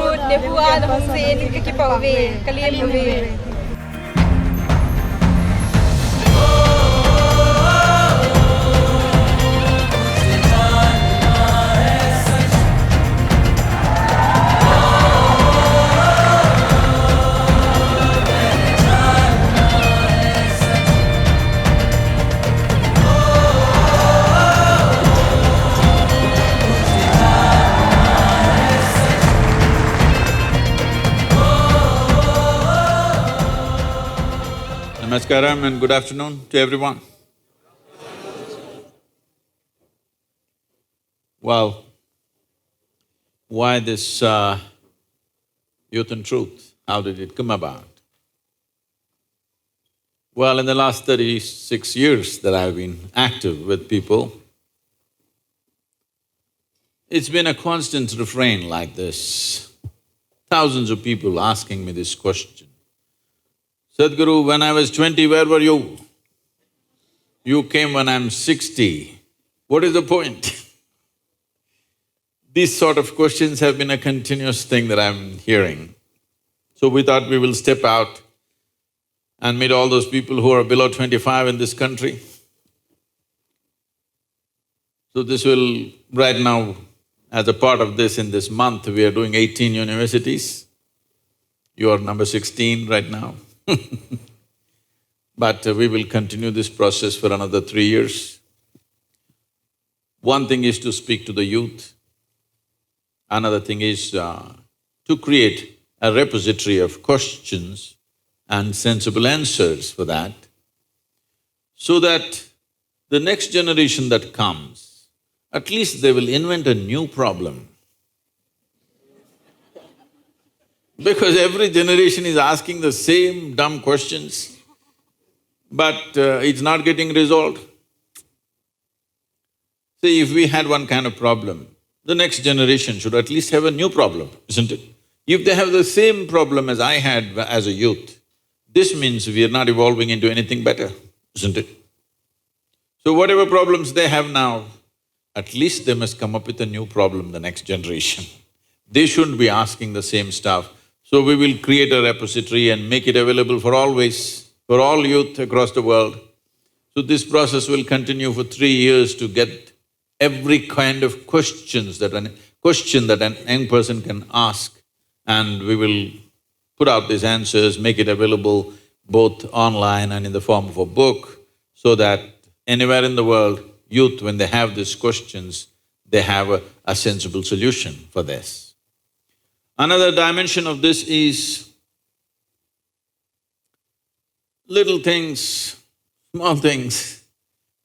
Rut, Nebua, the Hongzin, Kikipa away, Kalim away. Namaskaram and good afternoon to everyone. Well, why this Youth and Truth? How did it come about? Well, in the last 36 years that I've been active with people, it's been a constant refrain like this. Thousands of people asking me this question. Sadhguru, when I was 20, where were you? You came when I'm 60. What is the point? These sort of questions have been a continuous thing that I'm hearing. So we thought we will step out and meet all those people who are below 25 in this country. So this will… right now, as a part of this, in this month, we are doing 18 universities. You are number 16 right now. But we will continue this process for another 3 years. One thing is to speak to the youth. Another thing is to create a repository of questions and sensible answers for that, so that the next generation that comes, at least they will invent a new problem. Because every generation is asking the same dumb questions, but it's not getting resolved. See, if we had one kind of problem, the next generation should at least have a new problem, isn't it? If they have the same problem as I had as a youth, this means we are not evolving into anything better, isn't it? So whatever problems they have now, at least they must come up with a new problem, the next generation. They shouldn't be asking the same stuff. So we will create a repository and make it available for always, for all youth across the world. So this process will continue for 3 years to get every kind of questions that an young person can ask, and we will put out these answers, make it available both online and in the form of a book, so that anywhere in the world, youth, when they have these questions, they have a sensible solution for this. Another dimension of this is little things, small things,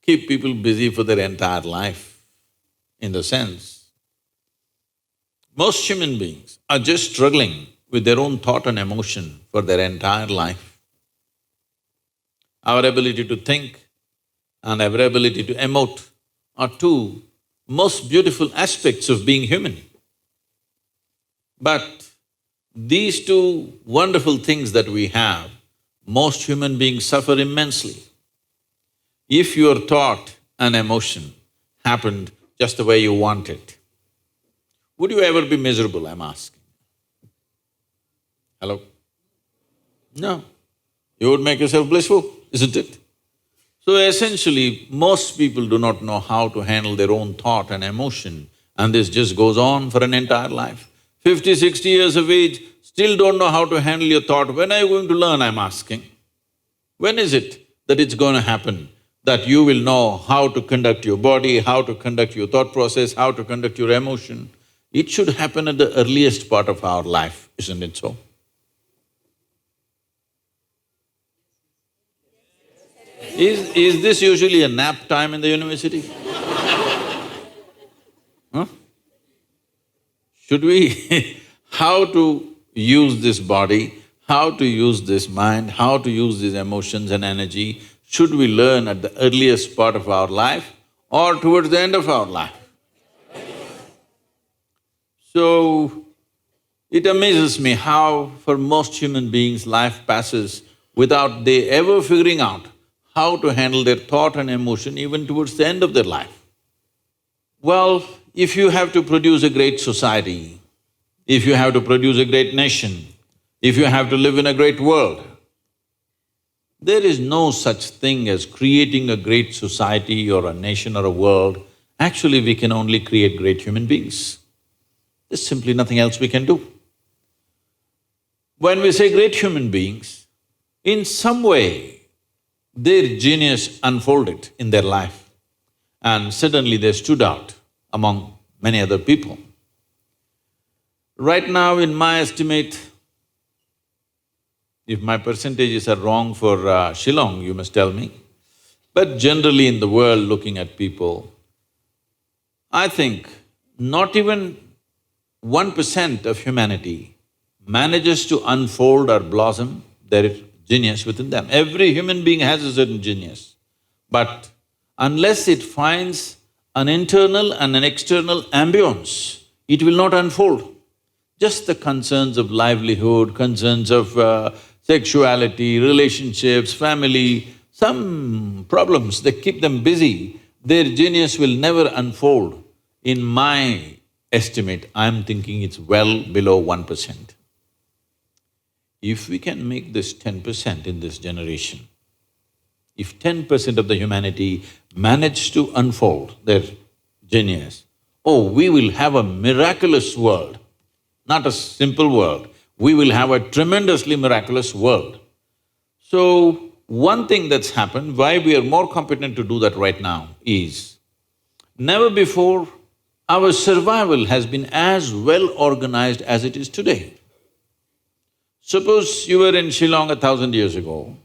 keep people busy for their entire life. In the sense, most human beings are just struggling with their own thought and emotion for their entire life. Our ability to think and our ability to emote are two most beautiful aspects of being human. But these two wonderful things that we have, most human beings suffer immensely. If your thought and emotion happened just the way you want it, would you ever be miserable, I'm asking? Hello? No. You would make yourself blissful, isn't it? So essentially, most people do not know how to handle their own thought and emotion, and this just goes on for an entire life. 50, 60 years of age, still don't know how to handle your thought. When are you going to learn, I'm asking? When is it that it's going to happen, that you will know how to conduct your body, how to conduct your thought process, how to conduct your emotion? It should happen at the earliest part of our life, isn't it so? Is this usually a nap time in the university? Huh? Should we… how to use this body, how to use this mind, how to use these emotions and energy, should we learn at the earliest part of our life or towards the end of our life? So, it amazes me how for most human beings life passes without they ever figuring out how to handle their thought and emotion even towards the end of their life. Well, if you have to produce a great society, if you have to produce a great nation, if you have to live in a great world, there is no such thing as creating a great society or a nation or a world. Actually, we can only create great human beings. There's simply nothing else we can do. When we say great human beings, in some way, their genius unfolded in their life and suddenly they stood out among many other people. Right now, in my estimate, if my percentages are wrong for Shillong, you must tell me, but generally in the world, looking at people, I think not even 1% of humanity manages to unfold or blossom their genius within them. Every human being has a certain genius, but unless it finds an internal and an external ambience, it will not unfold. Just the concerns of livelihood, concerns of sexuality, relationships, family, some problems, they keep them busy, their genius will never unfold. In my estimate, I'm thinking it's well below 1%. If we can make this 10% in this generation, if 10% of the humanity manage to unfold their genius, oh, we will have a miraculous world, not a simple world. We will have a tremendously miraculous world. So, one thing that's happened, why we are more competent to do that right now is, never before our survival has been as well organized as it is today. Suppose you were in Shillong 1,000 years ago,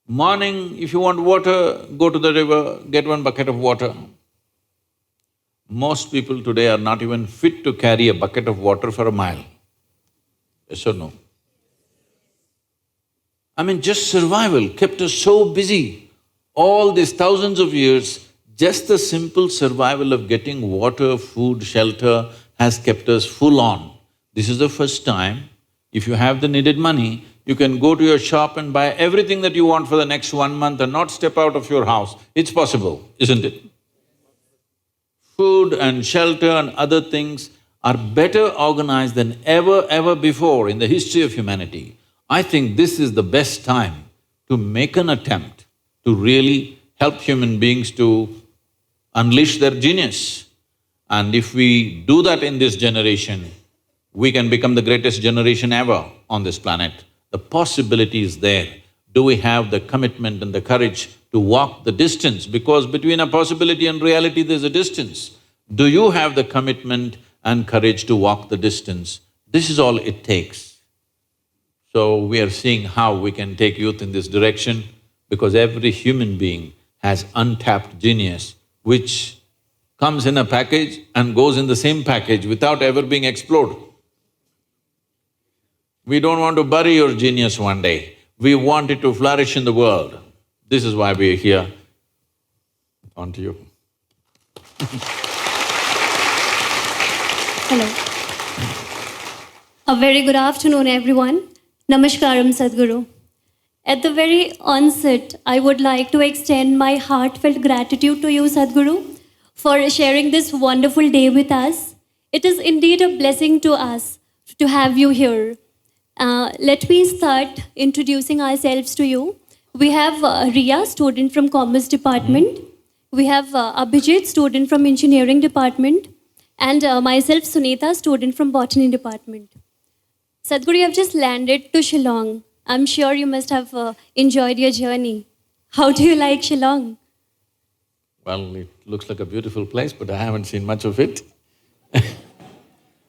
morning if you want water, go to the river, get one bucket of water. Most people today are not even fit to carry a bucket of water for a mile. Yes or no? I mean, just survival kept us so busy. All these thousands of years, just the simple survival of getting water, food, shelter has kept us full on. This is the first time, if you have the needed money, you can go to your shop and buy everything that you want for the next 1 month and not step out of your house. It's possible, isn't it? Food and shelter and other things are better organized than ever before in the history of humanity. I think this is the best time to make an attempt to really help human beings to unleash their genius. And if we do that in this generation, we can become the greatest generation ever on this planet. The possibility is there. Do we have the commitment and the courage to walk the distance? Because between a possibility and reality, there's a distance. Do you have the commitment and courage to walk the distance? This is all it takes. So we are seeing how we can take youth in this direction, because every human being has untapped genius which comes in a package and goes in the same package without ever being explored. We don't want to bury your genius one day, we want it to flourish in the world. This is why we are here. On to you. Hello. A very good afternoon, everyone. Namaskaram, Sadhguru. At the very onset, I would like to extend my heartfelt gratitude to you, Sadhguru, for sharing this wonderful day with us. It is indeed a blessing to us to have you here. Let me start introducing ourselves to you. We have Riya, student from Commerce Department. We have Abhijit, student from Engineering Department. And myself, Sunita, student from Botany Department. Sadhguru, you have just landed to Shillong. I'm sure you must have enjoyed your journey. How do you like Shillong? Well, it looks like a beautiful place, but I haven't seen much of it.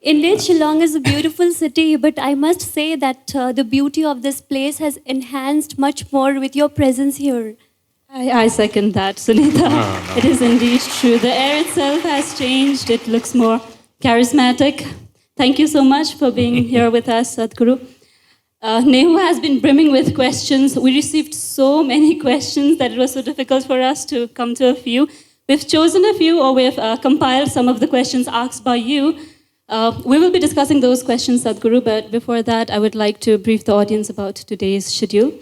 Indeed, Shillong is a beautiful city, but I must say that the beauty of this place has enhanced much more with your presence here. I second that, Sunita. No. It is indeed true. The air itself has changed. It looks more charismatic. Thank you so much for being here with us, Sadhguru. NEHU has been brimming with questions. We received so many questions that it was so difficult for us to come to a few. We've chosen a few, or we've compiled some of the questions asked by you. We will be discussing those questions, Sadhguru, but before that, I would like to brief the audience about today's schedule.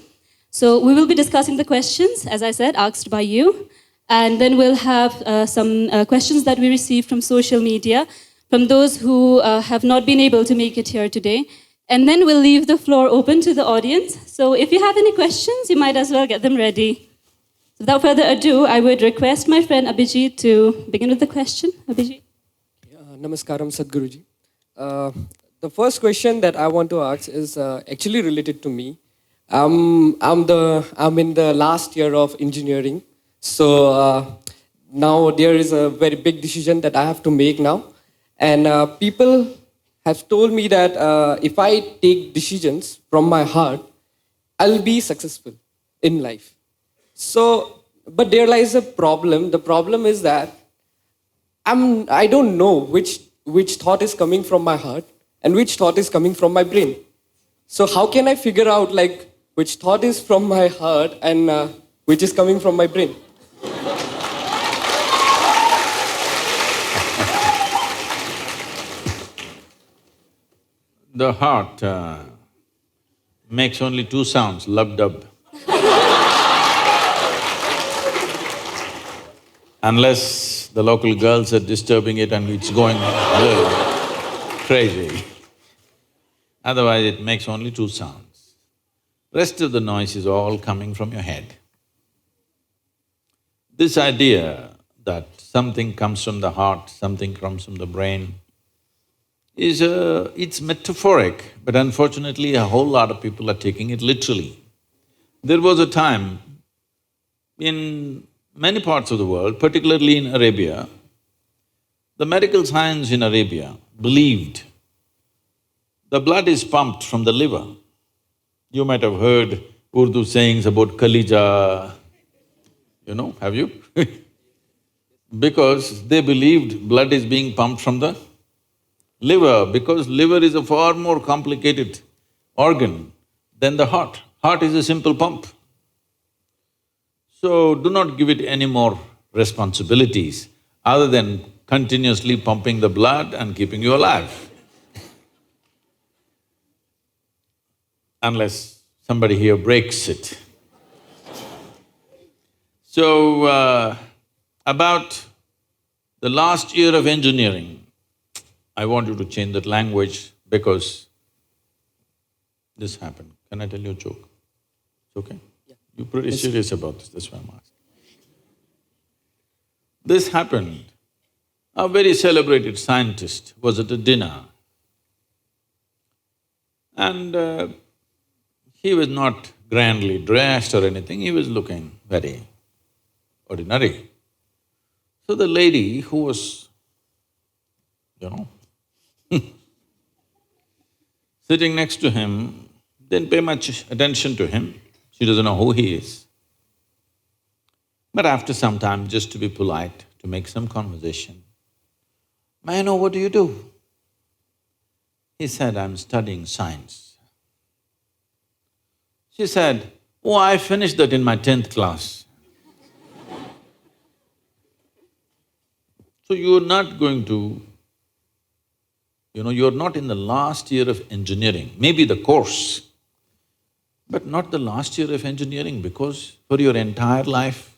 So we will be discussing the questions, as I said, asked by you, and then we'll have some questions that we received from social media. from those who have not been able to make it here today. And then we'll leave the floor open to the audience. So if you have any questions, you might as well get them ready. Without further ado, I would request my friend Abhijit to begin with the question. Abhijit. Namaskaram, Sadhguruji. The first question that I want to ask is actually related to me. I'm in the last year of engineering. So now there is a very big decision that I have to make now. And people have told me that if I take decisions from my heart, I'll be successful in life. So, but there lies a problem. The problem is that I don't know which thought is coming from my heart and which thought is coming from my brain. So how can I figure out like which thought is from my heart and which is coming from my brain? The heart makes only two sounds, lub-dub. Unless the local girls are disturbing it and it's going crazy. Otherwise, it makes only two sounds. Rest of the noise is all coming from your head. This idea that something comes from the heart, something comes from the brain, it's metaphoric, but unfortunately a whole lot of people are taking it literally. There was a time in many parts of the world, particularly in Arabia, the medical science in Arabia believed the blood is pumped from the liver. You might have heard Urdu sayings about Kalija, have you? Because they believed blood is being pumped from the liver, because liver is a far more complicated organ than the heart. Heart is a simple pump. So do not give it any more responsibilities other than continuously pumping the blood and keeping you alive. Unless somebody here breaks it. So, about the last year of engineering, I want you to change that language because this happened. Can I tell you a joke? It's okay? Yeah. You're pretty serious about this, that's why I'm asking. This happened. A very celebrated scientist was at a dinner and he was not grandly dressed or anything, he was looking very ordinary. So the lady who was, sitting next to him, didn't pay much attention to him, she doesn't know who he is. But after some time, just to be polite, to make some conversation, "May I know what do you do?" He said, "I'm studying science." She said, "Oh, I finished that in my 10th class." So you're not going to, you're not in the last year of engineering, maybe the course, but not the last year of engineering, because for your entire life,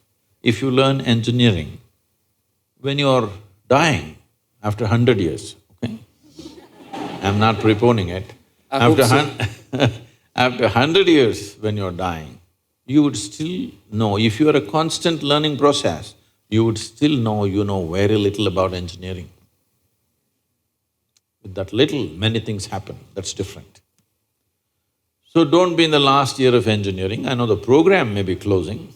if you learn engineering, when you're dying, after 100 years, okay? I'm not preponing it. After 100 years when you're dying, you would still know, if you are a constant learning process, you would still know you know very little about engineering. With that little, many things happen, that's different. So don't be in the last year of engineering. I know the program may be closing,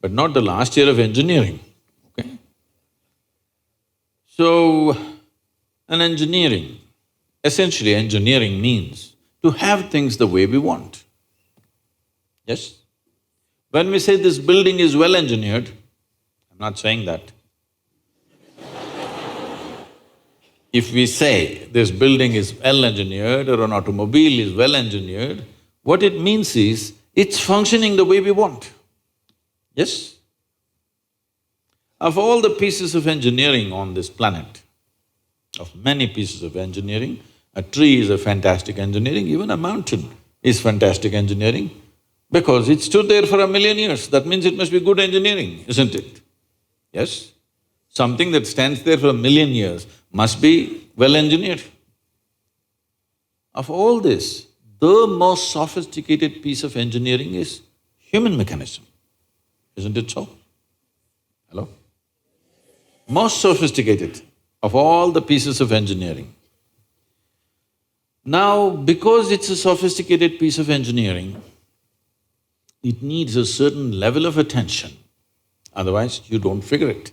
but not the last year of engineering, okay? So, essentially engineering means to have things the way we want. Yes? When we say this building is well engineered, I'm not saying that. If we say this building is well engineered or an automobile is well engineered, what it means is it's functioning the way we want. Yes? Of all the pieces of engineering on this planet, of many pieces of engineering, a tree is a fantastic engineering, even a mountain is fantastic engineering because it stood there for 1,000,000 years, that means it must be good engineering, isn't it? Yes? Something that stands there for 1,000,000 years must be well engineered. Of all this, the most sophisticated piece of engineering is human mechanism, isn't it so? Hello? Most sophisticated of all the pieces of engineering. Now, because it's a sophisticated piece of engineering, it needs a certain level of attention, otherwise you don't figure it.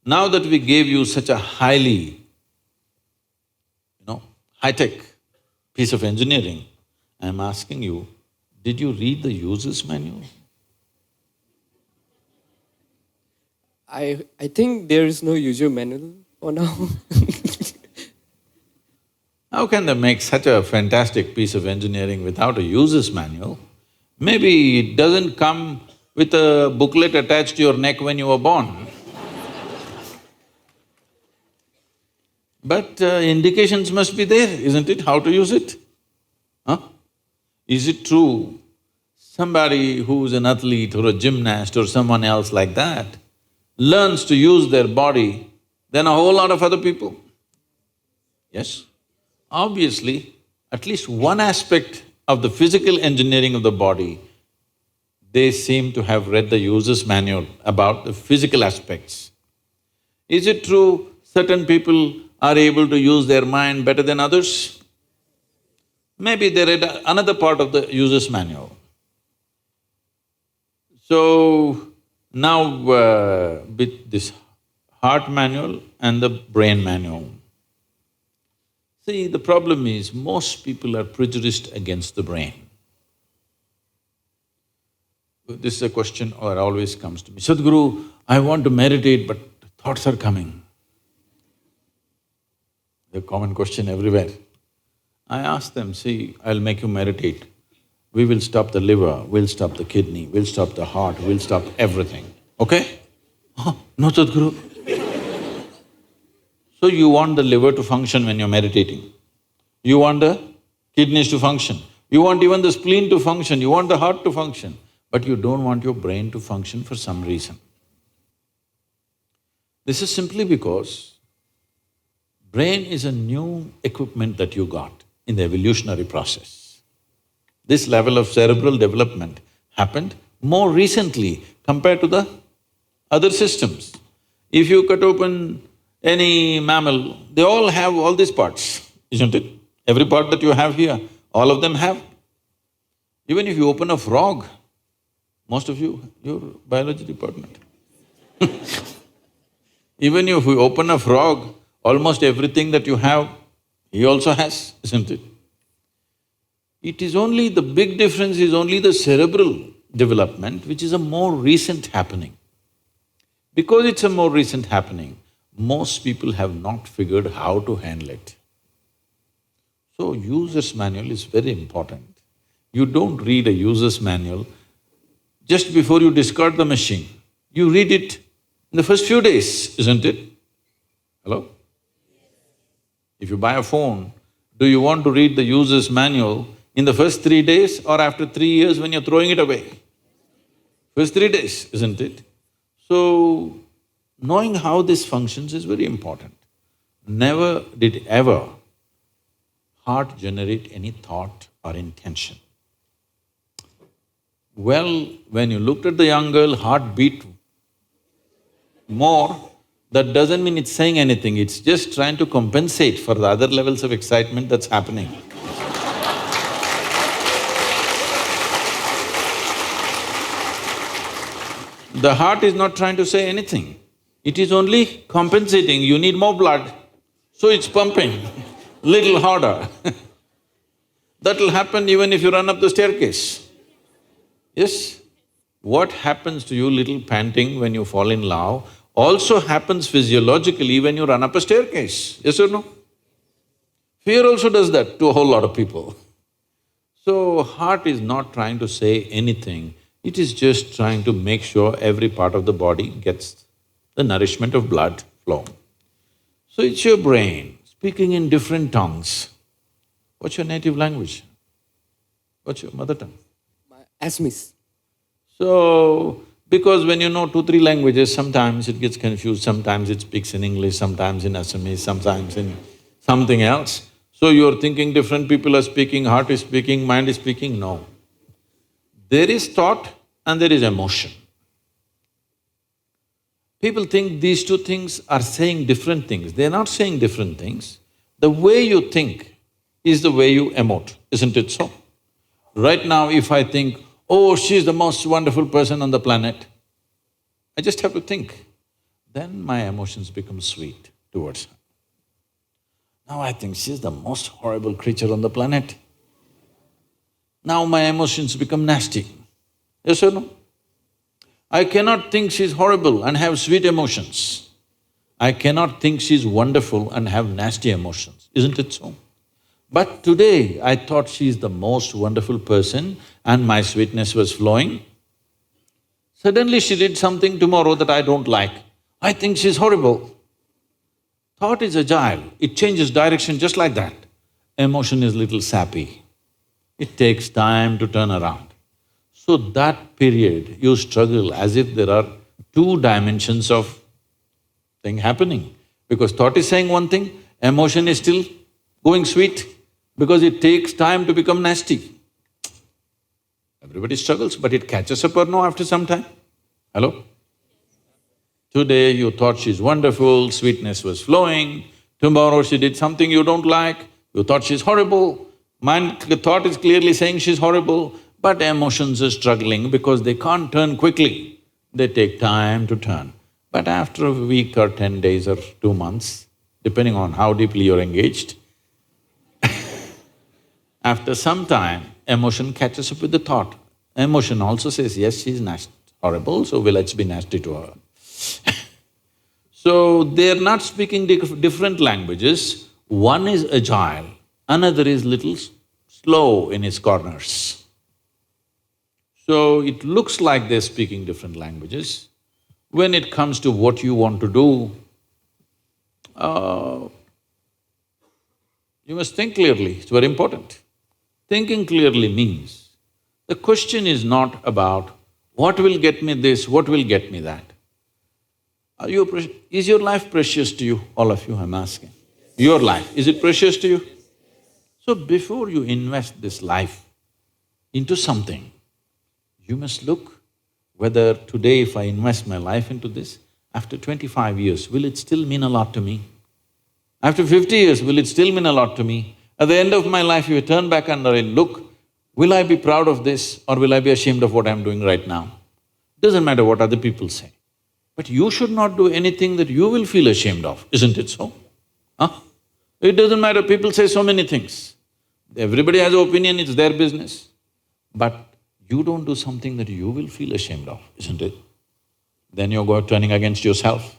Now that we gave you such a highly, high-tech piece of engineering, I'm asking you, did you read the user's manual? I think there is no user manual for now. How can they make such a fantastic piece of engineering without a user's manual? Maybe it doesn't come with a booklet attached to your neck when you were born. But indications must be there, isn't it, how to use it? Huh? Is it true somebody who's an athlete or a gymnast or someone else like that learns to use their body than a whole lot of other people? Yes? Obviously, at least one aspect of the physical engineering of the body, they seem to have read the user's manual about the physical aspects. Is it true certain people are able to use their mind better than others? Maybe they read another part of the user's manual. So, now with this heart manual and the brain manual, see, the problem is most people are prejudiced against the brain. This is a question that always comes to me, Sadhguru, I want to meditate but thoughts are coming. The common question everywhere. I ask them, see, I'll make you meditate. We will stop the liver, we'll stop the kidney, we'll stop the heart, we'll stop everything, okay? Oh, no, Sadhguru. So you want the liver to function when you're meditating. You want the kidneys to function. You want even the spleen to function, you want the heart to function. But you don't want your brain to function for some reason. This is simply because brain is a new equipment that you got in the evolutionary process. This level of cerebral development happened more recently compared to the other systems. If you cut open any mammal, they all have all these parts, isn't it? Every part that you have here, all of them have. Even if you open a frog, most of you, your biology department. Even if you open a frog, almost everything that you have, he also has, isn't it? It is only… the big difference is only the cerebral development, which is a more recent happening. Because it's a more recent happening, most people have not figured how to handle it. So, user's manual is very important. You don't read a user's manual just before you discard the machine. You read it in the first few days, isn't it? Hello? If you buy a phone, do you want to read the user's manual in the first 3 days or after 3 years when you're throwing it away? First 3 days, isn't it? So, knowing how this functions is very important. Never did ever heart generate any thought or intention. Well, when you looked at the young girl, heart beat more, that doesn't mean it's saying anything, it's just trying to compensate for the other levels of excitement that's happening. The heart is not trying to say anything, it is only compensating, you need more blood, so it's pumping little harder. That'll happen even if you run up the staircase. Yes? What happens to you little panting when you fall in love also happens physiologically when you run up a staircase, yes or no? Fear also does that to a whole lot of people. So, heart is not trying to say anything, it is just trying to make sure every part of the body gets the nourishment of blood flow. So, it's your brain speaking in different tongues. What's your native language? What's your mother tongue? Assamese. So, Because when you know 2, 3 languages, sometimes it gets confused, sometimes it speaks in English, sometimes in Assamese, sometimes in something else. So you're thinking different people are speaking, heart is speaking, mind is speaking, no. There is thought and there is emotion. People think these two things are saying different things. They're not saying different things. The way you think is the way you emote, isn't it so? Right now, if I think, oh, she's the most wonderful person on the planet, I just have to think. Then my emotions become sweet towards her. Now I think she's the most horrible creature on the planet. Now my emotions become nasty. Yes or no? I cannot think she's horrible and have sweet emotions. I cannot think she's wonderful and have nasty emotions, isn't it so? But today, I thought she's the most wonderful person and my sweetness was flowing. Suddenly she did something tomorrow that I don't like. I think she's horrible. Thought is agile, it changes direction just like that. Emotion is little sappy. It takes time to turn around. So that period, you struggle as if there are 2 dimensions of thing happening. Because thought is saying one thing, emotion is still going sweet, because it takes time to become nasty. Everybody struggles, but it catches up or no after some time? Hello? Today you thought she's wonderful, sweetness was flowing, tomorrow she did something you don't like, you thought she's horrible. The thought is clearly saying she's horrible, but emotions are struggling because they can't turn quickly. They take time to turn. But after a week or 10 days or 2 months, depending on how deeply you're engaged, after some time, emotion catches up with the thought. Emotion also says, yes, she's horrible, so let's be nasty to her. So, they're not speaking different languages. One is agile, another is little slow in its corners. So, it looks like they're speaking different languages. When it comes to what you want to do, you must think clearly, it's very important. Thinking clearly means, the question is not about what will get me this, what will get me that. Is your life precious to you? All of you, I'm asking. Your life, is it precious to you? So before you invest this life into something, you must look whether today if I invest my life into this, after 25 years, will it still mean a lot to me? After 50 years, will it still mean a lot to me? At the end of my life, if I turn back and I look, will I be proud of this or will I be ashamed of what I'm doing right now? Doesn't matter what other people say. But you should not do anything that you will feel ashamed of, isn't it so? Huh? It doesn't matter, people say so many things. Everybody has an opinion, it's their business. But you don't do something that you will feel ashamed of, isn't it? Then you're turning against yourself.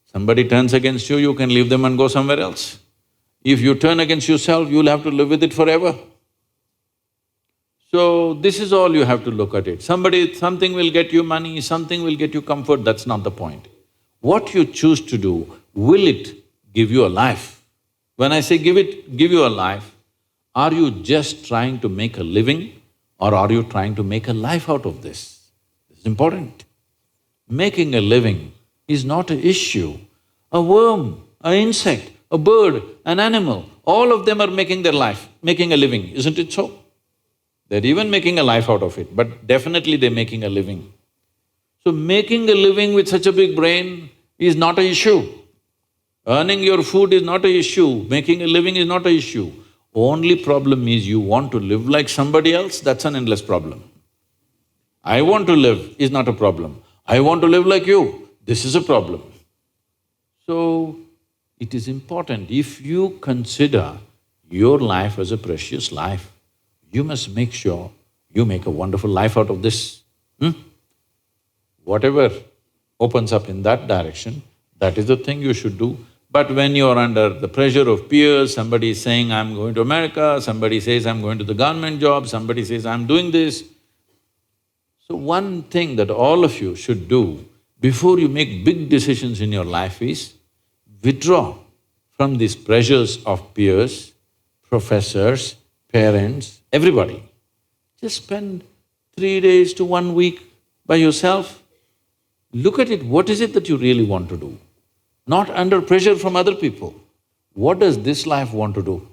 Somebody turns against you, you can leave them and go somewhere else. If you turn against yourself, you'll have to live with it forever. So, this is all you have to look at it. Something will get you money, something will get you comfort, that's not the point. What you choose to do, will it give you a life? When I say give you a life, are you just trying to make a living or are you trying to make a life out of this? This is important. Making a living is not an issue. A worm, an insect, a bird, an animal, all of them are making their life, making a living, isn't it so? They're even making a life out of it, but definitely they're making a living. So making a living with such a big brain is not an issue. Earning your food is not an issue, making a living is not an issue. Only problem is you want to live like somebody else, that's an endless problem. I want to live is not a problem. I want to live like you, this is a problem. So, it is important, if you consider your life as a precious life, you must make sure you make a wonderful life out of this. Whatever opens up in that direction, that is the thing you should do. But when you're under the pressure of peers, somebody is saying, I'm going to America, somebody says, I'm going to the government job, somebody says, I'm doing this. So one thing that all of you should do before you make big decisions in your life is withdraw from these pressures of peers, professors, parents, everybody. Just spend 3 days to 1 week by yourself Look at it, what is it that you really want to do? Not under pressure from other people. What does this life want to do?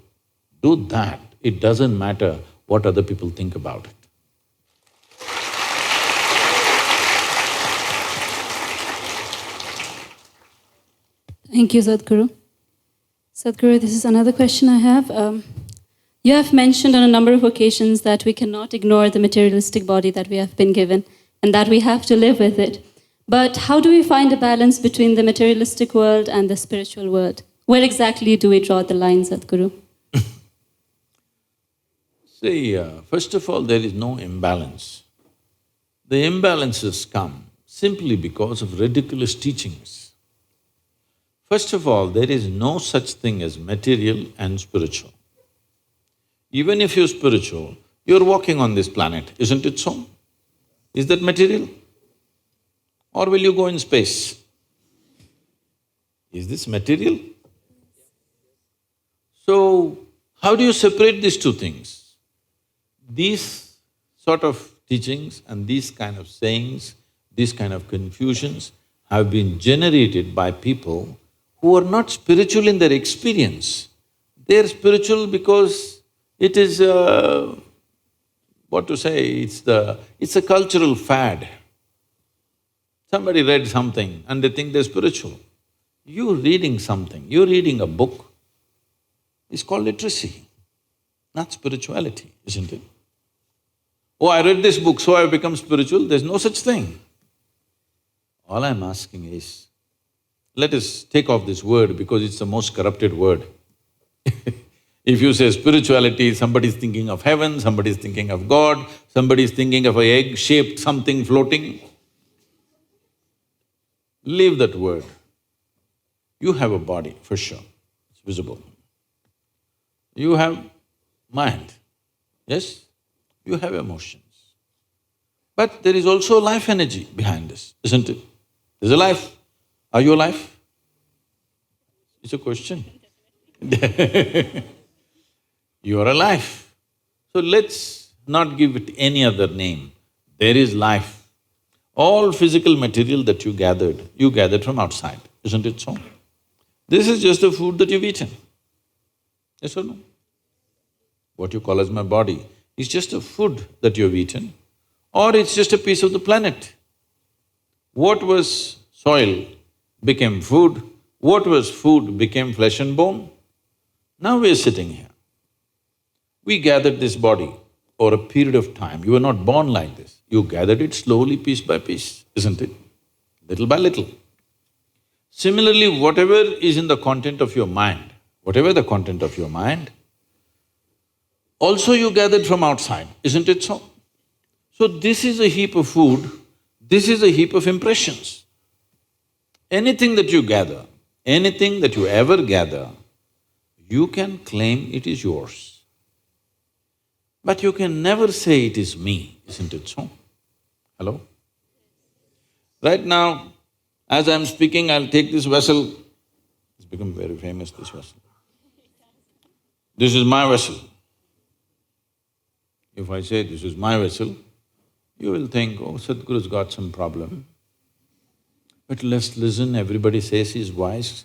Do that. It doesn't matter what other people think about it. Thank you, Sadhguru. Sadhguru, this is another question I have. You have mentioned on a number of occasions that we cannot ignore the materialistic body that we have been given and that we have to live with it. But how do we find a balance between the materialistic world and the spiritual world? Where exactly do we draw the line, Sadhguru? See, first of all, there is no imbalance. The imbalances come simply because of ridiculous teachings. First of all, there is no such thing as material and spiritual. Even if you're spiritual, you're walking on this planet, isn't it so? Is that material? Or will you go in space? Is this material? So, how do you separate these two things? These sort of teachings and these kind of sayings, these kind of confusions have been generated by people who are not spiritual in their experience. They're spiritual because it is what to say, it's a cultural fad. Somebody read something and they think they're spiritual. You're reading something, you're reading a book, it's called literacy, not spirituality, isn't it? Oh, I read this book, so I've become spiritual, there's no such thing. All I'm asking is, let us take off this word because it's the most corrupted word. If you say spirituality, somebody's thinking of heaven, somebody's thinking of God, somebody's thinking of an egg-shaped something floating. Leave that word. You have a body, for sure, it's visible. You have mind, yes? You have emotions. But there is also life energy behind this, isn't it? There's a life. Are you alive? It's a question. You are alive. So let's not give it any other name. There is life. All physical material that you gathered from outside, isn't it so? This is just the food that you've eaten. Yes or no? What you call as my body is just a food that you've eaten, or it's just a piece of the planet. What was soil became food, what was food became flesh and bone. Now we're sitting here. We gathered this body over a period of time. You were not born like this. You gathered it slowly, piece by piece, isn't it? Little by little. Similarly, whatever is in the content of your mind, whatever the content of your mind, also you gathered from outside, isn't it so? So this is a heap of food, this is a heap of impressions. Anything that you gather, anything that you ever gather, you can claim it is yours. But you can never say it is me, isn't it so? Hello? Right now, as I'm speaking, I'll take this vessel. It's become very famous, this vessel. This is my vessel. If I say this is my vessel, you will think, oh, Sadhguru's got some problem. But let's listen, everybody says he's wise.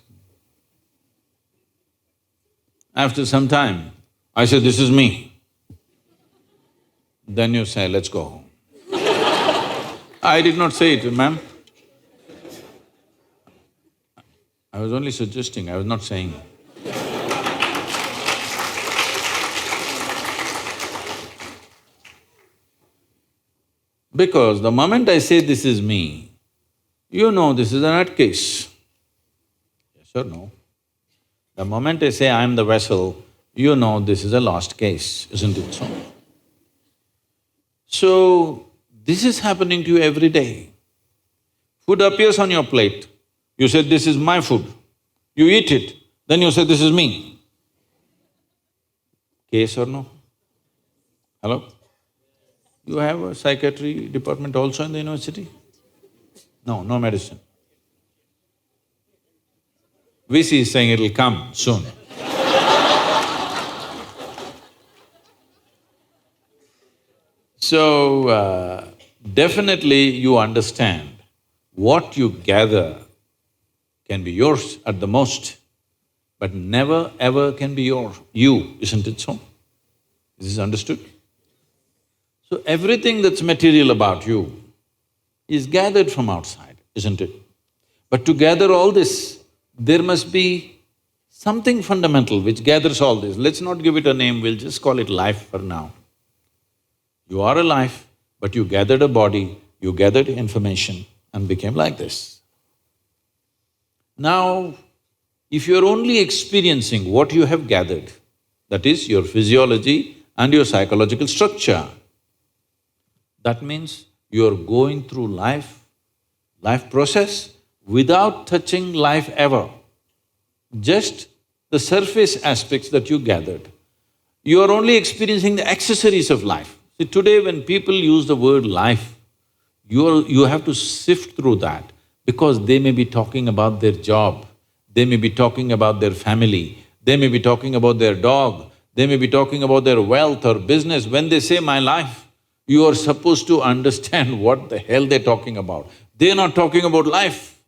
After some time, I say, this is me. Then you say, let's go home. I did not say it, ma'am. I was only suggesting, I was not saying. Because the moment I say this is me, you know this is a nutcase. Yes or no? The moment I say I am the vessel, you know this is a lost case, isn't it so? So, this is happening to you every day. Food appears on your plate, you say, this is my food. You eat it, then you say, this is me. Case or no? Hello? You have a psychiatry department also in the university? No, no medicine. VC is saying it'll come soon. So, definitely you understand what you gather can be yours at the most, but never ever can be you, isn't it so? Is this understood? So everything that's material about you is gathered from outside, isn't it? But to gather all this, there must be something fundamental which gathers all this. Let's not give it a name, we'll just call it life for now. You are a life, but you gathered a body, you gathered information and became like this. Now, if you're only experiencing what you have gathered, that is your physiology and your psychological structure, that means you're going through life process without touching life ever. Just the surface aspects that you gathered. You are only experiencing the accessories of life. See, today when people use the word life, you have to sift through that because they may be talking about their job, they may be talking about their family, they may be talking about their dog, they may be talking about their wealth or business. When they say my life, you are supposed to understand what the hell they're talking about. They're not talking about life.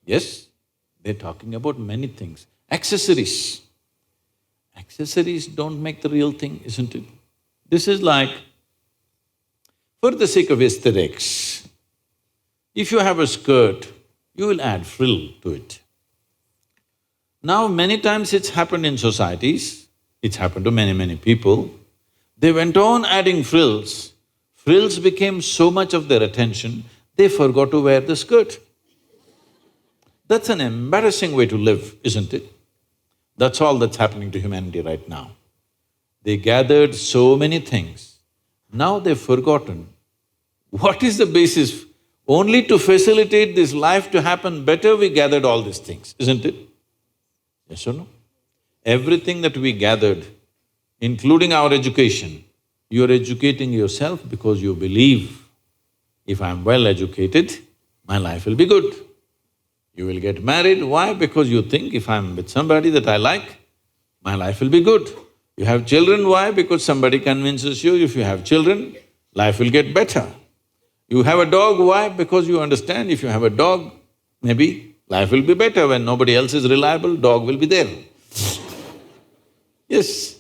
Yes, they're talking about many things. Accessories. Accessories don't make the real thing, isn't it? This is like, for the sake of aesthetics, if you have a skirt, you will add frill to it. Now, many times it's happened in societies, it's happened to many people, they went on adding frills. Frills became so much of their attention, they forgot to wear the skirt. That's an embarrassing way to live, isn't it? That's all that's happening to humanity right now. They gathered so many things, now they've forgotten what is the basis. Only to facilitate this life to happen better, we gathered all these things, isn't it? Yes or no? Everything that we gathered, including our education, you're educating yourself because you believe, if I'm well educated, my life will be good. You will get married, why? Because you think if I'm with somebody that I like, my life will be good. You have children, why? Because somebody convinces you if you have children, life will get better. You have a dog, why? Because you understand if you have a dog, maybe life will be better. When nobody else is reliable, dog will be there. Yes.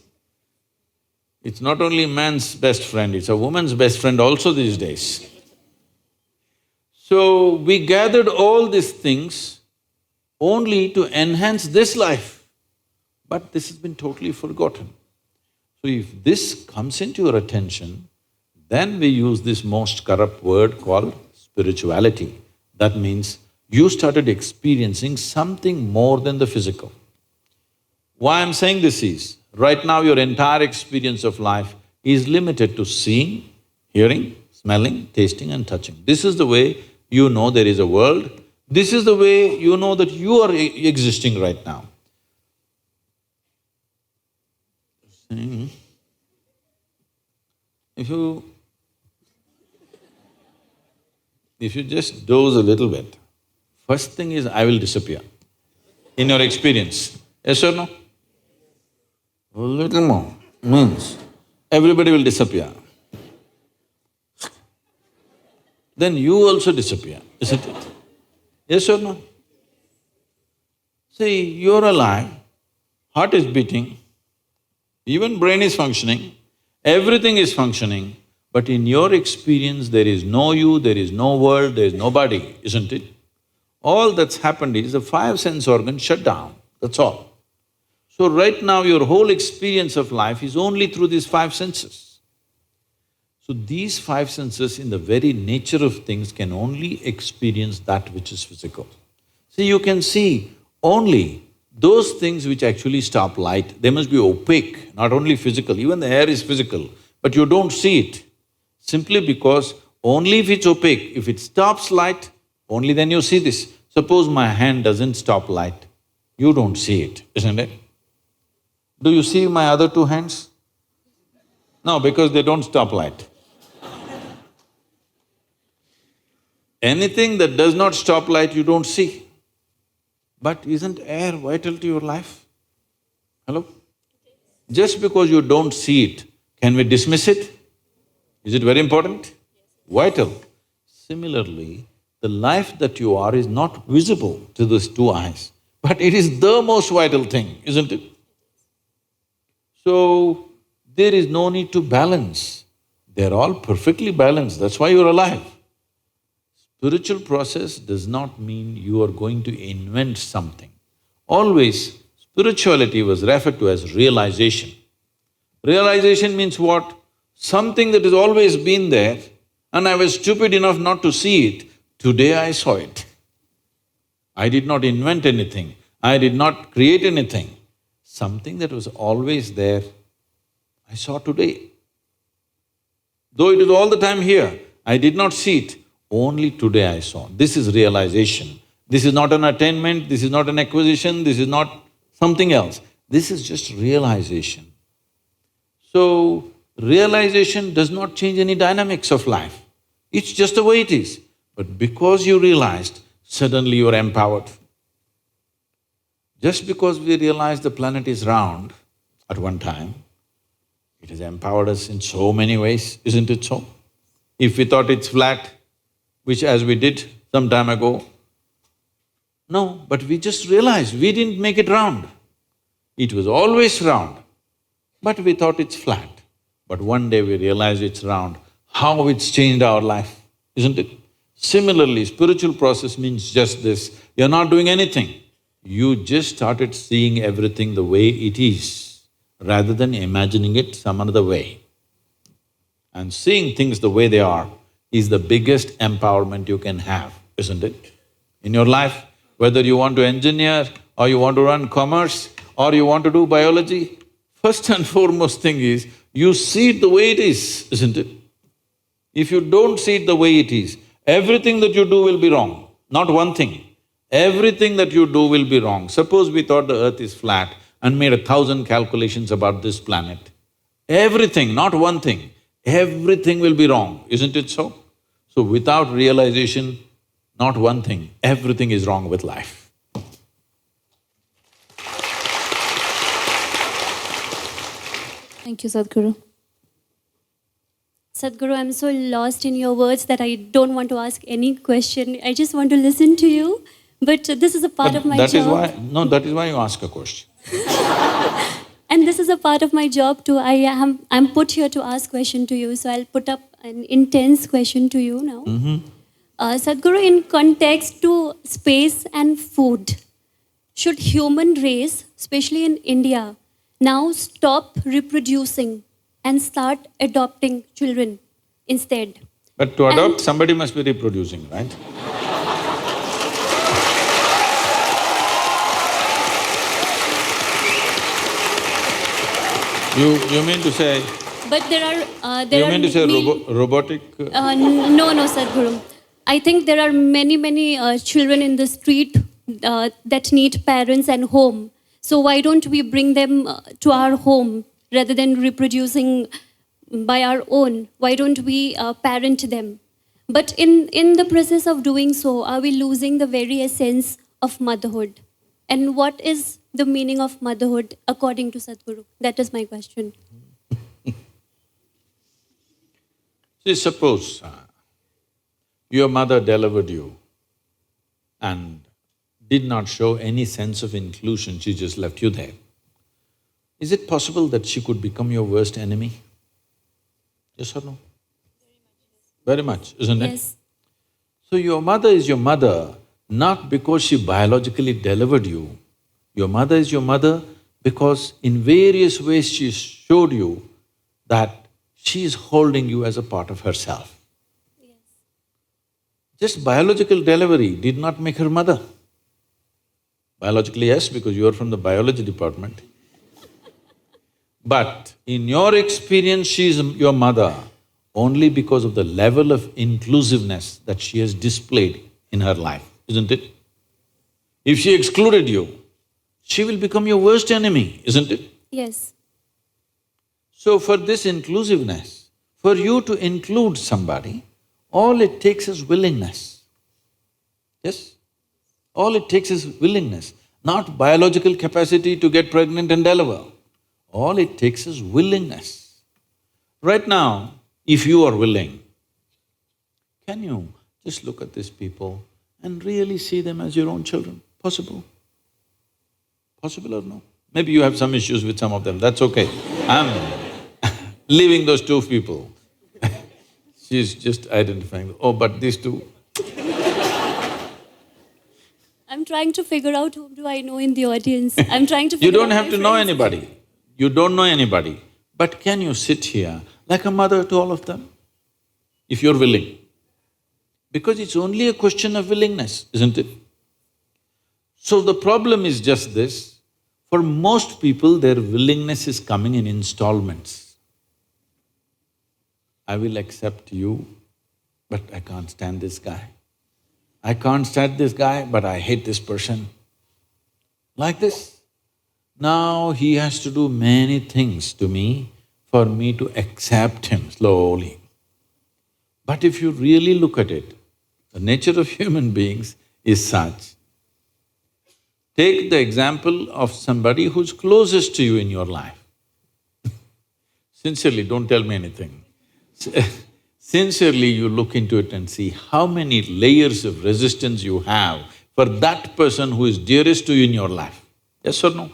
It's not only man's best friend, it's a woman's best friend also these days. So, we gathered all these things only to enhance this life, but this has been totally forgotten. So if this comes into your attention, then we use this most corrupt word called spirituality. That means you started experiencing something more than the physical. Why I'm saying this is, right now your entire experience of life is limited to seeing, hearing, smelling, tasting and touching. This is the way you know there is a world, this is the way you know that you are existing right now. If you just doze a little bit, first thing is I will disappear, in your experience, yes or no? A little more means everybody will disappear. Then you also disappear, isn't it? Yes or no? See, you're alive, heart is beating, even brain is functioning, everything is functioning, but in your experience there is no you, there is no world, there is nobody, isn't it? All that's happened is the five sense organs shut down, that's all. So right now your whole experience of life is only through these five senses. So these five senses in the very nature of things can only experience that which is physical. See, you can see only those things which actually stop light, they must be opaque, not only physical, even the air is physical, but you don't see it. Simply because only if it's opaque, if it stops light, only then you see this. Suppose my hand doesn't stop light, you don't see it, isn't it? Do you see my other two hands? No, because they don't stop light. Anything that does not stop light, you don't see. But isn't air vital to your life? Hello? Just because you don't see it, can we dismiss it? Is it very important? Vital. Similarly, The life that you are is not visible to those two eyes, but it is the most vital thing, isn't it? So, there is no need to balance. They're all perfectly balanced, that's why you're alive. Spiritual process does not mean you are going to invent something. Always, spirituality was referred to as realization. Realization means what? Something that has always been there and I was stupid enough not to see it. Today I saw it. I did not invent anything, I did not create anything. Something that was always there, I saw today. Though it is all the time here, I did not see it, only today I saw. This is realization. This is not an attainment, this is not an acquisition, this is not something else. This is just realization. So, realization does not change any dynamics of life. It's just the way it is. But because you realized, suddenly you are empowered. Just because we realized the planet is round at one time, it has empowered us in so many ways, isn't it so? If we thought it's flat, which as we did some time ago, no, but we just realized we didn't make it round. It was always round, but we thought it's flat. But one day we realized it's round. How it's changed our life, isn't it? Similarly, spiritual process means just this, you're not doing anything. You just started seeing everything the way it is, rather than imagining it some another way. And seeing things the way they are is the biggest empowerment you can have, isn't it? In your life, whether you want to engineer or you want to run commerce or you want to do biology, first and foremost thing is, you see it the way it is, isn't it? If you don't see it the way it is, everything that you do will be wrong, not one thing. Everything that you do will be wrong. Suppose we thought the earth is flat and made 1,000 calculations about this planet. Everything, not one thing, everything will be wrong, isn't it so? So without realization, not one thing, everything is wrong with life. Thank you, Sadhguru. Sadhguru, I'm so lost in your words that I don't want to ask any question. I just want to listen to you, but this is a part of my job. That is why you ask a question. And this is a part of my job too. I'm put here to ask question to you, so I'll put up an intense question to you now. Sadhguru, in context to space and food, should human race, especially in India, now stop reproducing and start adopting children instead? But to adopt, somebody must be reproducing, right? You mean to say… But there are… you mean to say robotic… No, Sadhguru. I think there are many children in the street that need parents and home. So why don't we bring them to our home rather than reproducing by our own? Why don't we parent them? But in the process of doing so, are we losing the very essence of motherhood? And what is the meaning of motherhood according to Sadhguru? That is my question. See, suppose your mother delivered you and did not show any sense of inclusion, she just left you there. Is it possible that she could become your worst enemy? Yes or no? Very much, isn't it? Yes. So your mother is your mother not because she biologically delivered you. Your mother is your mother because in various ways she showed you that she is holding you as a part of herself. Yes. Just biological delivery did not make her mother. Biologically, yes, because you are from the biology department. But in your experience, she is your mother only because of the level of inclusiveness that she has displayed in her life, isn't it? If she excluded you, she will become your worst enemy, isn't it? Yes. So for this inclusiveness, for you to include somebody, all it takes is willingness. Yes? All it takes is willingness, not biological capacity to get pregnant and deliver. All it takes is willingness. Right now, if you are willing, can you Just look at these people and really see them as your own children. Possible? Possible or no? Maybe you have some issues with some of them, that's okay. I'm leaving those two people. She's just identifying, oh, but these two. I'm trying to figure out whom do I know in the audience. I'm trying to figure You don't out have my to know friends. anybody. You don't know anybody. But can you sit here like a mother to all of them? If you're willing. Because it's only a question of willingness, isn't it? So the problem is just this, for most people their willingness is coming in installments. I will accept you, but I can't stand this guy. I can't stand this guy, but I hate this person. Like this. Now he has to do many things to me for me to accept him slowly. But if you really look at it, the nature of human beings is such. Take the example of somebody who's closest to you in your life. Sincerely, don't tell me anything. Sincerely, you look into it and see how many layers of resistance you have for that person who is dearest to you in your life. Yes or no?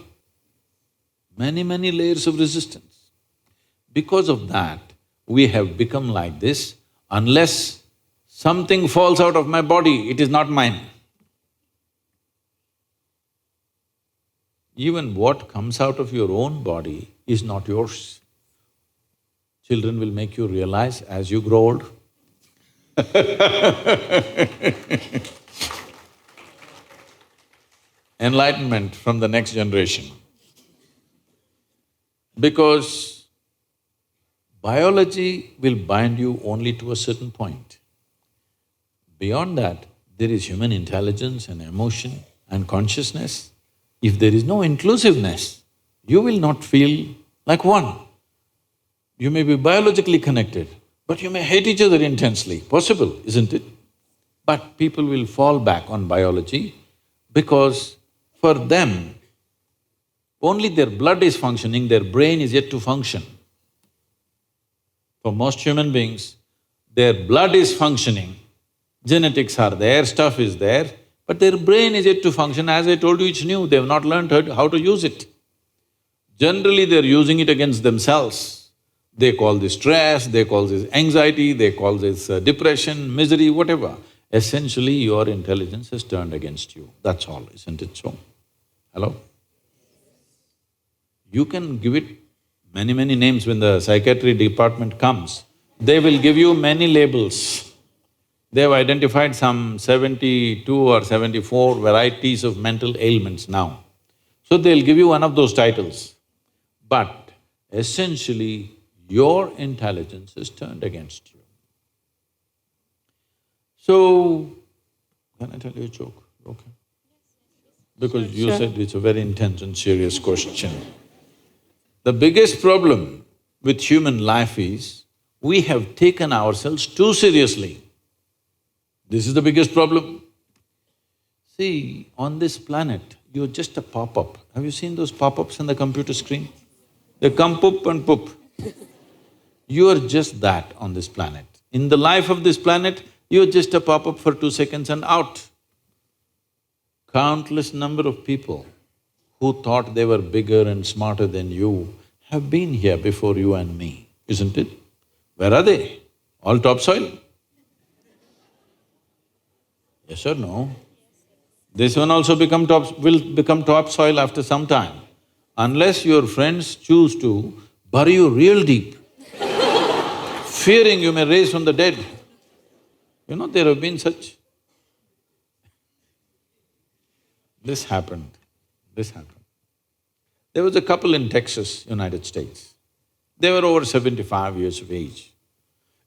Many layers of resistance. Because of that, we have become like this. Unless something falls out of my body, it is not mine. Even what comes out of your own body is not yours. Children will make you realize as you grow old. Enlightenment from the next generation. Because biology will bind you only to a certain point. Beyond that, there is human intelligence and emotion and consciousness. If there is no inclusiveness, you will not feel like one. You may be biologically connected, but you may hate each other intensely. Possible, isn't it? But people will fall back on biology because for them, only their blood is functioning, their brain is yet to function. For most human beings, their blood is functioning, genetics are there, stuff is there, but their brain is yet to function. As I told you, it's new, they've not learned how to use it. Generally, they're using it against themselves. They call this stress, they call this anxiety, they call this depression, misery, whatever. Essentially, your intelligence has turned against you, that's all, isn't it so? Hello? You can give it many names. When the psychiatry department comes, they will give you many labels. They have identified some 72 or 74 varieties of mental ailments now. So they'll give you one of those titles. But essentially, your intelligence is turned against you. So, can I tell you a joke? Okay. Because you said it's a very intense and serious question. The biggest problem with human life is, we have taken ourselves too seriously. This is the biggest problem. See, on this planet, you're just a pop-up. Have you seen those pop-ups on the computer screen? They come poop and poop. You are just that on this planet. In the life of this planet, you're just a pop-up for 2 seconds and out. Countless number of people who thought they were bigger and smarter than you have been here before you and me, isn't it? Where are they? All topsoil? Yes or no? This one also will become topsoil after some time, unless your friends choose to bury you real deep, fearing you may raise from the dead. You know, there have been such… This happened. There was a couple in Texas, United States. They were over 75 years of age.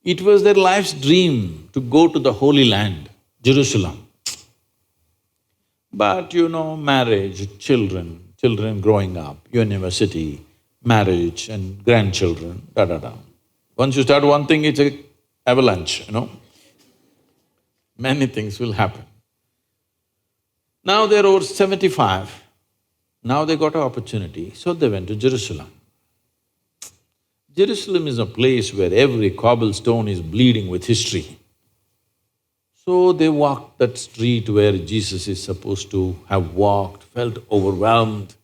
It was their life's dream to go to the Holy Land, Jerusalem. But you know, marriage, children growing up, university, marriage and grandchildren, da-da-da. Once you start one thing, it's an avalanche, you know. Many things will happen. Now they're over 75, now they got an opportunity, so they went to Jerusalem. Jerusalem is a place where every cobblestone is bleeding with history. So they walked that street where Jesus is supposed to have walked, felt overwhelmed.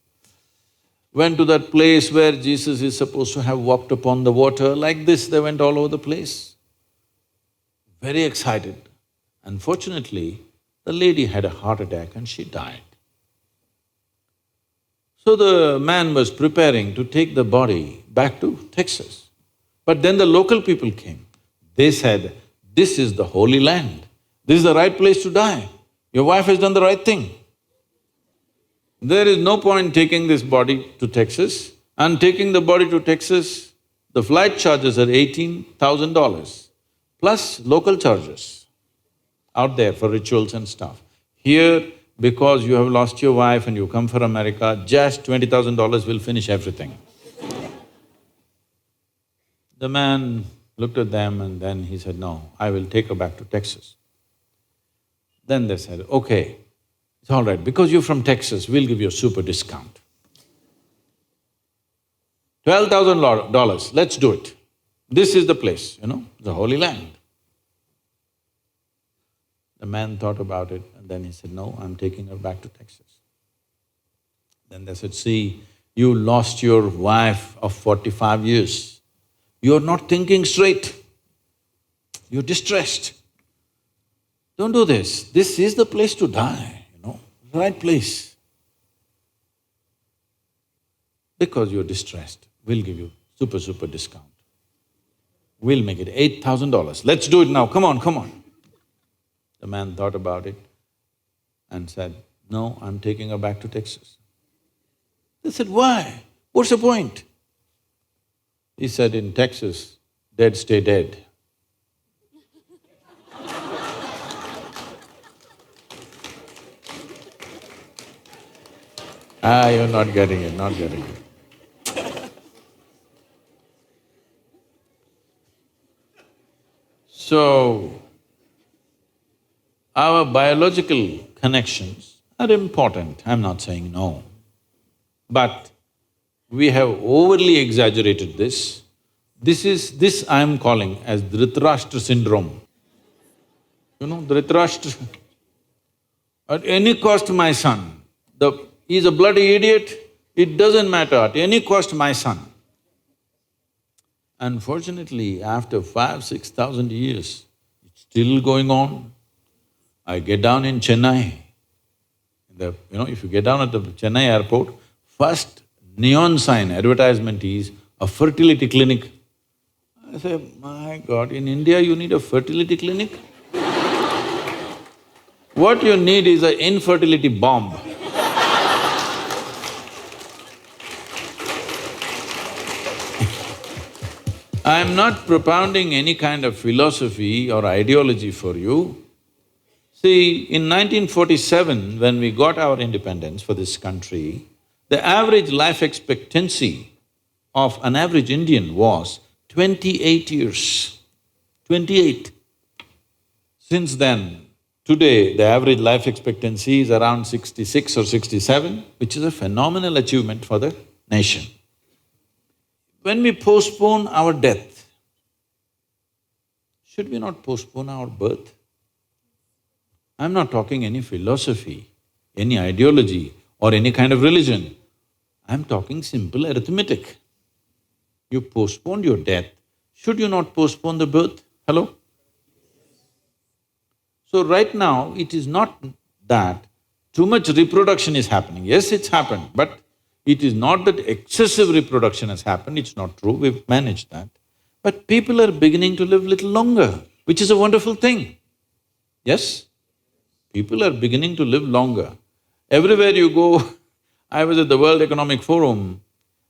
Went to that place where Jesus is supposed to have walked upon the water. Like this, they went all over the place. Very excited. Unfortunately, the lady had a heart attack and she died. So the man was preparing to take the body back to Texas. But then the local people came. They said, "This is the Holy Land. This is the right place to die. Your wife has done the right thing. There is no point taking this body to Texas, and taking the body to Texas, the flight charges are $18,000 plus local charges out there for rituals and stuff. Here, because you have lost your wife and you come for America, just $20,000 will finish everything." The man looked at them and then he said, "No, I will take her back to Texas." Then they said, "Okay, it's all right, because you're from Texas, we'll give you a super discount. $12,000, let's do it. This is the place, the Holy Land." The man thought about it and then he said, "No, I'm taking her back to Texas." Then they said, "See, you lost your wife of 45 years. You're not thinking straight. You're distressed. Don't do this. This is the place to die, right place. Because you're distressed, we'll give you super discount. We'll make it $8,000. Let's do it now, come on, come on." The man thought about it and said, "No, I'm taking her back to Texas." They said, "Why? What's the point?" He said, "In Texas, dead stay dead." You're not getting it, not getting it. So, our biological connections are important, I'm not saying no. But we have overly exaggerated this. This I'm calling as Dhritarashtra syndrome. Dhritarashtra, at any cost my son, he's a bloody idiot, it doesn't matter, at any cost my son. Unfortunately, after 5,000–6,000 years, it's still going on. I get down in Chennai, if you get down at the Chennai airport, first neon sign advertisement is a fertility clinic. I say, my God, in India you need a fertility clinic? What you need is an infertility bomb. I'm not propounding any kind of philosophy or ideology for you. See, in 1947, when we got our independence for this country, the average life expectancy of an average Indian was 28 years. 28. Since then, today, the average life expectancy is around 66 or 67, which is a phenomenal achievement for the nation. When we postpone our death, should we not postpone our birth? I'm not talking any philosophy, any ideology or any kind of religion. I'm talking simple arithmetic. You postponed your death, should you not postpone the birth? Hello? So right now, it is not that too much reproduction is happening. Yes, it's happened, but it is not that excessive reproduction has happened, it's not true, we've managed that. But people are beginning to live little longer, which is a wonderful thing. Yes? People are beginning to live longer. Everywhere you go, I was at the World Economic Forum,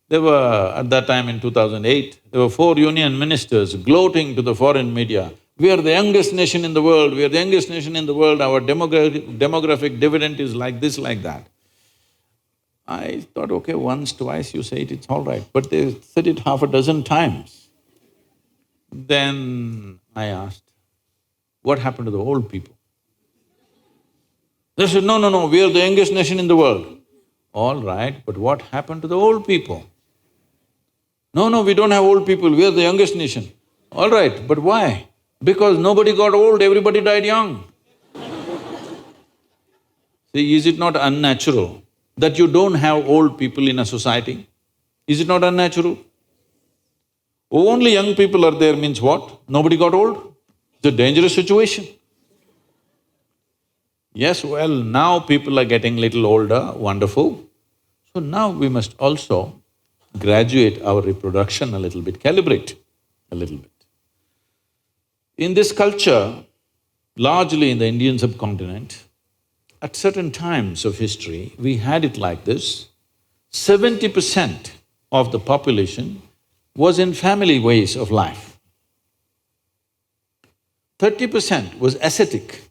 there were, at that time in 2008, there were 4 union ministers gloating to the foreign media, "We are the youngest nation in the world, we are the youngest nation in the world, our demographic dividend is like this, like that." I thought, okay, once, twice you say it, it's all right, but they said it half a dozen times. Then I asked, what happened to the old people? They said, no, we are the youngest nation in the world. All right, but what happened to the old people? No, we don't have old people, we are the youngest nation. All right, but why? Because nobody got old, everybody died young. See, is it not unnatural that you don't have old people in a society? Is it not unnatural? Only young people are there means what? Nobody got old? It's a dangerous situation. Yes, well, now people are getting little older, wonderful. So now we must also graduate our reproduction a little bit, calibrate a little bit. In this culture, largely in the Indian subcontinent, at certain times of history, we had it like this: 70% of the population was in family ways of life. 30% was ascetic.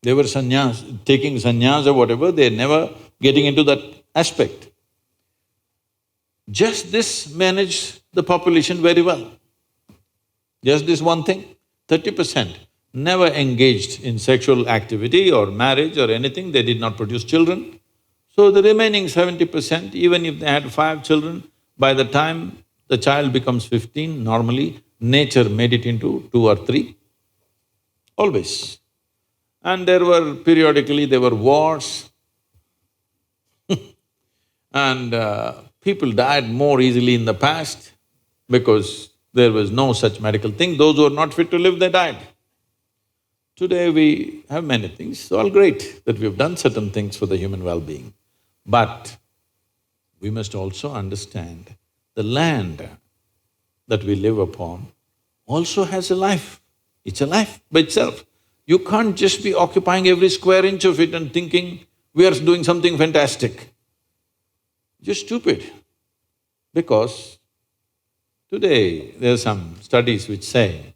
They were taking sannyas or whatever, they're never getting into that aspect. Just this managed the population very well. Just this one thing, 30% never engaged in sexual activity or marriage or anything, they did not produce children. So the remaining 70%, even if they had 5 children, by the time the child becomes 15, normally nature made it into 2 or 3, always. And periodically there were wars and people died more easily in the past because there was no such medical thing. Those who were not fit to live, they died. Today we have many things, it's all great that we've done certain things for the human well-being. But we must also understand the land that we live upon also has a life. It's a life by itself. You can't just be occupying every square inch of it and thinking we are doing something fantastic. You're stupid. Because today there are some studies which say,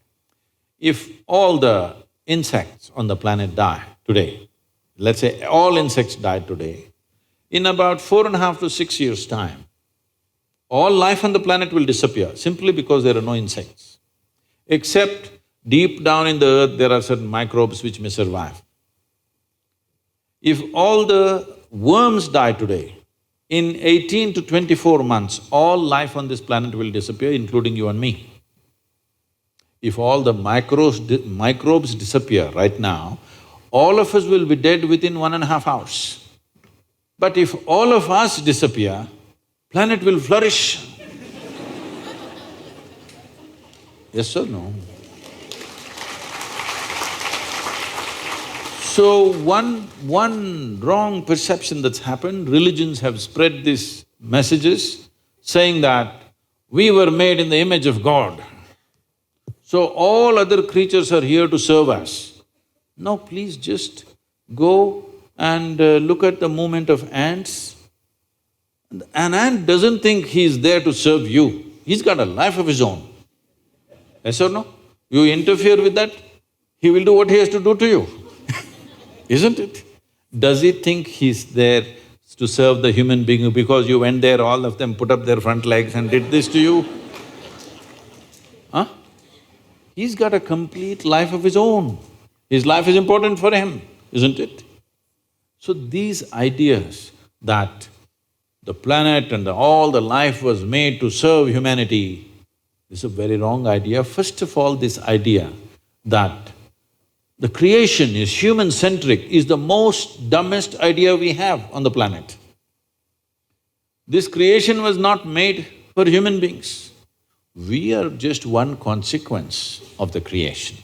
if all the insects on the planet die today, let's say all insects died today, in about 4.5 to 6 years' time, all life on the planet will disappear simply because there are no insects. Except deep down in the earth, there are certain microbes which may survive. If all the worms die today, in 18 to 24 months, all life on this planet will disappear, including you and me. If all the microbes disappear right now, all of us will be dead within 1.5 hours. But if all of us disappear, planet will flourish. Yes or no? So one wrong perception that's happened, religions have spread these messages saying that we were made in the image of God. So all other creatures are here to serve us. No, please just go and look at the movement of ants. An ant doesn't think he's there to serve you, he's got a life of his own. Yes or no? You interfere with that, he will do what he has to do to you, isn't it? Does he think he's there to serve the human being because you went there, all of them put up their front legs and did this to you? Huh? He's got a complete life of his own. His life is important for him, isn't it? So these ideas that the planet and all the life was made to serve humanity is a very wrong idea. First of all, this idea that the creation is human-centric is the most dumbest idea we have on the planet. This creation was not made for human beings. We are just one consequence of the creation.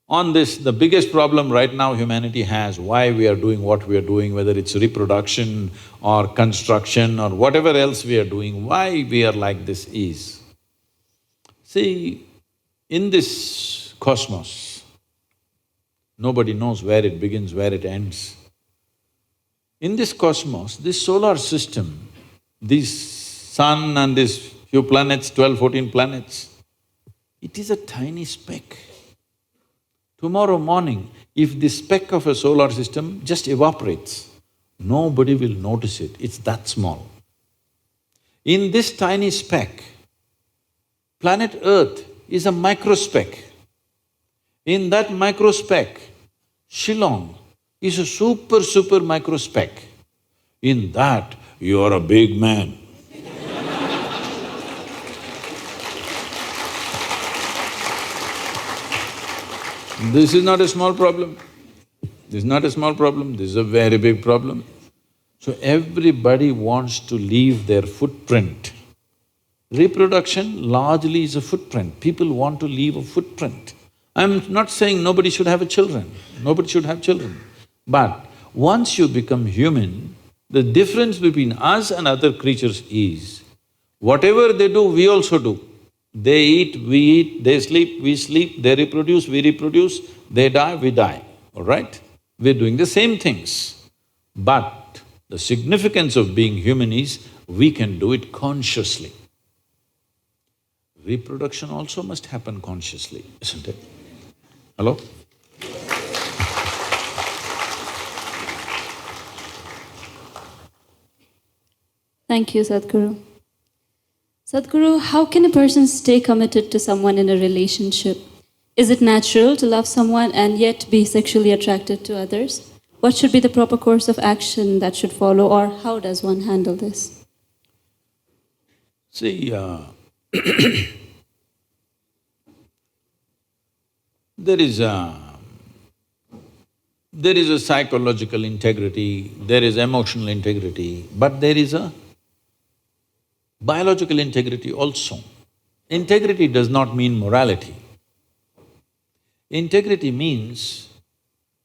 On this, the biggest problem right now humanity has, why we are doing what we are doing, whether it's reproduction or construction or whatever else we are doing, why we are like this is, see, in this cosmos, nobody knows where it begins, where it ends. In this cosmos, this solar system, this sun and these few planets, 12, 14 planets, it is a tiny speck. Tomorrow morning, if this speck of a solar system just evaporates, nobody will notice it, it's that small. In this tiny speck, planet Earth is a microspeck. In that microspeck, Shillong is a super microspeck. In that, you are a big man. This is not a small problem. This is not a small problem, this is a very big problem. So everybody wants to leave their footprint. Reproduction largely is a footprint. People want to leave a footprint. I'm not saying nobody should have children, nobody should have children. But once you become human, the difference between us and other creatures is, whatever they do, we also do. They eat, we eat, they sleep, we sleep, they reproduce, we reproduce, they die, we die, all right? We're doing the same things. But the significance of being human is, we can do it consciously. Reproduction also must happen consciously, isn't it? Hello? Thank you, Sadhguru. Sadhguru, how can a person stay committed to someone in a relationship? Is it natural to love someone and yet be sexually attracted to others? What should be the proper course of action that should follow, or how does one handle this? See, there is a psychological integrity, there is emotional integrity, but there is a biological integrity also. Integrity does not mean morality. Integrity means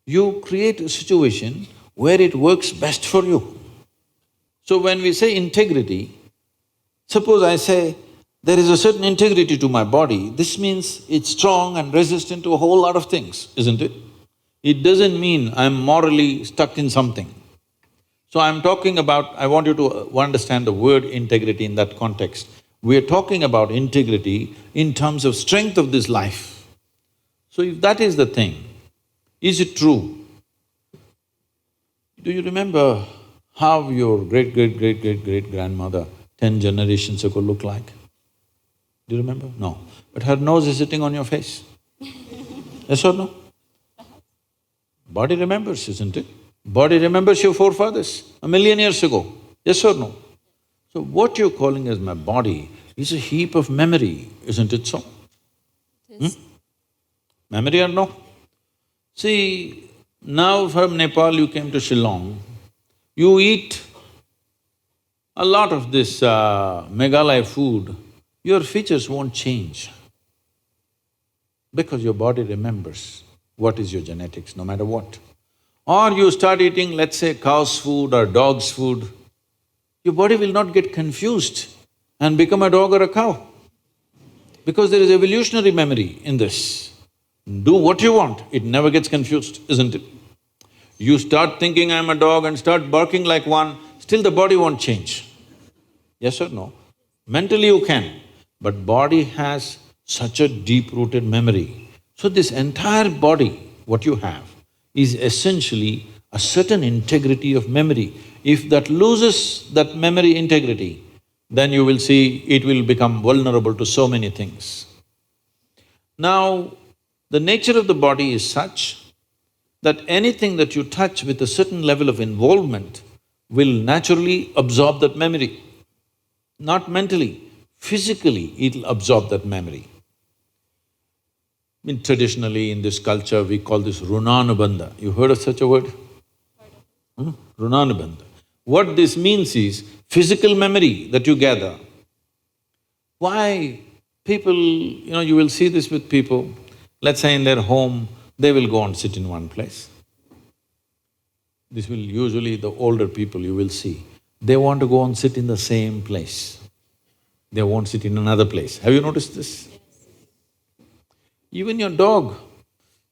you create a situation where it works best for you. So when we say integrity, suppose I say, there is a certain integrity to my body, this means it's strong and resistant to a whole lot of things, isn't it? It doesn't mean I'm morally stuck in something. So I'm talking about… I want you to understand the word integrity in that context. We're talking about integrity in terms of strength of this life. So if that is the thing, is it true? Do you remember how your great-great-great-great-great-grandmother 10 generations ago looked like? Do you remember? No. But her nose is sitting on your face. Yes or no? Body remembers, isn't it? Body remembers your forefathers 1,000,000 years ago. Yes or no? So what you're calling as my body is a heap of memory, isn't it so? It is. Memory or no? See, now from Nepal you came to Shillong, you eat a lot of this Meghalaya food, your features won't change because your body remembers what is your genetics, no matter what. Or you start eating, let's say, cow's food or dog's food, your body will not get confused and become a dog or a cow because there is evolutionary memory in this. Do what you want, it never gets confused, isn't it? You start thinking I'm a dog and start barking like one, still the body won't change. Yes or no? Mentally you can, but body has such a deep-rooted memory. So this entire body, what you have, is essentially a certain integrity of memory. If that loses that memory integrity, then you will see it will become vulnerable to so many things. Now, the nature of the body is such that anything that you touch with a certain level of involvement will naturally absorb that memory. Not mentally, physically it'll absorb that memory. Traditionally in this culture we call this runanubandha. You heard of such a word? Runanubandha. What this means is physical memory that you gather. Why people… you will see this with people, let's say in their home, they will go and sit in one place. This will usually the older people you will see, they want to go and sit in the same place. They won't sit in another place. Have you noticed this? Even your dog,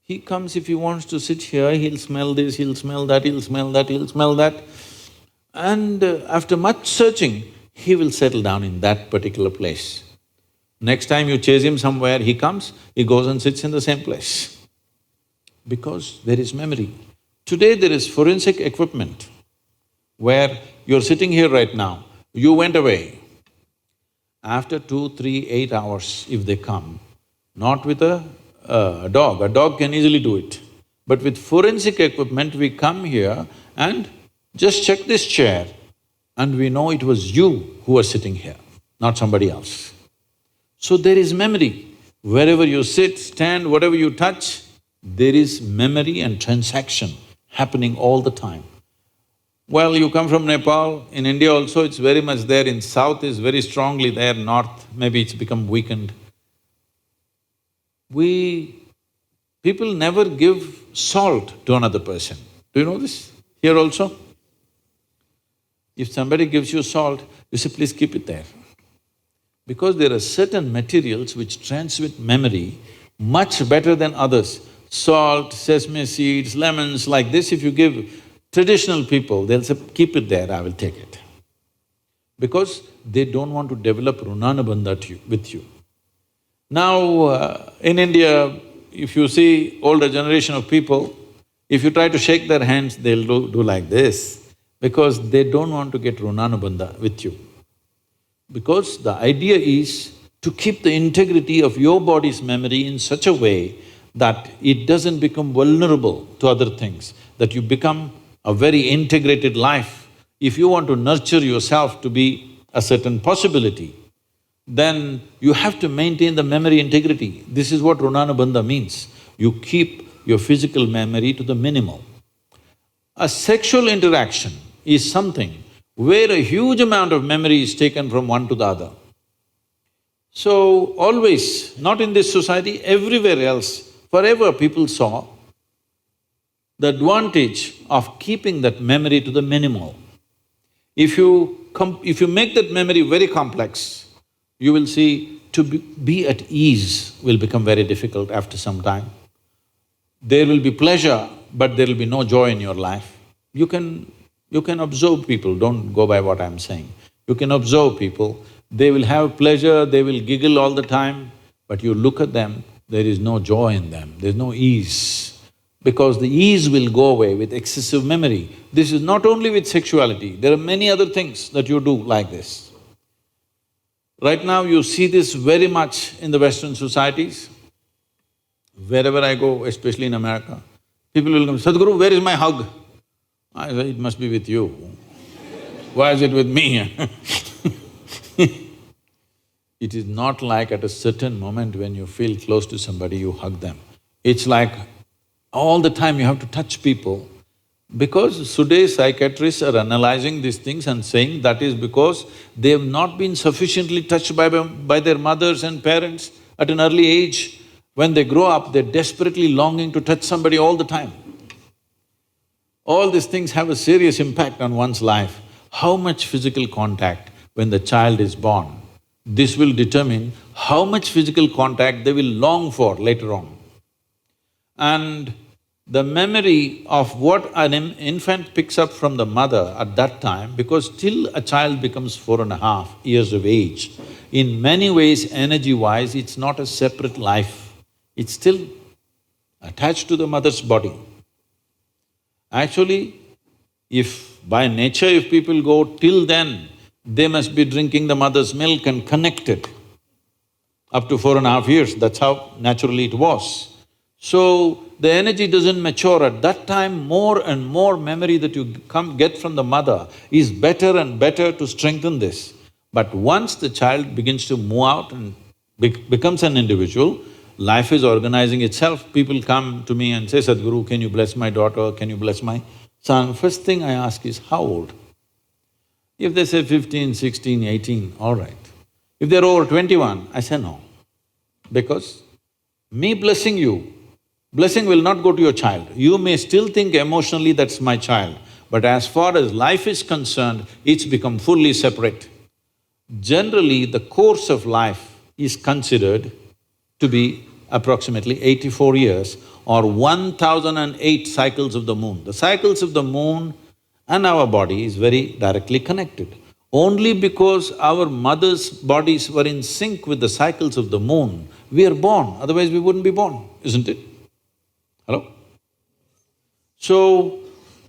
he comes, if he wants to sit here, he'll smell this, he'll smell that, he'll smell that, he'll smell that. And after much searching, he will settle down in that particular place. Next time you chase him somewhere, he comes, he goes and sits in the same place. Because there is memory. Today there is forensic equipment where you're sitting here right now, you went away. After 2, 3, 8 hours, if they come, not with a dog can easily do it. But with forensic equipment, we come here and just check this chair and we know it was you who was sitting here, not somebody else. So there is memory. Wherever you sit, stand, whatever you touch, there is memory and transaction happening all the time. Well, you come from Nepal, in India also it's very much there, in south is very strongly there, north maybe it's become weakened. People never give salt to another person. Do you know this? Here also? If somebody gives you salt, you say, please keep it there. Because there are certain materials which transmit memory much better than others. Salt, sesame seeds, lemons, like this, if you give traditional people, they'll say, keep it there, I will take it. Because they don't want to develop runanabandha with you. Now, in India, if you see older generation of people, if you try to shake their hands, they'll do like this, because they don't want to get runanabandha with you. Because the idea is to keep the integrity of your body's memory in such a way that it doesn't become vulnerable to other things, that you become a very integrated life. If you want to nurture yourself to be a certain possibility, then you have to maintain the memory integrity. This is what runanabandha means. You keep your physical memory to the minimal. A sexual interaction is something where a huge amount of memory is taken from one to the other. So always, not in this society, everywhere else, forever people saw the advantage of keeping that memory to the minimal. If you make that memory very complex, you will see to be at ease will become very difficult after some time. There will be pleasure, but there will be no joy in your life. You can observe people, don't go by what I'm saying. You can observe people, they will have pleasure, they will giggle all the time, but you look at them, there is no joy in them, there's no ease. Because the ease will go away with excessive memory. This is not only with sexuality, there are many other things that you do like this. Right now you see this very much in the Western societies. Wherever I go, especially in America, people will come, Sadhguru, where is my hug? I say, it must be with you. Why is it with me? It is not like at a certain moment when you feel close to somebody, you hug them. It's like all the time you have to touch people. Because today's psychiatrists are analyzing these things and saying that is because they have not been sufficiently touched by their mothers and parents at an early age. When they grow up, they're desperately longing to touch somebody all the time. All these things have a serious impact on one's life. How much physical contact when the child is born, this will determine how much physical contact they will long for later on. And the memory of what an infant picks up from the mother at that time, because till a child becomes 4.5 years of age, in many ways, energy-wise, it's not a separate life, it's still attached to the mother's body. Actually, if by nature if people go till then, they must be drinking the mother's milk and connected up to 4.5 years, that's how naturally it was. So, the energy doesn't mature at that time, more and more memory that you get from the mother is better and better to strengthen this. But once the child begins to move out and becomes an individual, life is organizing itself. People come to me and say, Sadhguru, can you bless my daughter, can you bless my son? First thing I ask is, how old? If they say 15, 16, 18, all right. If they're over 21, I say no. Because me blessing you, blessing will not go to your child. You may still think emotionally that's my child, but as far as life is concerned, it's become fully separate. Generally, the course of life is considered to be approximately 84 years or 1008 cycles of the moon. The cycles of the moon and our body is very directly connected. Only because our mother's bodies were in sync with the cycles of the moon, we are born, otherwise we wouldn't be born, isn't it? Hello? So,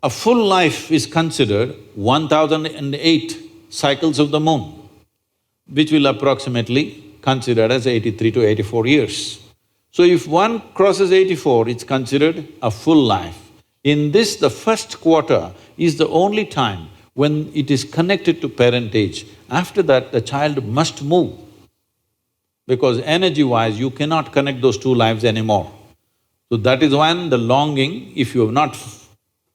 a full life is considered 1008 cycles of the moon, which will approximately considered as 83 to 84 years. So if one crosses 84, it's considered a full life. In this, the first quarter is the only time when it is connected to parentage. After that, the child must move, because energy-wise, you cannot connect those two lives anymore. So that is when the longing, if you have not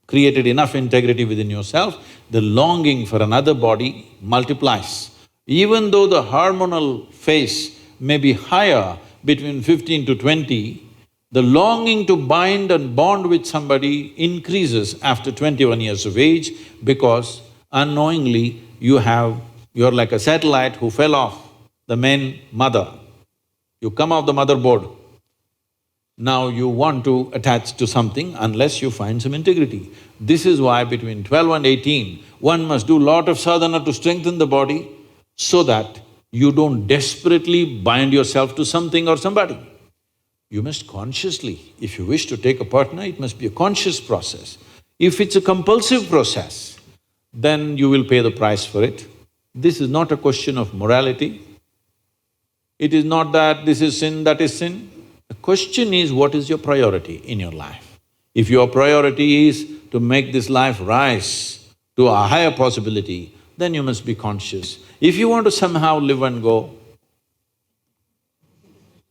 created enough integrity within yourself, the longing for another body multiplies. Even though the hormonal phase may be higher between 15 to 20, the longing to bind and bond with somebody increases after 21 years of age because unknowingly you're like a satellite who fell off the main mother. You come off the motherboard. Now you want to attach to something unless you find some integrity. This is why between 12 and 18, one must do lot of sadhana to strengthen the body so that you don't desperately bind yourself to something or somebody. You must consciously, if you wish to take a partner, it must be a conscious process. If it's a compulsive process, then you will pay the price for it. This is not a question of morality. It is not that this is sin, that is sin. The question is, what is your priority in your life? If your priority is to make this life rise to a higher possibility, then you must be conscious. If you want to somehow live and go,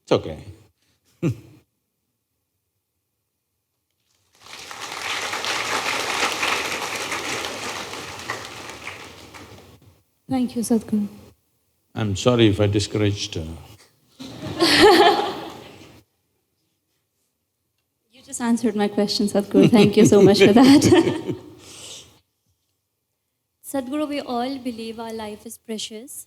it's okay. Thank you, Sadhguru. I'm sorry if I discouraged You just answered my question, Sadhguru. Thank you so much for that. Sadhguru, we all believe our life is precious,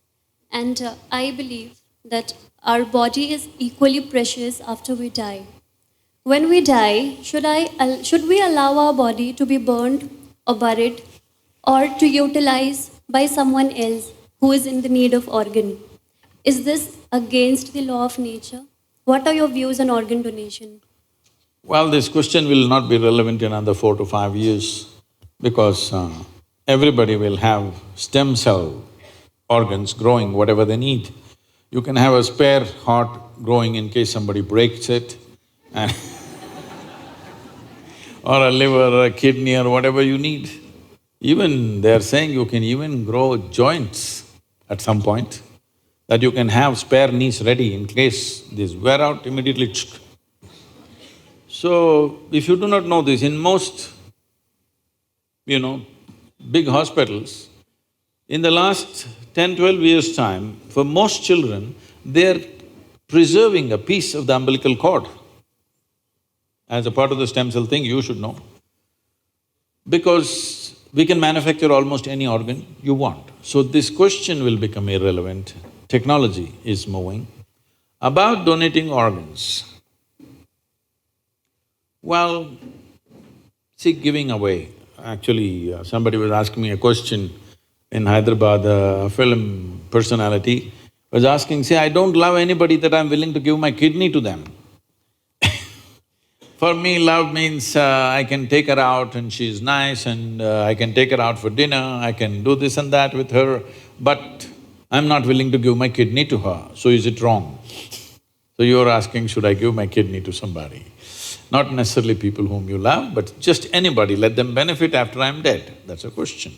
and I believe that our body is equally precious after we die. When we die, should we allow our body to be burned or buried or to utilize by someone else who is in the need of organ? Is this against the law of nature? What are your views on organ donation? Well, this question will not be relevant in another 4 to 5 years because everybody will have stem cell organs growing whatever they need. You can have a spare heart growing in case somebody breaks it and or a liver or a kidney or whatever you need. Even they're saying you can even grow joints at some point, that you can have spare knees ready in case these wear out, immediately So, if you do not know this, in most, big hospitals, in the last 10-12 years' time, for most children, they're preserving a piece of the umbilical cord. As a part of the stem cell thing, you should know. Because we can manufacture almost any organ you want. So this question will become irrelevant. Technology is moving. About donating organs, well, see, giving away. Actually, somebody was asking me a question in Hyderabad, a film personality was asking, say, I don't love anybody that I'm willing to give my kidney to them. For me, love means I can take her out and she's nice and I can take her out for dinner, I can do this and that with her, but I'm not willing to give my kidney to her, so is it wrong? So you're asking, should I give my kidney to somebody? Not necessarily people whom you love, but just anybody, let them benefit after I'm dead, that's a question.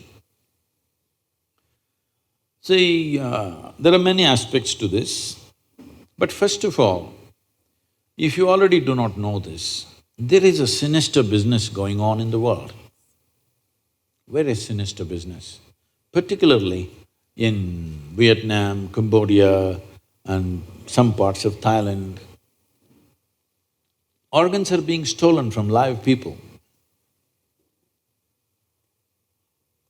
See, there are many aspects to this, but first of all, if you already do not know this, there is a sinister business going on in the world. Very sinister business, particularly in Vietnam, Cambodia and some parts of Thailand. Organs are being stolen from live people.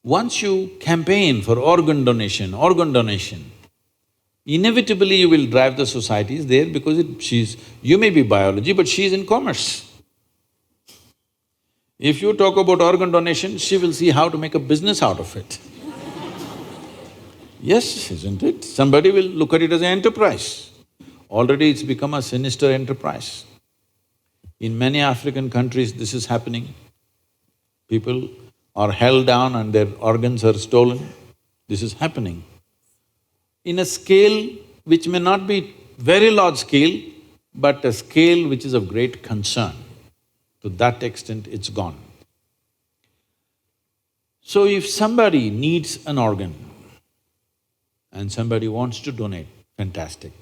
Once you campaign for organ donation, inevitably you will drive the societies there because you may be biology, but she's in commerce. If you talk about organ donation, she will see how to make a business out of it. Yes, isn't it? Somebody will look at it as an enterprise. Already it's become a sinister enterprise. In many African countries, this is happening. People are held down and their organs are stolen. This is happening. In a scale which may not be very large scale, but a scale which is of great concern. To that extent, it's gone. So if somebody needs an organ and somebody wants to donate, fantastic.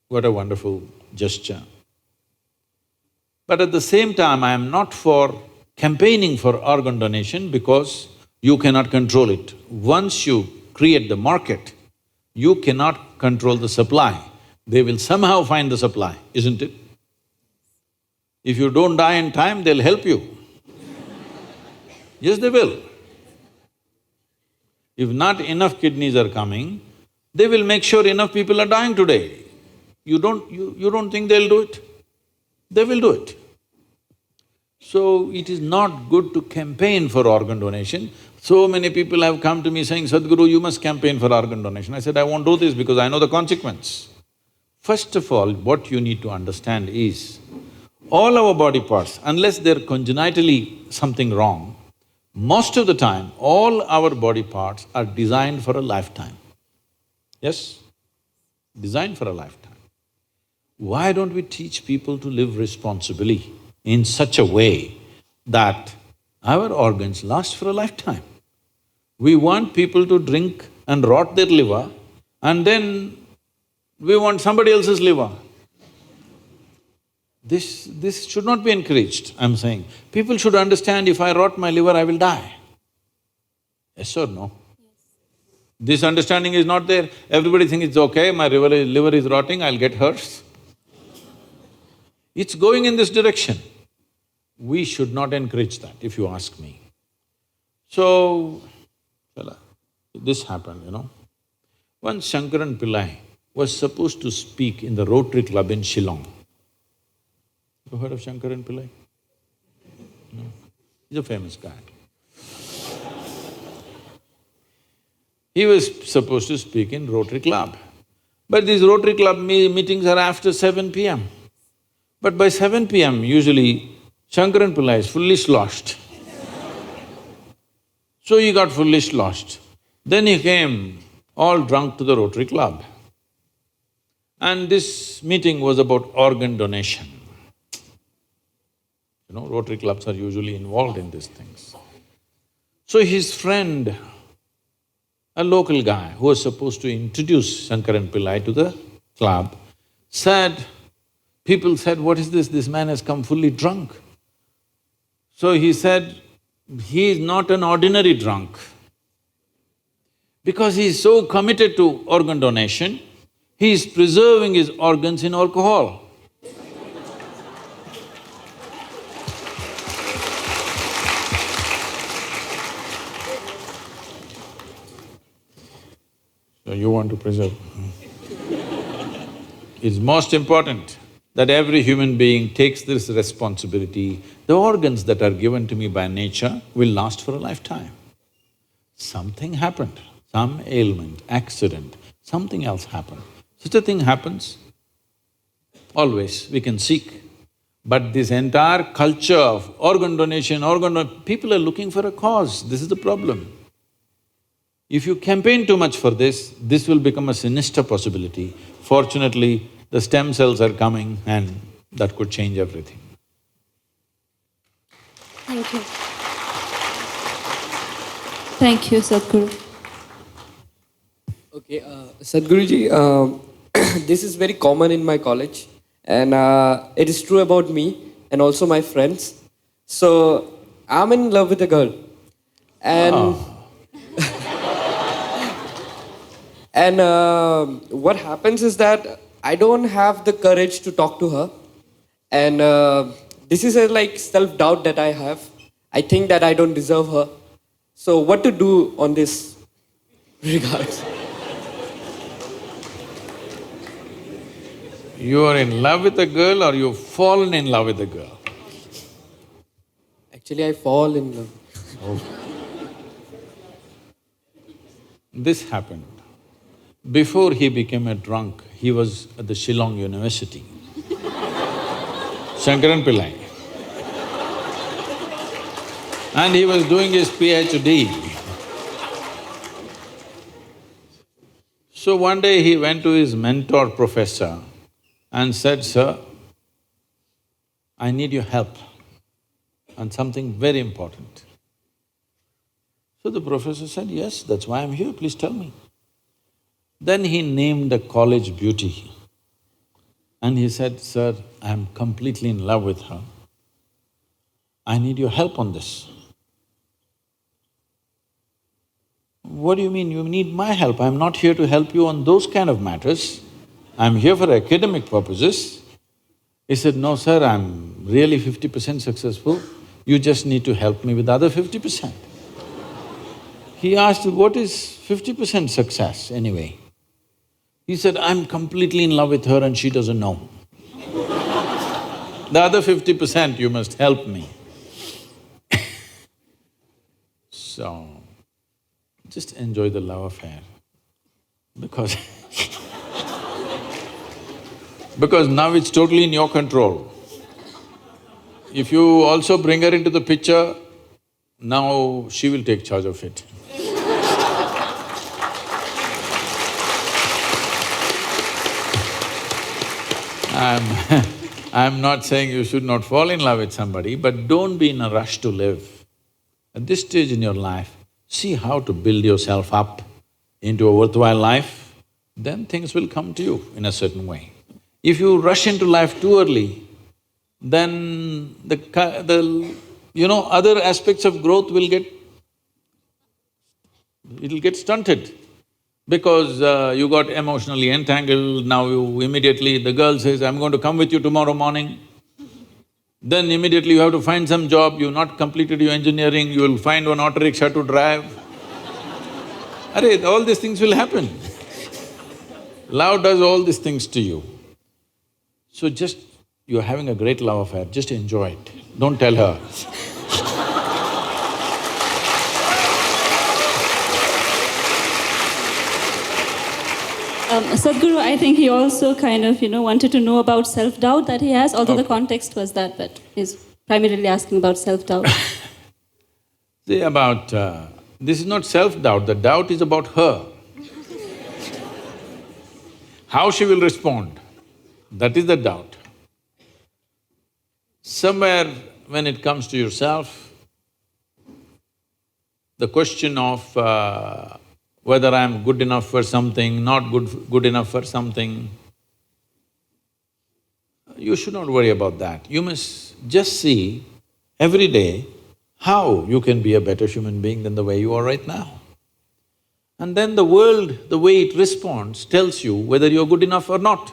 What a wonderful gesture. But at the same time, I am not for campaigning for organ donation because you cannot control it. Once you create the market, you cannot control the supply. They will somehow find the supply, isn't it? If you don't die in time, they'll help you. Yes, they will. If not enough kidneys are coming, they will make sure enough people are dying today. You don't think they'll do it? They will do it. So, it is not good to campaign for organ donation. So many people have come to me saying, Sadhguru, you must campaign for organ donation. I said, I won't do this because I know the consequence. First of all, what you need to understand is, all our body parts, unless they're congenitally something wrong, most of the time, all our body parts are designed for a lifetime. Yes? Designed for a lifetime. Why don't we teach people to live responsibly in such a way that our organs last for a lifetime? We want people to drink and rot their liver, and then we want somebody else's liver. This should not be encouraged, I'm saying. People should understand, if I rot my liver, I will die. Yes or no? This understanding is not there. Everybody thinks it's okay, my liver is rotting, I'll get hers. It's going in this direction. We should not encourage that, if you ask me. So, this happened, you know. Once Shankaran Pillai was supposed to speak in the Rotary Club in Shillong. You heard of Shankaran Pillai? No. He's a famous guy. He was supposed to speak in Rotary Club. But these Rotary Club meetings are after 7 p.m. But by 7 p.m., usually Shankaran Pillai is fully sloshed. So he got fully sloshed. Then he came all drunk to the Rotary Club. And this meeting was about organ donation. You know, Rotary clubs are usually involved in these things. So his friend, a local guy who was supposed to introduce Shankaran Pillai to the club, people said, what is this? This man has come fully drunk. So he said, he is not an ordinary drunk. Because he is so committed to organ donation, he is preserving his organs in alcohol. So you want to preserve. It's most important that every human being takes this responsibility. The organs that are given to me by nature will last for a lifetime. Something happened, some ailment, accident, something else happened. Such a thing happens, always we can seek. But this entire culture of organ donation, people are looking for a cause, this is the problem. If you campaign too much for this will become a sinister possibility. Fortunately, the stem cells are coming and that could change everything. Thank you. Thank you, Sadhguru. Okay, Sadhguruji, this is very common in my college, and it is true about me and also my friends. So, I'm in love with a girl, and and what happens is that I don't have the courage to talk to her, and this is a like self-doubt that I have. I think that I don't deserve her. So, what to do on this regards? You are in love with a girl or you've fallen in love with a girl? Actually, I fall in love. This happened. Before he became a drunk, he was at the Shillong University. Shankaran Pillai. And he was doing his PhD. So one day he went to his mentor professor and said, sir, I need your help on something very important. So the professor said, yes, that's why I'm here, please tell me. Then he named a college beauty and he said, sir, I'm completely in love with her. I need your help on this. What do you mean you need my help? I'm not here to help you on those kind of matters. I'm here for academic purposes. He said, no sir, I'm really 50% successful. You just need to help me with the other 50%. He asked, what is 50% success anyway? He said, I'm completely in love with her and she doesn't know. The other 50% you must help me. So, just enjoy the love affair because because now it's totally in your control. If you also bring her into the picture, now she will take charge of it. I'm not saying you should not fall in love with somebody, but don't be in a rush to live. At this stage in your life, see how to build yourself up into a worthwhile life, then things will come to you in a certain way. If you rush into life too early, then other aspects of growth will it'll get stunted. Because you got emotionally entangled, now you immediately… the girl says, I'm going to come with you tomorrow morning. Then immediately you have to find some job, you've not completed your engineering, you will find one auto rickshaw to drive. Arey, all these things will happen. Love does all these things to you. So just… you're having a great love affair, just enjoy it, don't tell her. Sadhguru, I think he also kind of, wanted to know about self-doubt that he has, although the context was that, but he's primarily asking about self-doubt. See, this is not self-doubt, the doubt is about her. How she will respond, that is the doubt. Somewhere when it comes to yourself, the question of whether I'm good enough for something, not good enough for something, you should not worry about that. You must just see every day how you can be a better human being than the way you are right now. And then the world, the way it responds, tells you whether you're good enough or not.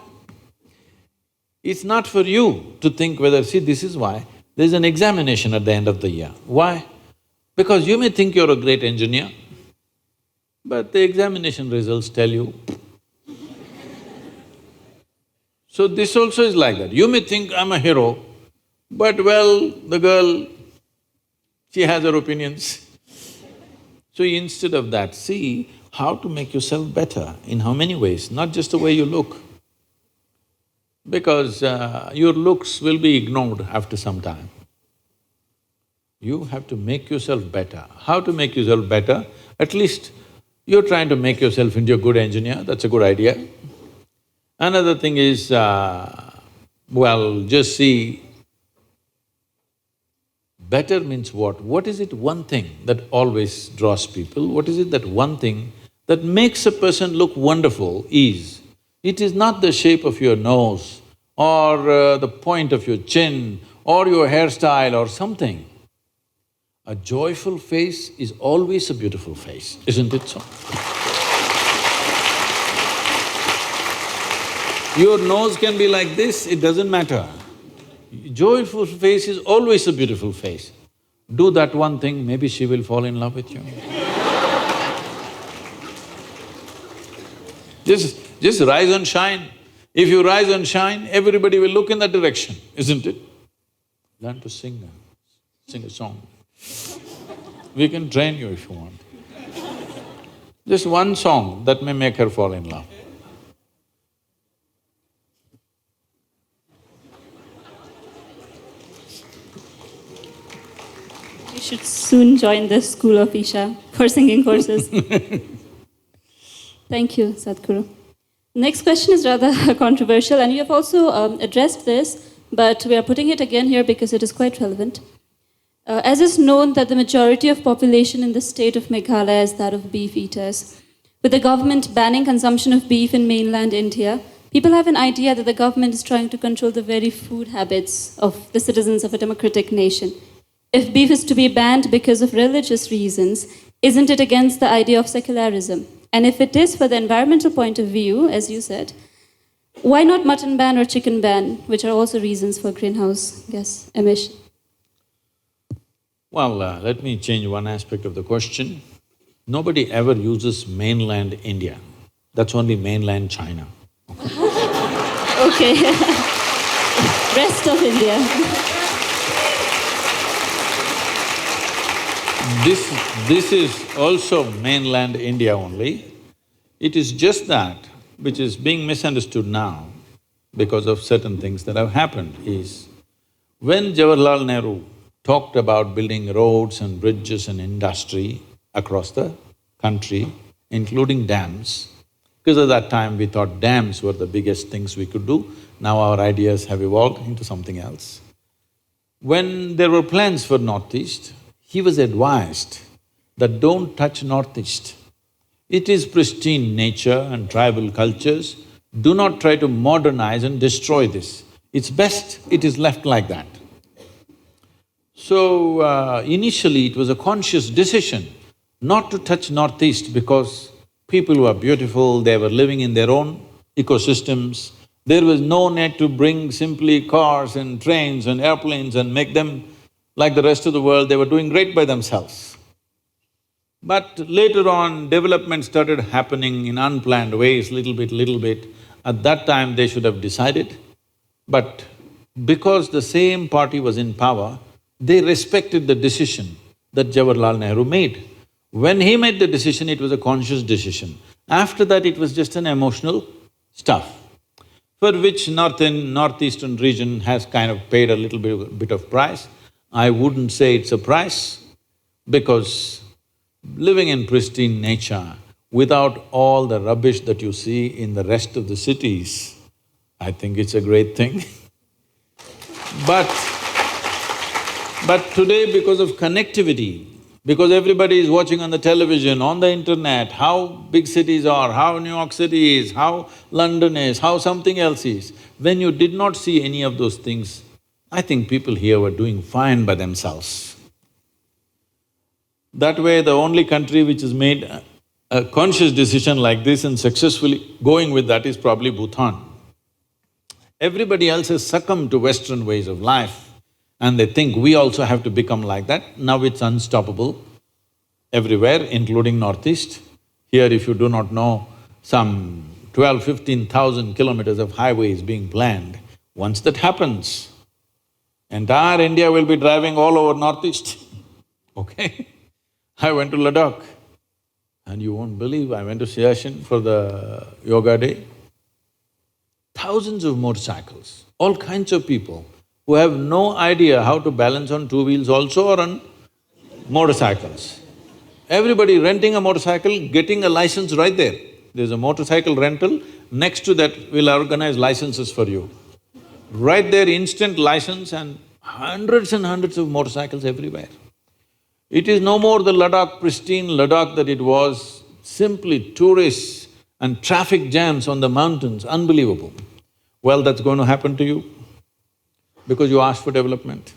It's not for you to think whether… see, this is why there's an examination at the end of the year. Why? Because you may think you're a great engineer, but the examination results tell you. So this also is like that. You may think I'm a hero, but well, the girl, she has her opinions. So instead of that, see how to make yourself better, in how many ways, not just the way you look. Because your looks will be ignored after some time. You have to make yourself better. How to make yourself better? At least you're trying to make yourself into a good engineer, that's a good idea. Another thing is, just see, better means what? What is it one thing that always draws people? What is it that one thing that makes a person look wonderful is, it is not the shape of your nose or the point of your chin or your hairstyle or something. A joyful face is always a beautiful face, isn't it so? Your nose can be like this, it doesn't matter. Joyful face is always a beautiful face. Do that one thing, maybe she will fall in love with you. Just rise and shine. If you rise and shine, everybody will look in that direction, isn't it? Learn to sing a song. We can train you if you want. Just one song that may make her fall in love. You should soon join the school of Isha for singing courses. Thank you, Sadhguru. Next question is rather controversial, and you have also addressed this, but we are putting it again here because it is quite relevant. As is known that the majority of population in the state of Meghalaya is that of beef eaters. With the government banning consumption of beef in mainland India, people have an idea that the government is trying to control the very food habits of the citizens of a democratic nation. If beef is to be banned because of religious reasons, isn't it against the idea of secularism? And if it is for the environmental point of view, as you said, why not mutton ban or chicken ban, which are also reasons for greenhouse gas emission? Well, let me change one aspect of the question. Nobody ever uses mainland India. That's only mainland China. Okay. Rest of India. This is also mainland India only. It is just that which is being misunderstood now because of certain things that have happened is, when Jawaharlal Nehru talked about building roads and bridges and industry across the country, including dams, because at that time we thought dams were the biggest things we could do, now our ideas have evolved into something else. When there were plans for Northeast, he was advised that don't touch Northeast. It is pristine nature and tribal cultures. Do not try to modernize and destroy this. It's best it is left like that. So, initially it was a conscious decision not to touch Northeast because people were beautiful, they were living in their own ecosystems. There was no need to bring simply cars and trains and airplanes and make them like the rest of the world. They were doing great by themselves. But later on, development started happening in unplanned ways, little bit. At that time, they should have decided. But because the same party was in power, they respected the decision that Jawaharlal Nehru made. When he made the decision, it was a conscious decision. After that, it was just an emotional stuff, for which northeastern region has kind of paid a little bit of price. I wouldn't say it's a price, because living in pristine nature, without all the rubbish that you see in the rest of the cities, I think it's a great thing. But today, because of connectivity, because everybody is watching on the television, on the internet, how big cities are, how New York City is, how London is, how something else is, when you did not see any of those things, I think people here were doing fine by themselves. That way, the only country which has made a conscious decision like this and successfully going with that is probably Bhutan. Everybody else has succumbed to Western ways of life and they think we also have to become like that. Now it's unstoppable everywhere, including Northeast. Here, if you do not know, some 15,000 kilometers of highway is being planned. Once that happens, entire India will be driving all over Northeast, okay? I went to Ladakh and you won't believe, I went to Siachen for the yoga day. Thousands of motorcycles, all kinds of people who have no idea how to balance on two wheels also or on motorcycles. Everybody renting a motorcycle, getting a license right there. There's a motorcycle rental, next to that we'll organize licenses for you. Right there, instant license and hundreds of motorcycles everywhere. It is no more the Ladakh, pristine Ladakh that it was, simply tourists and traffic jams on the mountains, unbelievable. Well, that's going to happen to you because you asked for development.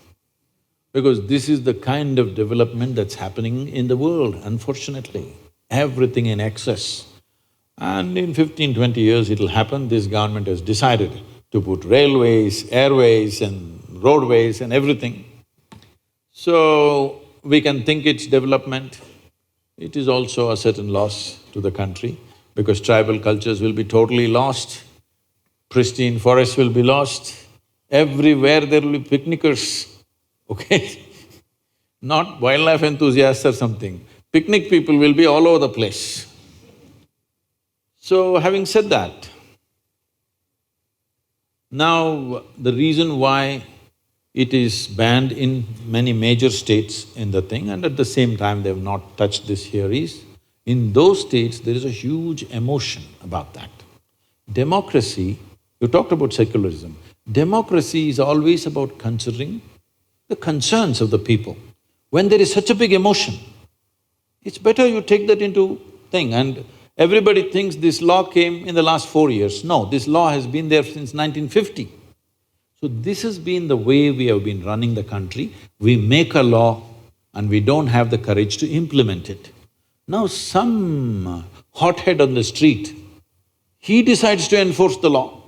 Because this is the kind of development that's happening in the world, unfortunately. Everything in excess. And in 15-20 years it'll happen, this government has decided to put railways, airways and roadways and everything. So, we can think it's development. It is also a certain loss to the country because tribal cultures will be totally lost, pristine forests will be lost, everywhere there will be picnickers, okay? Not wildlife enthusiasts or something, picnic people will be all over the place. So, having said that, now the reason why it is banned in many major states in the thing and at the same time they have not touched this here is, in those states there is a huge emotion about that. Democracy, you talked about secularism, democracy is always about considering the concerns of the people. When there is such a big emotion, it's better you take that into thing. And everybody thinks this law came in the last 4 years. No, this law has been there since 1950. So this has been the way we have been running the country. We make a law and we don't have the courage to implement it. Now some hothead on the street, he decides to enforce the law.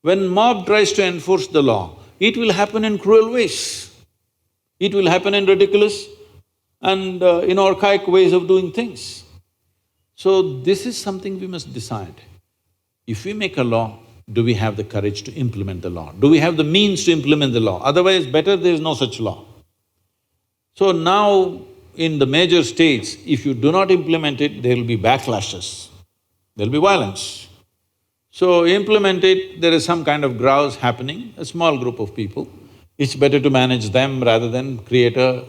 When mob tries to enforce the law, it will happen in cruel ways. It will happen in ridiculous and in archaic ways of doing things. So this is something we must decide. If we make a law, do we have the courage to implement the law? Do we have the means to implement the law? Otherwise, better there is no such law. So now, in the major states, if you do not implement it, there will be backlashes, there will be violence. So implement it, there is some kind of grouse happening, a small group of people. It's better to manage them rather than create a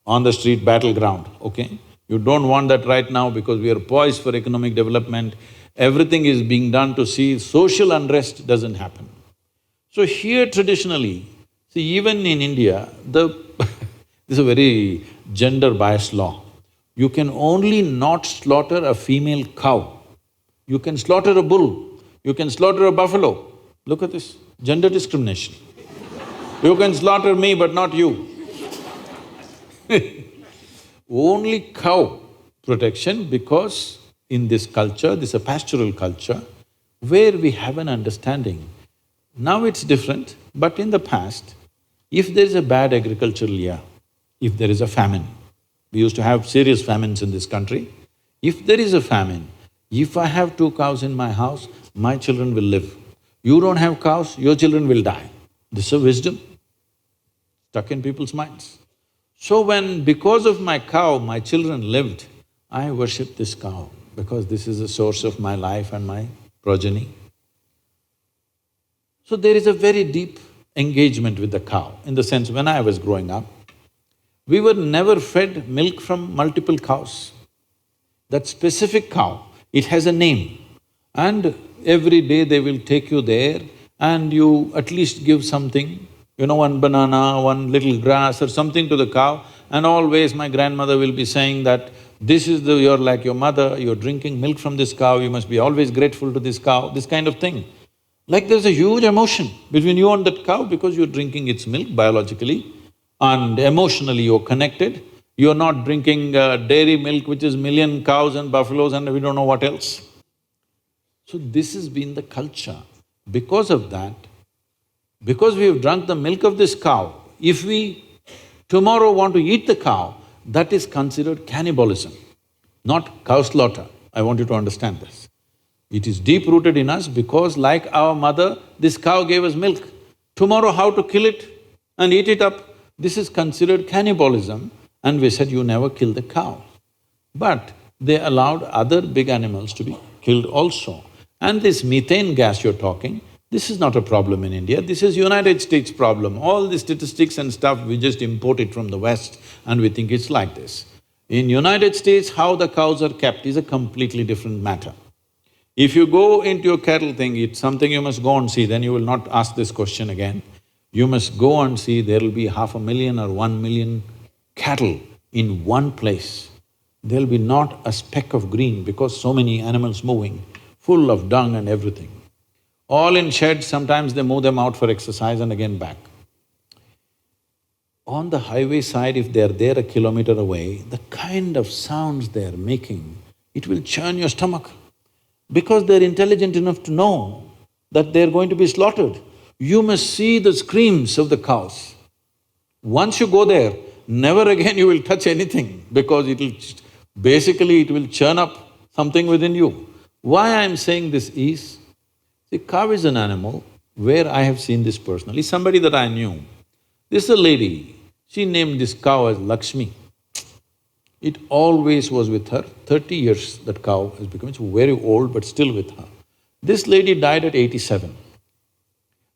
on-the-street battleground, okay? You don't want that right now because we are poised for economic development. Everything is being done to see social unrest doesn't happen. So here traditionally, see even in India, this is a very gender-biased law. You can only not slaughter a female cow. You can slaughter a bull, you can slaughter a buffalo. Look at this, gender discrimination. You can slaughter me but not you. Only cow protection because in this culture, this is a pastoral culture, where we have an understanding. Now it's different, but in the past, if there is a bad agricultural year, if there is a famine, we used to have serious famines in this country, if there is a famine, if I have 2 cows in my house, my children will live. You don't have cows, your children will die. This is a wisdom stuck in people's minds. So when because of my cow, my children lived, I worship this cow because this is the source of my life and my progeny. So there is a very deep engagement with the cow, in the sense when I was growing up, we were never fed milk from multiple cows. That specific cow, it has a name, and every day they will take you there and you at least give something, one banana, one little grass or something to the cow, and always my grandmother will be saying that you're like your mother, you're drinking milk from this cow, you must be always grateful to this cow, this kind of thing. Like there's a huge emotion between you and that cow because you're drinking its milk biologically and emotionally you're connected. You're not drinking dairy milk which is million cows and buffaloes and we don't know what else. So this has been the culture. Because of that, because we have drunk the milk of this cow, if we tomorrow want to eat the cow, that is considered cannibalism, not cow slaughter. I want you to understand this. It is deep-rooted in us because like our mother, this cow gave us milk. Tomorrow how to kill it and eat it up, this is considered cannibalism, and we said, you never kill the cow. But they allowed other big animals to be killed also. And this methane gas you're talking, this is not a problem in India, this is United States problem. All the statistics and stuff, we just import it from the West and we think it's like this. In United States, how the cows are kept is a completely different matter. If you go into your cattle thing, it's something you must go and see, then you will not ask this question again. You must go and see, there will be 500,000 or 1 million cattle in one place. There'll be not a speck of green because so many animals moving, full of dung and everything. All in sheds, sometimes they move them out for exercise and again back. On the highway side, if they're there a kilometer away, the kind of sounds they're making, it will churn your stomach. Because they're intelligent enough to know that they're going to be slaughtered. You must see the screams of the cows. Once you go there, never again you will touch anything because basically it will churn up something within you. Why I'm saying this is, see, cow is an animal where I have seen this personally, somebody that I knew. This is a lady, she named this cow as Lakshmi. It always was with her, 30 years that cow has become, it's very old but still with her. This lady died at 87.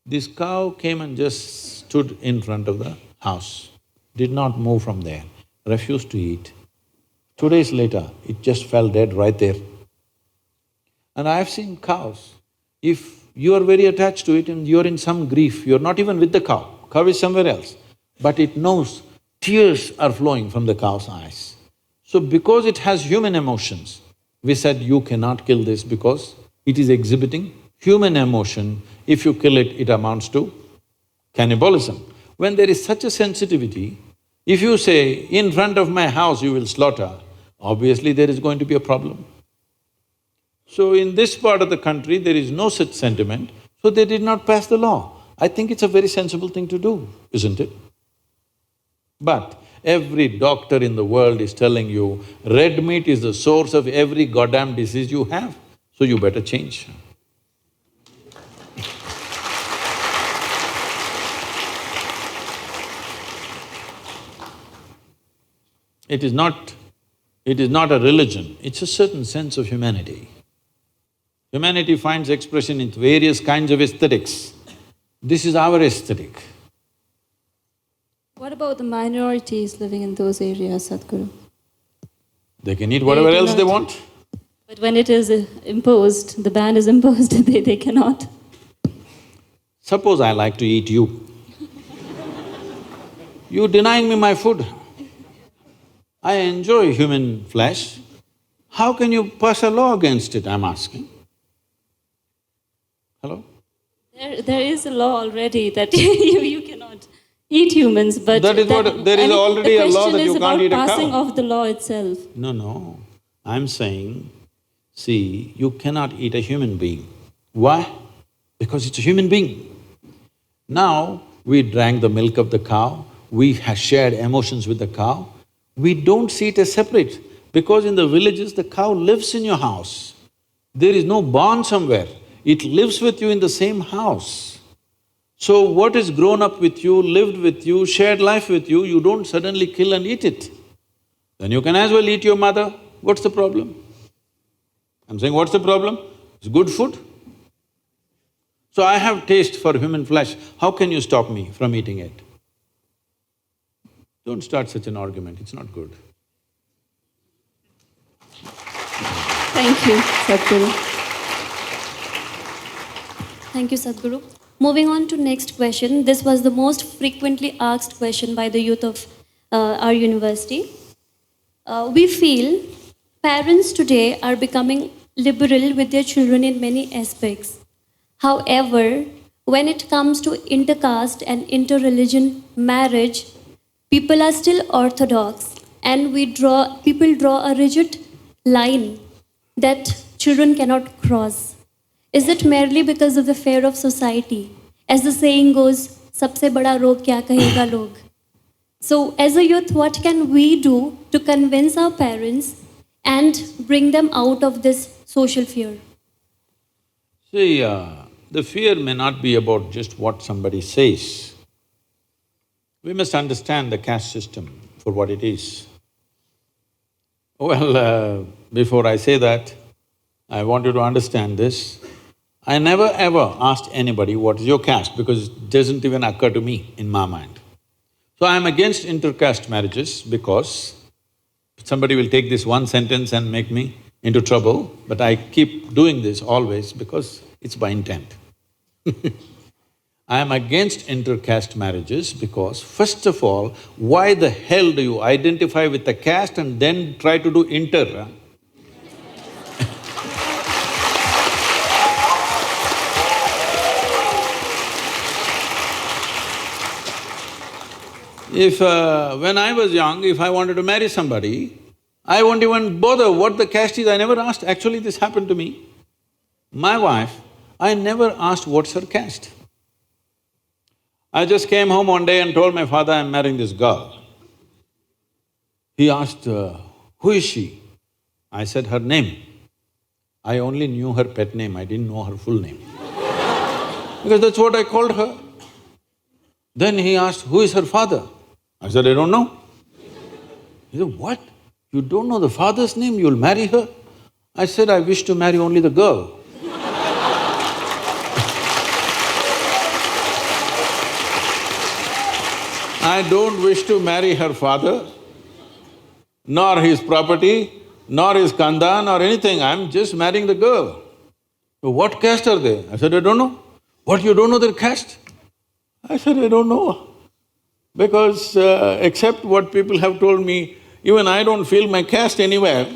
This cow came and just stood in front of the house, did not move from there, refused to eat. 2 days later, it just fell dead right there. And I have seen cows, if you are very attached to it and you're in some grief, you're not even with the cow is somewhere else, but it knows tears are flowing from the cow's eyes. So because it has human emotions, we said you cannot kill this because it is exhibiting human emotion. If you kill it, it amounts to cannibalism. When there is such a sensitivity, if you say, in front of my house you will slaughter, obviously there is going to be a problem. So in this part of the country, there is no such sentiment, so they did not pass the law. I think it's a very sensible thing to do, isn't it? But every doctor in the world is telling you, red meat is the source of every goddamn disease you have, so you better change. It is not a religion, it's a certain sense of humanity. Humanity finds expression in various kinds of aesthetics. This is our aesthetic. What about the minorities living in those areas, Sadhguru? They can eat whatever do else they not. want. But when it is imposed, the ban is imposed, they cannot. Suppose I like to eat you. You denying me my food. I enjoy human flesh. How can you pass a law against it, I'm asking? Hello? There is a law already that you cannot eat humans, but… That is what… there is already a law that you can't eat a cow. The question is about passing of the law itself. No, I'm saying, see, you cannot eat a human being. Why? Because it's a human being. Now, we drank the milk of the cow, we have shared emotions with the cow, we don't see it as separate, because in the villages, the cow lives in your house. There is no barn somewhere, it lives with you in the same house. So what is grown up with you, lived with you, shared life with you, you don't suddenly kill and eat it. Then you can as well eat your mother, what's the problem? I'm saying, what's the problem? It's good food. So I have taste for human flesh, how can you stop me from eating it? Don't start such an argument, it's not good. Thank you, Sadhguru. Thank you, Sadhguru. Moving on to next question. This was the most frequently asked question by the youth of our university. We feel parents today are becoming liberal with their children in many aspects. However, when it comes to inter-caste and inter-religion marriage, people are still orthodox, and people draw a rigid line that children cannot cross. Is it merely because of the fear of society? As the saying goes, "Sabse bada rog kya kahega log." So, as a youth, what can we do to convince our parents and bring them out of this social fear? See, the fear may not be about just what somebody says. We must understand the caste system for what it is. Well, before I say that, I want you to understand this. I never ever asked anybody, what is your caste, because it doesn't even occur to me in my mind. So I'm against inter-caste marriages because somebody will take this one sentence and make me into trouble, but I keep doing this always because it's by intent. I am against inter-caste marriages because, first of all, why the hell do you identify with the caste and then try to do inter? When I was young, if I wanted to marry somebody, I won't even bother what the caste is, I never asked. Actually, this happened to me. My wife, I never asked what's her caste. I just came home one day and told my father, I'm marrying this girl. He asked, who is she? I said, her name. I only knew her pet name, I didn't know her full name. Because that's what I called her. Then he asked, who is her father? I said, I don't know. He said, what? You don't know the father's name, you'll marry her? I said, I wish to marry only the girl. I don't wish to marry her father, nor his property, nor his kanda, nor anything, I'm just marrying the girl. So what caste are they? I said, I don't know. What, you don't know their caste? I said, I don't know. Because except what people have told me, even I don't feel my caste anywhere.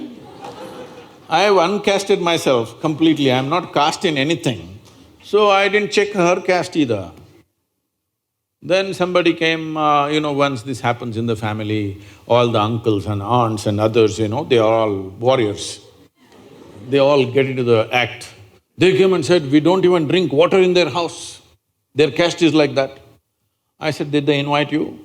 I have uncasted myself completely, I'm not caste in anything. So I didn't check her caste either. Then somebody came, once this happens in the family, all the uncles and aunts and others, they are all warriors. They all get into the act. They came and said, we don't even drink water in their house. Their caste is like that. I said, did they invite you?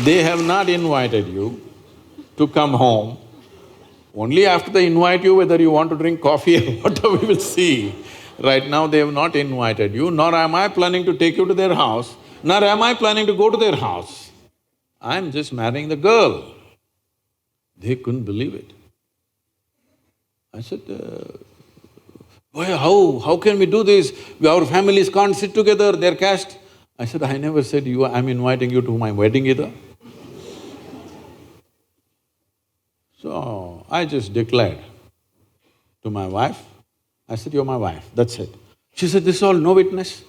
They have not invited you to come home. Only after they invite you, whether you want to drink coffee or whatever, we will see. Right now they have not invited you, nor am I planning to take you to their house, nor am I planning to go to their house. I'm just marrying the girl. They couldn't believe it. I said, boy, how can we do this? Our families can't sit together, they're caste. I said, I never said I'm inviting you to my wedding either. So, I just declared to my wife, I said, you're my wife, that's it. She said, this is all no witness,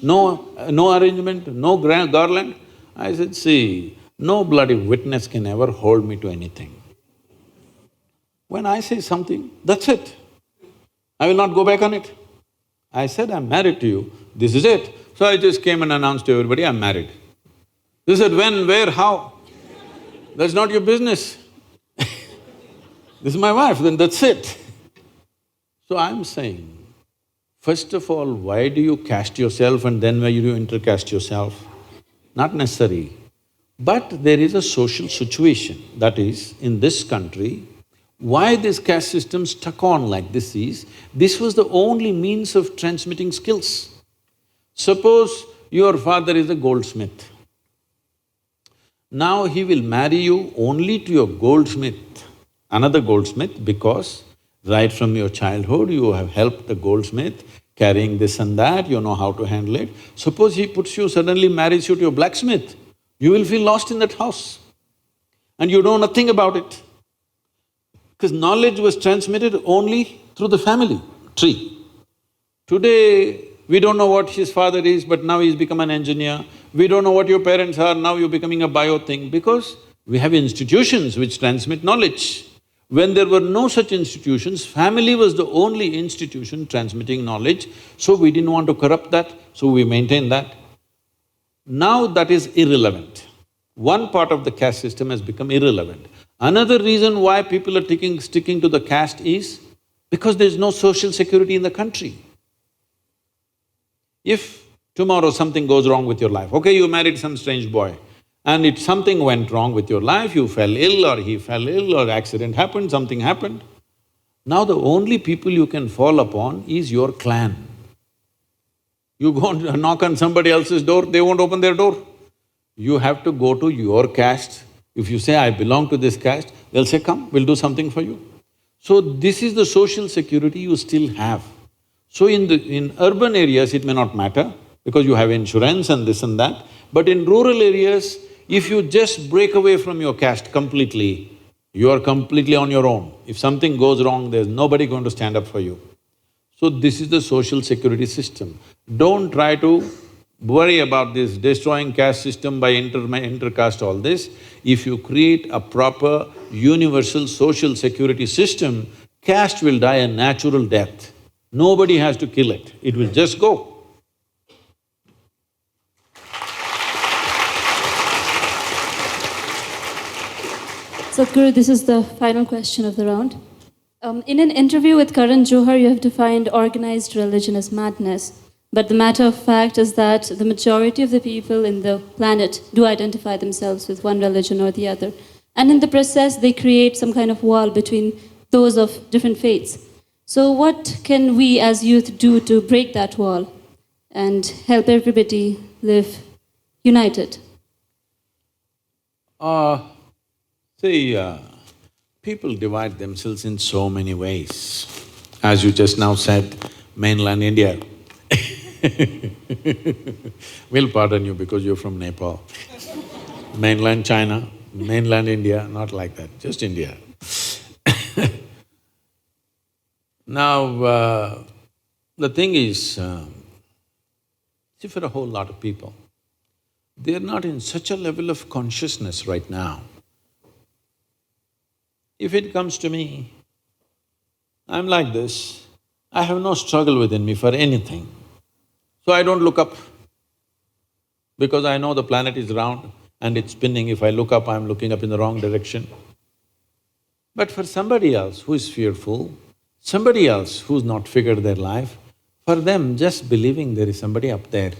no arrangement, no garland. I said, see, no bloody witness can ever hold me to anything. When I say something, that's it. I will not go back on it. I said, I'm married to you, this is it. So I just came and announced to everybody, I'm married. They said, when, where, how? That's not your business. This is my wife, then that's it. So I'm saying, first of all, why do you caste yourself and then why do you intercaste yourself? Not necessary. But there is a social situation, that is, in this country, why this caste system stuck on like this is, this was the only means of transmitting skills. Suppose your father is a goldsmith. Now he will marry you only to your goldsmith, another goldsmith, because right from your childhood you have helped the goldsmith carrying this and that, you know how to handle it. Suppose he puts you, suddenly marries you to your blacksmith, you will feel lost in that house and you know nothing about it. Because knowledge was transmitted only through the family tree. Today, we don't know what his father is, but now he's become an engineer. We don't know what your parents are, now you're becoming a bio thing, because we have institutions which transmit knowledge. When there were no such institutions, family was the only institution transmitting knowledge, so we didn't want to corrupt that, so we maintained that. Now that is irrelevant. One part of the caste system has become irrelevant. Another reason why people are sticking to the caste is because there's no social security in the country. If tomorrow something goes wrong with your life, okay, you married some strange boy, and if something went wrong with your life, you fell ill or he fell ill or accident happened, something happened, now the only people you can fall upon is your clan. You go and knock on somebody else's door, they won't open their door. You have to go to your caste. If you say, I belong to this caste, they'll say, come, we'll do something for you. So this is the social security you still have. So in urban areas, it may not matter because you have insurance and this and that, but in rural areas, if you just break away from your caste completely, you are completely on your own. If something goes wrong, there's nobody going to stand up for you. So this is the social security system. Don't try to worry about this destroying caste system by inter-caste, all this. If you create a proper universal social security system, caste will die a natural death. Nobody has to kill it, it will just go. Sadhguru, this is the final question of the round. In an interview with Karan Johar, you have defined organized religion as madness. But the matter of fact is that the majority of the people in the planet do identify themselves with one religion or the other. And in the process, they create some kind of wall between those of different faiths. So what can we as youth do to break that wall and help everybody live united? People divide themselves in so many ways. As you just now said, mainland India. We'll pardon you because you're from Nepal. Mainland China, mainland India, not like that, just India. Now, the thing is, see, for a whole lot of people, they're not in such a level of consciousness right now. If it comes to me, I'm like this, I have no struggle within me for anything. So I don't look up, because I know the planet is round and it's spinning. If I look up, I'm looking up in the wrong direction. But for somebody else who is fearful, somebody else who's not figured their life, for them just believing there is somebody up there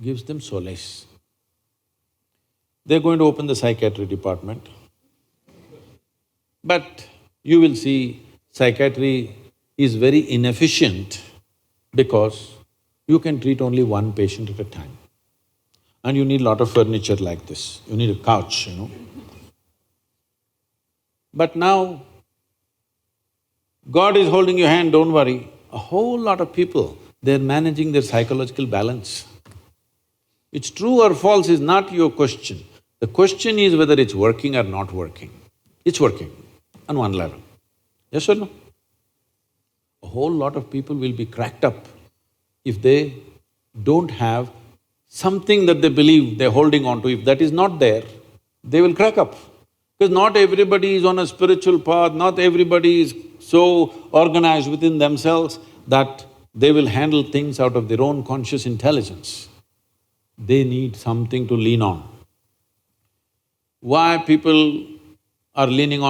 gives them solace. They're going to open the psychiatry department. But you will see psychiatry is very inefficient because you can treat only one patient at a time. And you need a lot of furniture like this, you need a couch, But now, God is holding your hand, don't worry. A whole lot of people, they're managing their psychological balance. It's true or false is not your question. The question is whether it's working or not working. It's working on one level. Yes or no? A whole lot of people will be cracked up if they don't have something that they believe they're holding on to. If that is not there, they will crack up. Because not everybody is on a spiritual path, not everybody is so organized within themselves that they will handle things out of their own conscious intelligence. They need something to lean on. Why people are leaning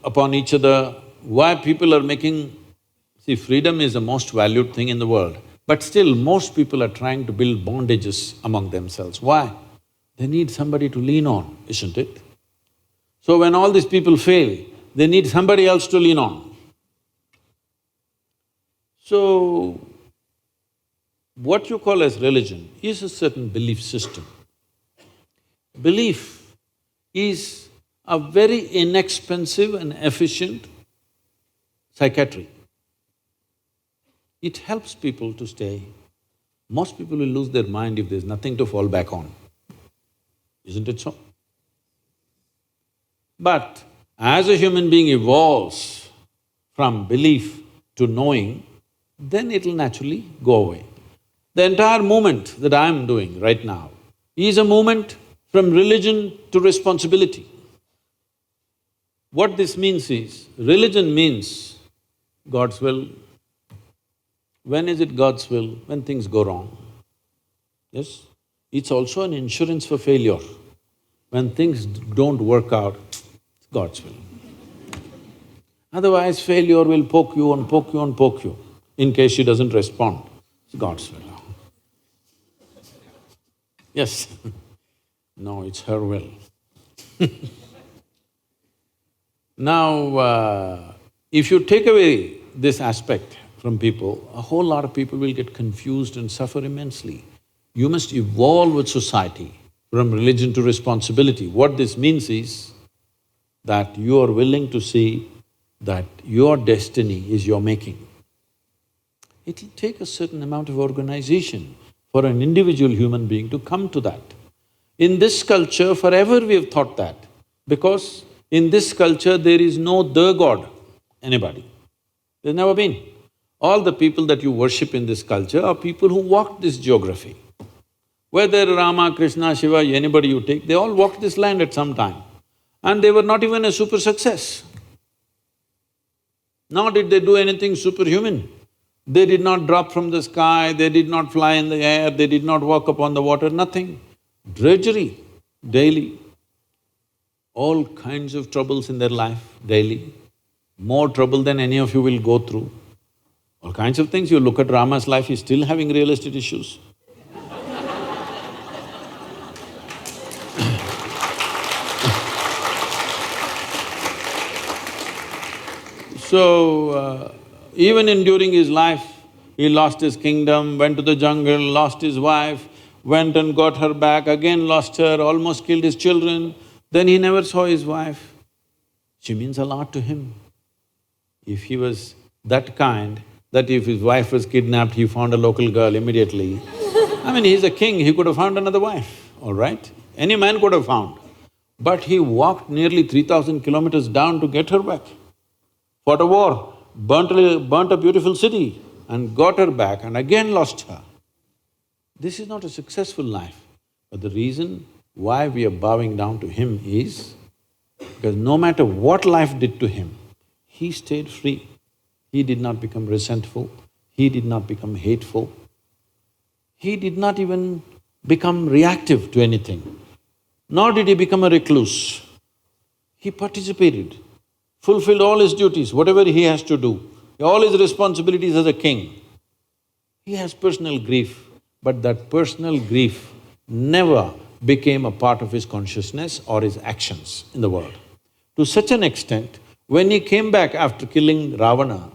upon each other, why people are making… See, freedom is the most valued thing in the world, but still most people are trying to build bondages among themselves. Why? They need somebody to lean on, isn't it? So when all these people fail, they need somebody else to lean on. So, what you call as religion is a certain belief system. Belief is a very inexpensive and efficient psychiatry. It helps people to stay. Most people will lose their mind if there's nothing to fall back on. Isn't it so? But as a human being evolves from belief to knowing, then it'll naturally go away. The entire movement that I'm doing right now is a movement from religion to responsibility. What this means is, religion means God's will. When is it God's will? When things go wrong. Yes? It's also an insurance for failure. When things don't work out, it's God's will. Otherwise, failure will poke you and poke you and poke you. In case she doesn't respond, it's God's will. Yes. No, it's her will. Now, if you take away this aspect from people, a whole lot of people will get confused and suffer immensely. You must evolve with society from religion to responsibility. What this means is that you are willing to see that your destiny is your making. It'll take a certain amount of organization for an individual human being to come to that. In this culture, forever we have thought that, because in this culture there is no the God, anybody. There's never been. All the people that you worship in this culture are people who walked this geography. Whether Rama, Krishna, Shiva, anybody you take, they all walked this land at some time. And they were not even a super success. Nor did they do anything superhuman. They did not drop from the sky, they did not fly in the air, they did not walk upon the water, nothing. Drudgery, daily. All kinds of troubles in their life, daily. More trouble than any of you will go through. All kinds of things. You look at Rama's life, he's still having real estate issues. So, even during his life, he lost his kingdom, went to the jungle, lost his wife, went and got her back, again lost her, almost killed his children. Then he never saw his wife. She means a lot to him. If he was that kind, that if his wife was kidnapped, he found a local girl immediately. I mean, he's a king, he could have found another wife, all right? Any man could have found. But he walked nearly 3,000 kilometers down to get her back. Fought a war, burnt a beautiful city and got her back and again lost her. This is not a successful life. But the reason why we are bowing down to him is because no matter what life did to him, he stayed free. He did not become resentful, he did not become hateful, he did not even become reactive to anything, nor did he become a recluse. He participated, fulfilled all his duties, whatever he has to do, all his responsibilities as a king. He has personal grief, but that personal grief never became a part of his consciousness or his actions in the world. To such an extent, when he came back after killing Ravana,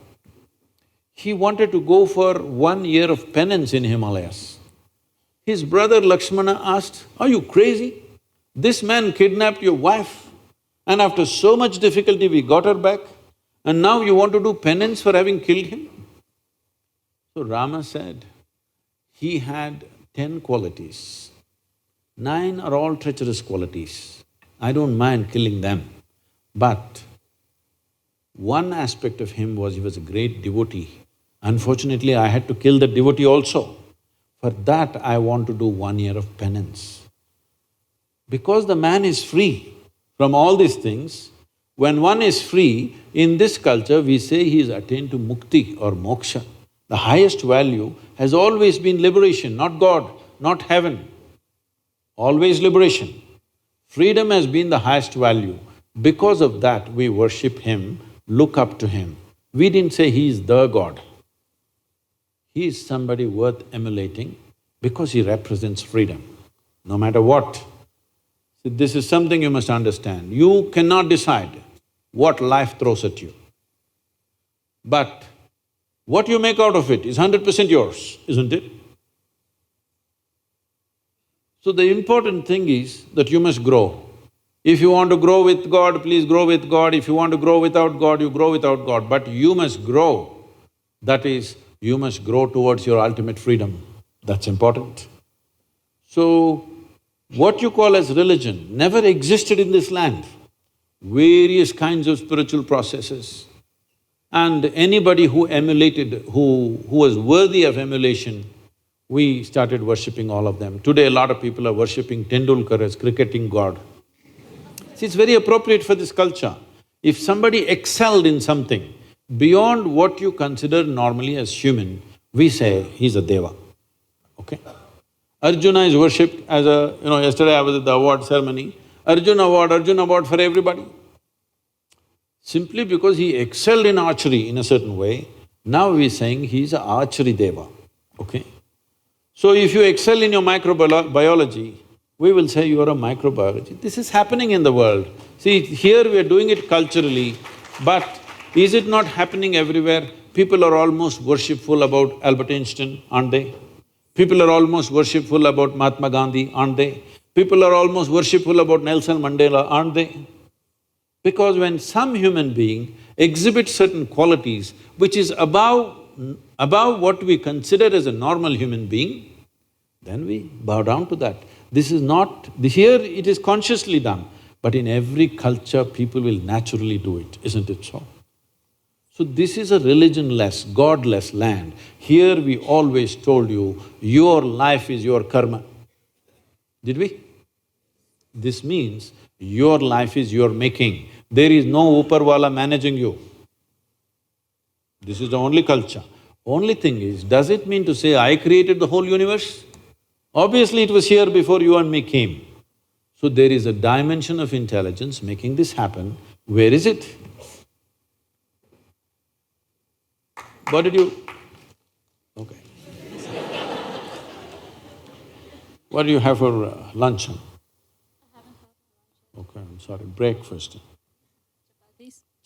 he wanted to go for 1 year of penance in Himalayas. His brother Lakshmana asked, "Are you crazy? This man kidnapped your wife and after so much difficulty we got her back and now you want to do penance for having killed him?" So Rama said, he had 10 qualities. 9 are all treacherous qualities. I don't mind killing them. But one aspect of him was he was a great devotee. Unfortunately, I had to kill the devotee also. For that, I want to do 1 year of penance. Because the man is free from all these things, when one is free, in this culture we say he is attained to mukti or moksha. The highest value has always been liberation, not God, not heaven. Always liberation. Freedom has been the highest value. Because of that, we worship him, look up to him. We didn't say he is the God. He is somebody worth emulating because he represents freedom, no matter what. So this is something you must understand. You cannot decide what life throws at you. But what you make out of it is 100% yours, isn't it? So the important thing is that you must grow. If you want to grow with God, please grow with God. If you want to grow without God, you grow without God. But you must grow. That is, you must grow towards your ultimate freedom. That's important. So, what you call as religion never existed in this land. Various kinds of spiritual processes. And anybody who emulated, who was worthy of emulation, we started worshipping all of them. Today, a lot of people are worshipping Tendulkar as cricketing god. See, it's very appropriate for this culture. If somebody excelled in something beyond what you consider normally as human, we say he's a deva, okay? Arjuna is worshipped as a… yesterday I was at the award ceremony, Arjuna award for everybody. Simply because he excelled in archery in a certain way, now we're saying he's a archery deva, okay? So if you excel in your microbiology, we will say you are a microbiology. This is happening in the world. See, here we are doing it culturally, but is it not happening everywhere? People are almost worshipful about Albert Einstein, aren't they? People are almost worshipful about Mahatma Gandhi, aren't they? People are almost worshipful about Nelson Mandela, aren't they? Because when some human being exhibits certain qualities which is above what we consider as a normal human being, then we bow down to that. This is not… here it is consciously done, but in every culture people will naturally do it, isn't it so? So this is a religion-less, God-less land. Here we always told you, your life is your karma. Did we? This means your life is your making. There is no Uparwala managing you. This is the only culture. Only thing is, does it mean to say I created the whole universe? Obviously it was here before you and me came. So there is a dimension of intelligence making this happen. Where is it? What did you… okay. What do you have for lunch? Okay, I'm sorry, breakfast.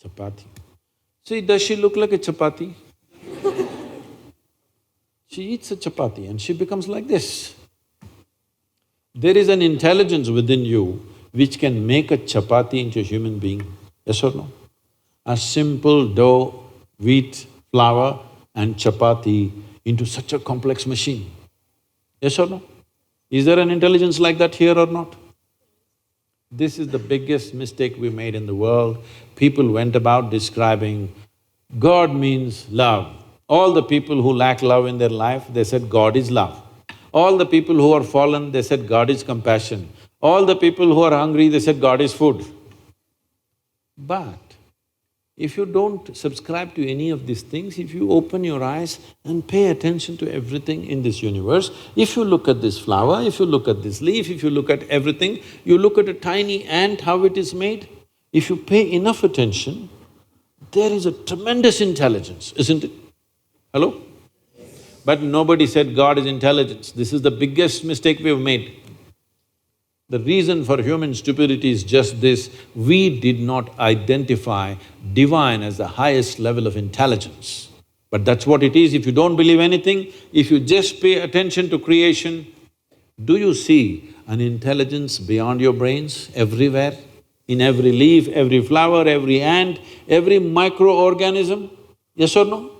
Chapati. See, does she look like a chapati? She eats a chapati and she becomes like this. There is an intelligence within you which can make a chapati into a human being, yes or no? A simple dough, wheat, flour and chapati into such a complex machine, yes or no? Is there an intelligence like that here or not? This is the biggest mistake we made in the world. People went about describing God means love. All the people who lack love in their life, they said God is love. All the people who are fallen, they said God is compassion. All the people who are hungry, they said God is food. But If you don't subscribe to any of these things, if you open your eyes and pay attention to everything in this universe, if you look at this flower, if you look at this leaf, if you look at everything, you look at a tiny ant, how it is made, if you pay enough attention, there is a tremendous intelligence, isn't it? Hello? But nobody said God is intelligence. This is the biggest mistake we have made. The reason for human stupidity is just this: we did not identify divine as the highest level of intelligence. But that's what it is. If you don't believe anything, if you just pay attention to creation, do you see an intelligence beyond your brains everywhere? In every leaf, every flower, every ant, every microorganism? Yes or no?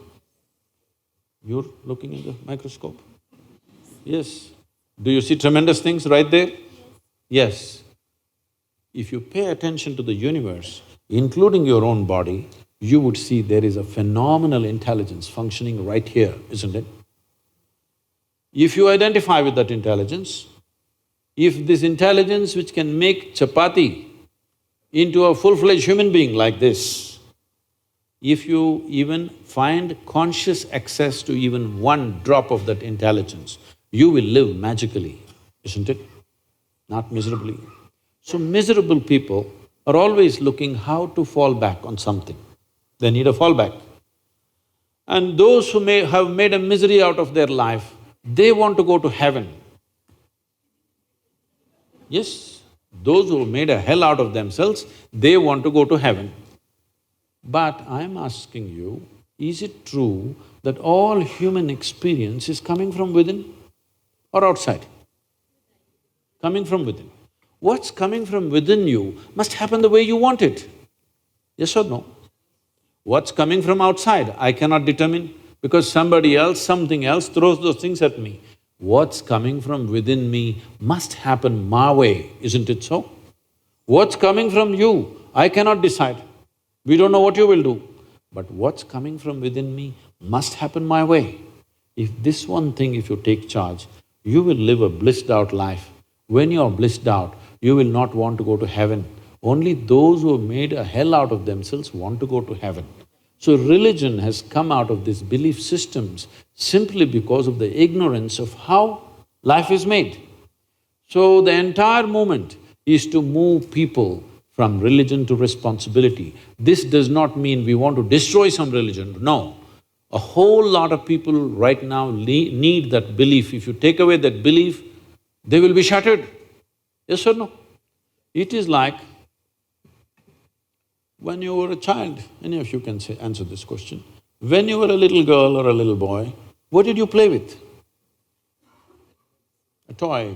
You're looking in the microscope? Yes. Do you see tremendous things right there? Yes. If you pay attention to the universe, including your own body, you would see there is a phenomenal intelligence functioning right here, isn't it? If you identify with that intelligence, if this intelligence which can make chapati into a full-fledged human being like this, if you even find conscious access to even one drop of that intelligence, you will live magically, isn't it? Not miserably. So miserable people are always looking how to fall back on something. They need a fallback. And those who may have made a misery out of their life, they want to go to heaven. Yes, those who made a hell out of themselves, they want to go to heaven. But I'm asking you, is it true that all human experience is coming from within or outside? Coming from within. What's coming from within you must happen the way you want it. Yes or no? What's coming from outside, I cannot determine because somebody else, something else throws those things at me. What's coming from within me must happen my way, isn't it so? What's coming from you, I cannot decide. We don't know what you will do. But what's coming from within me must happen my way. If this one thing, if you take charge, you will live a blissed out life. When you're blissed out, you will not want to go to heaven. Only those who have made a hell out of themselves want to go to heaven. So religion has come out of these belief systems simply because of the ignorance of how life is made. So the entire movement is to move people from religion to responsibility. This does not mean we want to destroy some religion, no. A whole lot of people right now need that belief. If you take away that belief, they will be shattered. Yes or no? It is like when you were a child, any of you can answer this question. When you were a little girl or a little boy, what did you play with? A toy?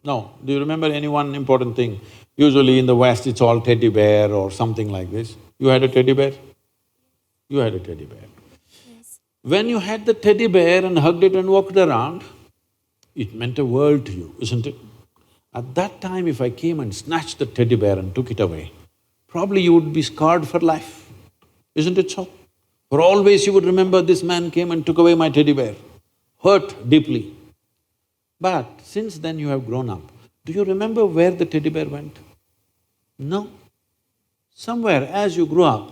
No. Do you remember any one important thing? Usually in the West, it's all teddy bear or something like this. You had a teddy bear? You had a teddy bear. Yes. When you had the teddy bear and hugged it and walked around, it meant a world to you, isn't it? At that time, if I came and snatched the teddy bear and took it away, probably you would be scarred for life, isn't it so? For always you would remember this man came and took away my teddy bear, hurt deeply. But since then you have grown up, do you remember where the teddy bear went? No. Somewhere as you grew up,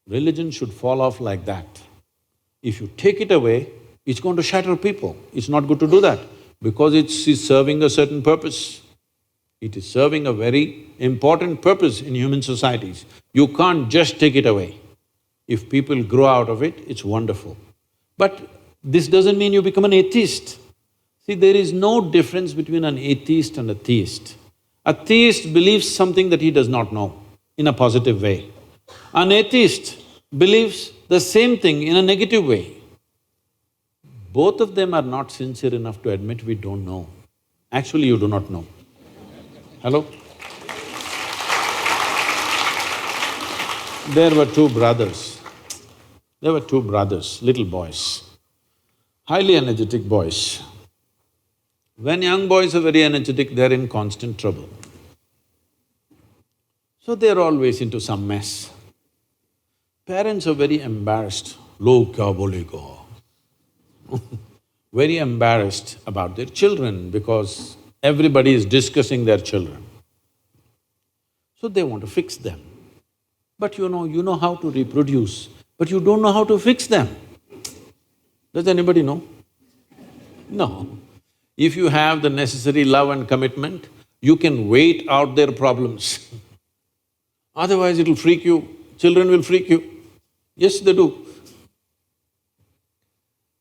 religion should fall off like that. If you take it away, it's going to shatter people. It's not good to do that because it's serving a certain purpose. It is serving a very important purpose in human societies. You can't just take it away. If people grow out of it, it's wonderful. But this doesn't mean you become an atheist. See, there is no difference between an atheist and a theist. A theist believes something that he does not know in a positive way. An atheist believes the same thing in a negative way. Both of them are not sincere enough to admit we don't know. Actually, you do not know. Hello? There were two brothers. There were two brothers, little boys, highly energetic boys. When young boys are very energetic, they're in constant trouble. So they're always into some mess. Parents are very embarrassed, log kya bolega. Very embarrassed about their children because everybody is discussing their children. So they want to fix them. But you know how to reproduce, but you don't know how to fix them. Does anybody know? No. If you have the necessary love and commitment, you can wait out their problems. Otherwise it'll freak you, children will freak you. Yes, they do.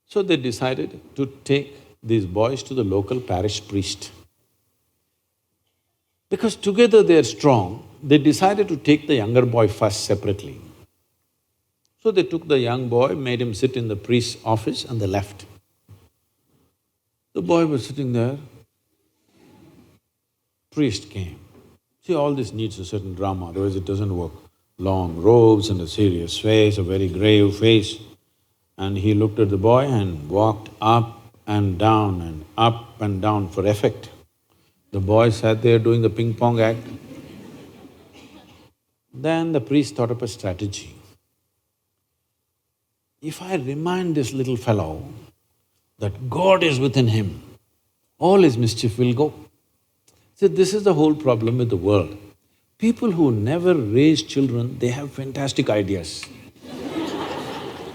So they decided to take these boys to the local parish priest. Because together they're strong, they decided to take the younger boy first separately. So they took the young boy, made him sit in the priest's office and they left. The boy was sitting there, priest came. See, all this needs a certain drama, otherwise it doesn't work. Long robes and a serious face, a very grave face. And he looked at the boy and walked up and down and up and down for effect. The boy sat there doing the ping-pong act. Then the priest thought up a strategy. If I remind this little fellow that God is within him, all his mischief will go. See, this is the whole problem with the world. People who never raise children, they have fantastic ideas.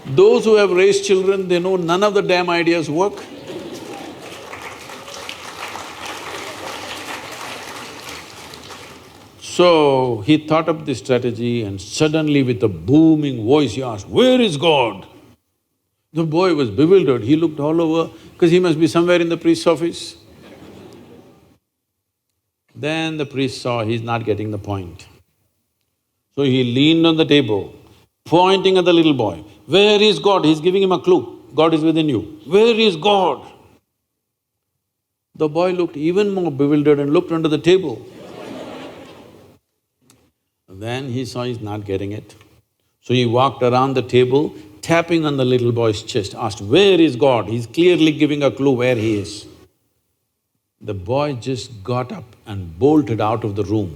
Those who have raised children, they know none of the damn ideas work. So, he thought up this strategy and suddenly with a booming voice he asked, "Where is God?" The boy was bewildered, he looked all over because he must be somewhere in the priest's office. Then the priest saw he's not getting the point. So he leaned on the table, pointing at the little boy. "Where is God?" He's giving him a clue. God is within you. "Where is God?" The boy looked even more bewildered and looked under the table. Then he saw he's not getting it. So he walked around the table, tapping on the little boy's chest, asked, "Where is God?" He's clearly giving a clue where he is. The boy just got up and bolted out of the room,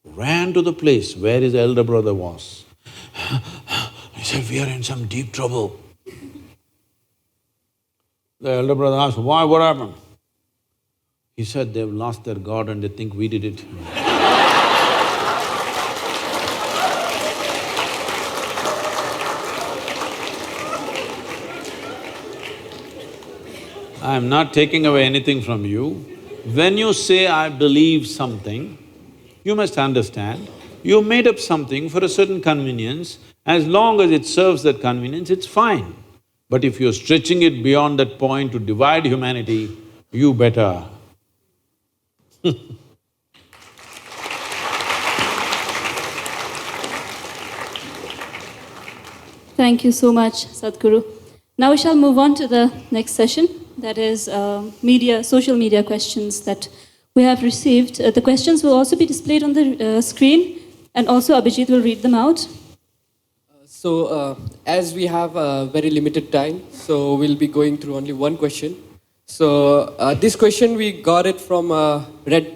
ran to the place where his elder brother was. He said, "We are in some deep trouble." The elder brother asked, "Why, what happened?" He said, "They've lost their God and they think we did it." I am not taking away anything from you. When you say, "I believe something," you must understand, you made up something for a certain convenience. As long as it serves that convenience, it's fine. But if you're stretching it beyond that point to divide humanity, you better Thank you so much, Sadhguru. Now we shall move on to the next session, that is social media questions that we have received. The questions will also be displayed on the screen, and also Abhijit will read them out. As we have very limited time, so we'll be going through only one question. So this question we got it from Red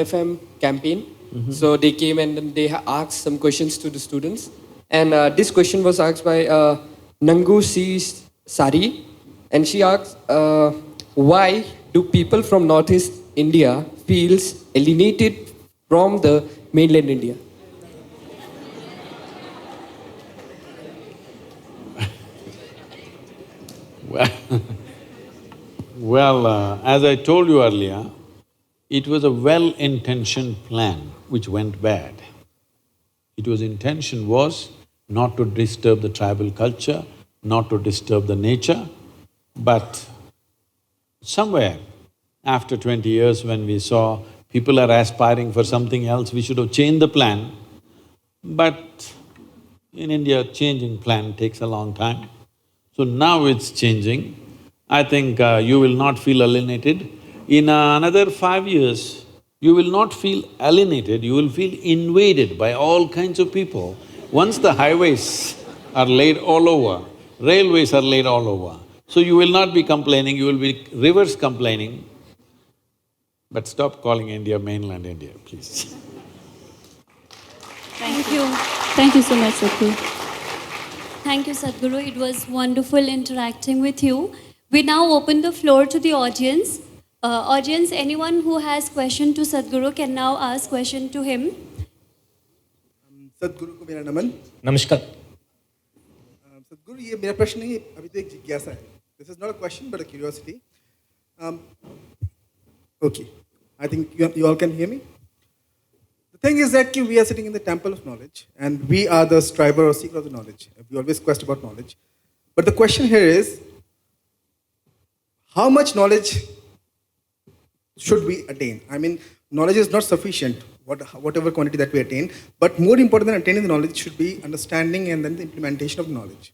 FM campaign. So they came and then they asked some questions to the students. And this question was asked by Nangu C. Sari. And she asked, why do people from Northeast India feels alienated from the mainland India? Well, as I told you earlier, it was a well-intentioned plan which went bad. Intention was not to disturb the tribal culture, not to disturb the nature, but somewhere after 20 years when we saw people are aspiring for something else, we should have changed the plan. But in India, changing plan takes a long time. So now it's changing. I think you will not feel alienated. In another 5 years, you will not feel alienated, you will feel invaded by all kinds of people. Once the highways are laid all over, railways are laid all over, so you will not be complaining, you will be reverse complaining. But stop calling India mainland India, please. Thank you. Thank you so much, Sadhguru. Thank you, Sadhguru. It was wonderful interacting with you. We now open the floor to the audience. Audience, anyone who has question to Sadhguru can now ask question to him. सदगुरु को मेरा नमन। नमस्कार। सदगुरु, ये मेरा प्रश्न नहीं, अभी तो एक जिज्ञासा है। This is not a question but a curiosity. Okay, I think you all can hear me. The thing is that we are sitting in the temple of knowledge and we are the striver or seeker of the knowledge. We always quest about knowledge. But the question here is, how much knowledge should we attain? I mean, knowledge is not sufficient, whatever quantity that we attain, but more important than attaining the knowledge should be understanding and then the implementation of knowledge.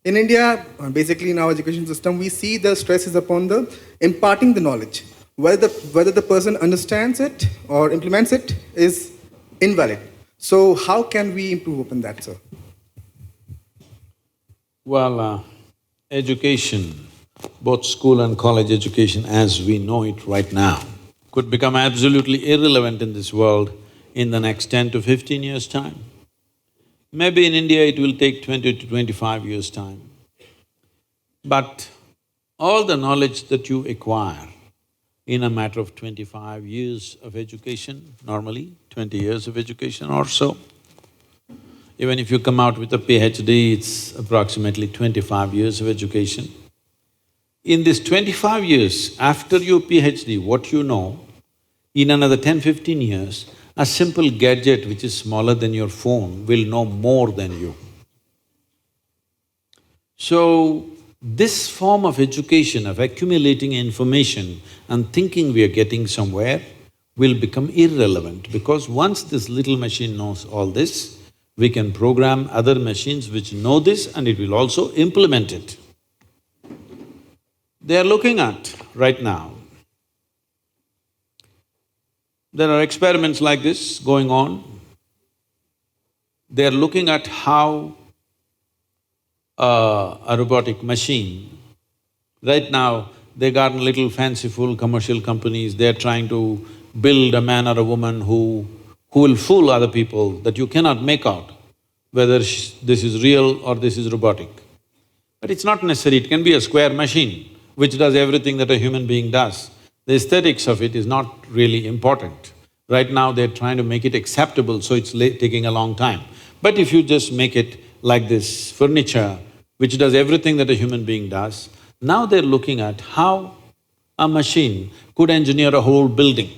In India, basically in our education system, we see the stress is upon the imparting the knowledge. Whether the person understands it or implements it is invalid. So how can we improve upon that, sir? Well, education, both school and college education as we know it right now, could become absolutely irrelevant in this world in the next 10 to 15 years' time. Maybe in India it will take 20 to 25 years' time. But all the knowledge that you acquire in a matter of 25 years of education, normally 20 years of education or so, even if you come out with a PhD, it's approximately 25 years of education. In this 25 years, after your PhD, what you know, in another 10-15 years, a simple gadget which is smaller than your phone will know more than you. So, this form of education, of accumulating information and thinking we are getting somewhere, will become irrelevant because once this little machine knows all this, we can program other machines which know this and it will also implement it. They are looking at right now, there are experiments like this going on. They are looking at how a robotic machine, right now they got little fanciful commercial companies, they're trying to build a man or a woman who will fool other people that you cannot make out whether this is real or this is robotic. But it's not necessary, it can be a square machine which does everything that a human being does. The aesthetics of it is not really important. Right now they're trying to make it acceptable, so it's taking a long time. But if you just make it like this furniture, which does everything that a human being does, now they're looking at how a machine could engineer a whole building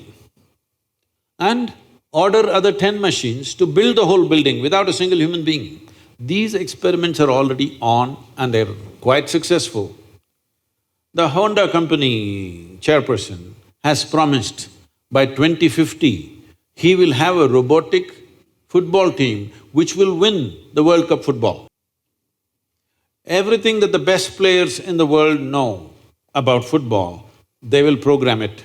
and order other 10 machines to build the whole building without a single human being. These experiments are already on and they're quite successful. The Honda company chairperson has promised by 2050, he will have a robotic football team which will win the World Cup football. Everything that the best players in the world know about football, they will program it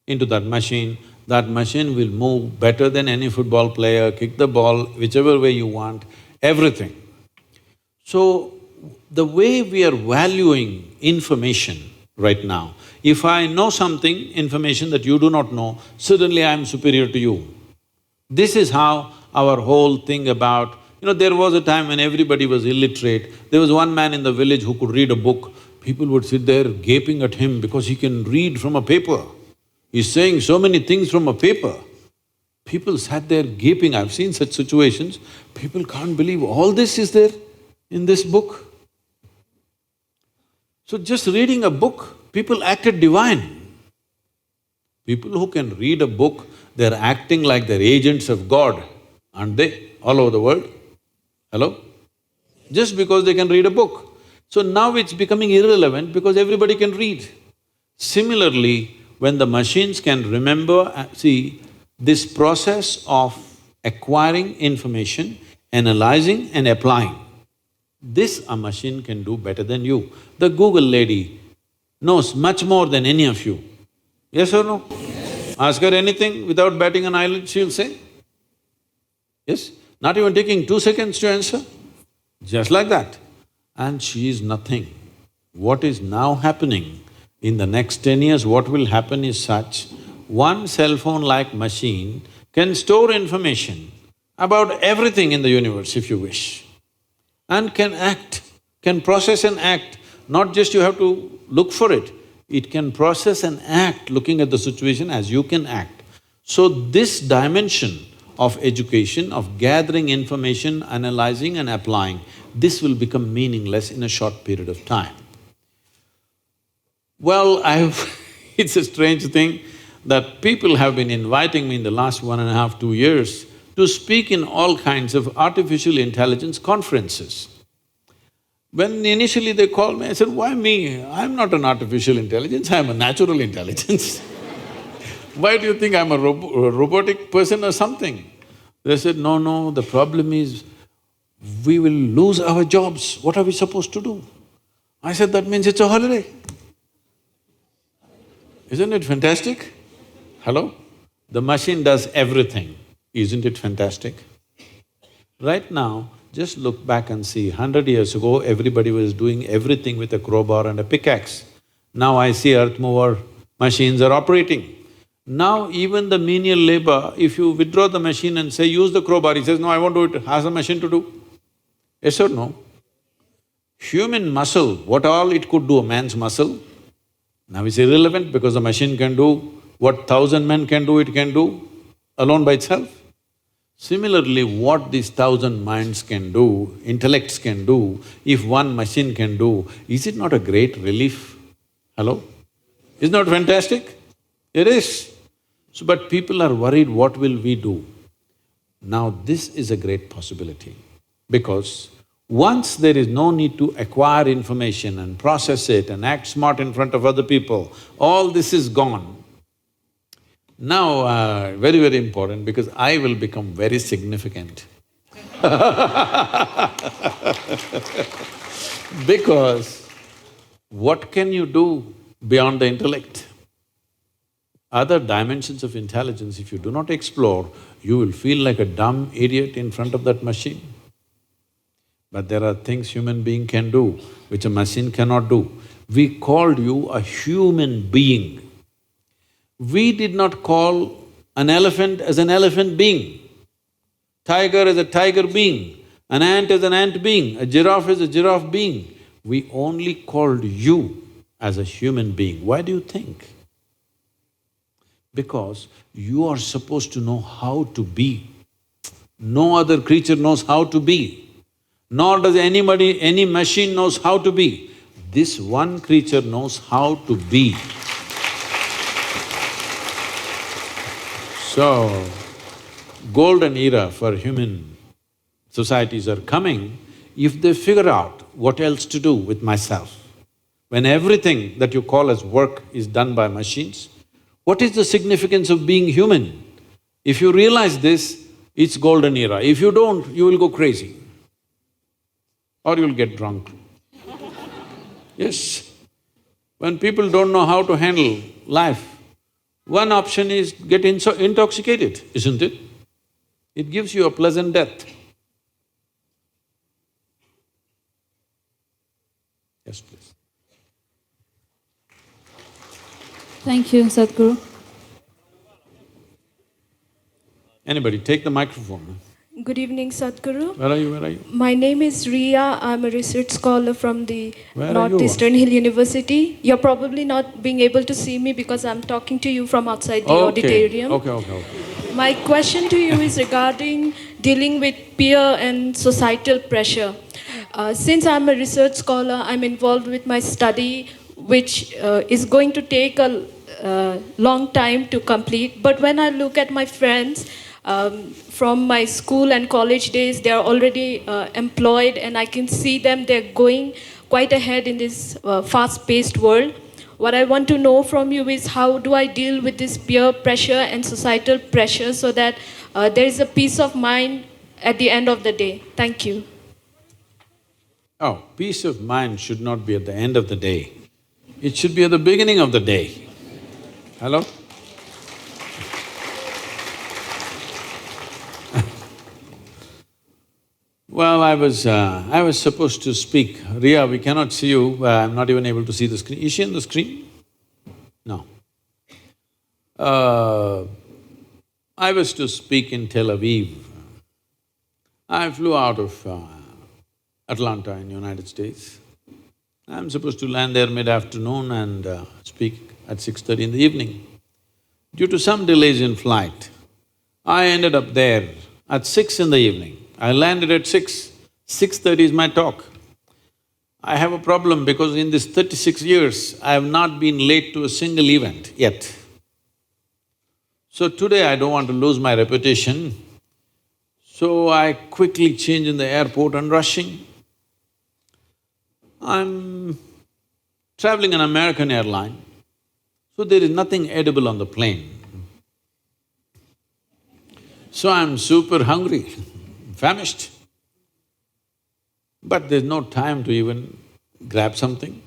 into that machine. That machine will move better than any football player, kick the ball whichever way you want, everything. So, the way we are valuing information right now, if I know something, information that you do not know, suddenly I am superior to you. This is how our whole thing about… there was a time when everybody was illiterate. There was one man in the village who could read a book. People would sit there gaping at him because he can read from a paper. He's saying so many things from a paper. People sat there gaping. I've seen such situations. People can't believe all this is there in this book. So just reading a book, people acted divine. People who can read a book, they're acting like they're agents of God, aren't they, all over the world? Hello? Just because they can read a book. So now it's becoming irrelevant because everybody can read. Similarly, when the machines can remember… see, this process of acquiring information, analyzing and applying, this a machine can do better than you. The Google lady knows much more than any of you. Yes or no? Yes. Ask her anything without batting an eyelid, she'll say. Yes? Not even taking 2 seconds to answer, just like that. And she is nothing. What is now happening in the next 10 years, what will happen is such, one cell phone-like machine can store information about everything in the universe if you wish, and can act, can process and act. Not just you have to look for it, It can process and act looking at the situation as you can act. So this dimension of education, of gathering information, analyzing and applying, this will become meaningless in a short period of time. Well, it's a strange thing that people have been inviting me in the last 1.5, 2 years to speak in all kinds of artificial intelligence conferences. When initially they called me, I said, why me? I'm not an artificial intelligence, I'm a natural intelligence. Why do you think I'm a robotic person or something? They said, no, the problem is we will lose our jobs, what are we supposed to do? I said, that means it's a holiday. Isn't it fantastic? Hello? The machine does everything, isn't it fantastic? Right now, just look back and see, 100 years ago, everybody was doing everything with a crowbar and a pickaxe. Now I see earth mover machines are operating. Now even the menial labor, if you withdraw the machine and say, use the crowbar, he says, no, I won't do it, ask the machine to do. Yes or no? Human muscle, what all it could do, a man's muscle, now is irrelevant because the machine can do what 1,000 men can do, it can do alone by itself. Similarly, what these 1,000 minds can do, intellects can do, if one machine can do, is it not a great relief? Hello? Isn't that fantastic? It is. So, but people are worried, what will we do? Now this is a great possibility because once there is no need to acquire information and process it and act smart in front of other people, all this is gone. Now, very, very important because I will become very significant. Because what can you do beyond the intellect? Other dimensions of intelligence, if you do not explore, you will feel like a dumb idiot in front of that machine. But there are things human being can do, which a machine cannot do. We called you a human being. We did not call an elephant as an elephant being, tiger as a tiger being, an ant as an ant being, a giraffe as a giraffe being. We only called you as a human being. Why do you think? Because you are supposed to know how to be. No other creature knows how to be, nor does anybody, any machine knows how to be. This one creature knows how to be. So, golden era for human societies are coming if they figure out what else to do with myself. When everything that you call as work is done by machines, what is the significance of being human? If you realize this, it's golden era. If you don't, you will go crazy or you'll get drunk. Yes. When people don't know how to handle life, one option is get intoxicated, isn't it? It gives you a pleasant death. Yes, please. Thank you, Sadhguru. Anybody, take the microphone. Good evening, Sadhguru. Where are you? My name is Ria. I'm a research scholar from the Where are you? Northeastern Hill University. You're probably not being able to see me because I'm talking to you from outside the auditorium. Okay. My question to you is regarding dealing with peer and societal pressure. Since I'm a research scholar, I'm involved with my study, which is going to take a long time to complete. But when I look at my friends from my school and college days, they are already employed, and I can see them, they're going quite ahead in this fast-paced world. What I want to know from you is how do I deal with this peer pressure and societal pressure so that there is a peace of mind at the end of the day? Thank you. Oh, peace of mind should not be at the end of the day. It should be at the beginning of the day. Hello? Well, I was supposed to speak. Ria, we cannot see you, I'm not even able to see the screen. Is she on the screen? No. I was to speak in Tel Aviv. I flew out of Atlanta in United States. I'm supposed to land there mid-afternoon and speak at 6:30 in the evening. Due to some delays in flight, I ended up there at 6 in the evening. I landed at 6, 6:30 is my talk. I have a problem because in this 36 years, I have not been late to a single event yet. So today I don't want to lose my reputation, so I quickly change in the airport and rushing. I'm traveling an American airline, so there is nothing edible on the plane. So I'm super hungry, famished. But there's no time to even grab something.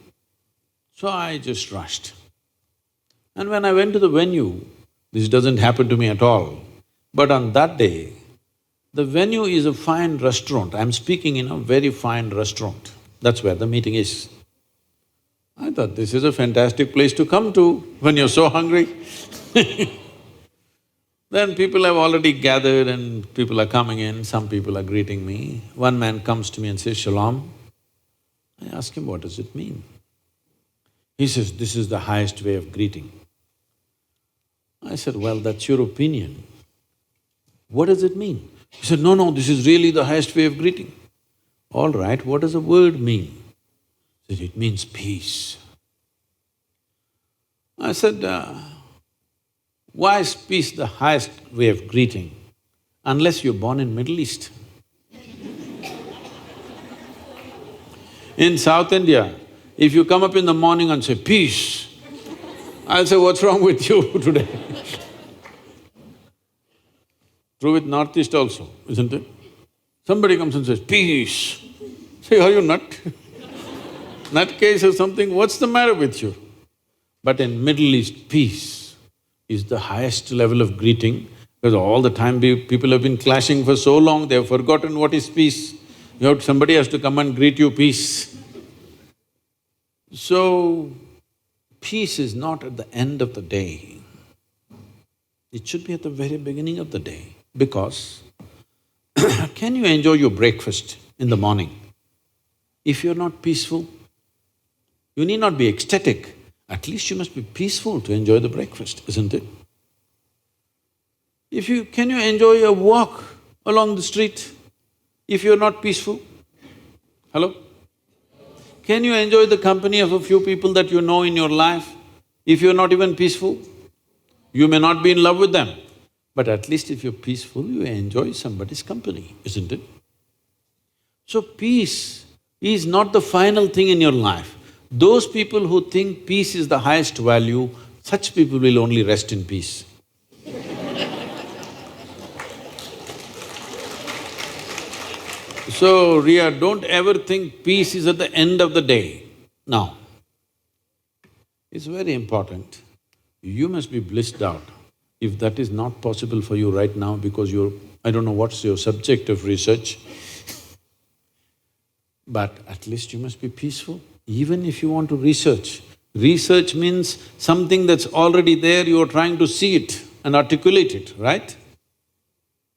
So I just rushed. And when I went to the venue, this doesn't happen to me at all, but on that day, the venue is a fine restaurant. I'm speaking in a very fine restaurant. That's where the meeting is. I thought, this is a fantastic place to come to when you're so hungry. Then people have already gathered and people are coming in, some people are greeting me. One man comes to me and says, "Shalom." I ask him, what does it mean? He says, "This is the highest way of greeting." I said, "Well, that's your opinion. What does it mean?" He said, "No, this is really the highest way of greeting." All right, what does the word mean? He said, "It means peace." I said, why is peace the highest way of greeting unless you're born in Middle East? In South India, if you come up in the morning and say, "Peace," I'll say, "What's wrong with you today?" True with Northeast also, isn't it? Somebody comes and says, "Peace." Say, "Are you nut? Nutcase or something? What's the matter with you?" But in Middle East, peace is the highest level of greeting, because all the time people have been clashing for so long, they have forgotten what is peace. Somebody has to come and greet you, peace. So, peace is not at the end of the day. It should be at the very beginning of the day, because can you enjoy your breakfast in the morning if you're not peaceful? You need not be ecstatic, at least you must be peaceful to enjoy the breakfast, isn't it? Can you enjoy a walk along the street if you're not peaceful? Hello? Can you enjoy the company of a few people that you know in your life if you're not even peaceful? You may not be in love with them, but at least if you're peaceful, you enjoy somebody's company, isn't it? So peace is not the final thing in your life. Those people who think peace is the highest value, such people will only rest in peace. So, Ria, don't ever think peace is at the end of the day. No. It's very important. You must be blissed out. If that is not possible for you right now because I don't know what's your subject of research, but at least you must be peaceful. Even if you want to research, research means something that's already there, you're trying to see it and articulate it, right?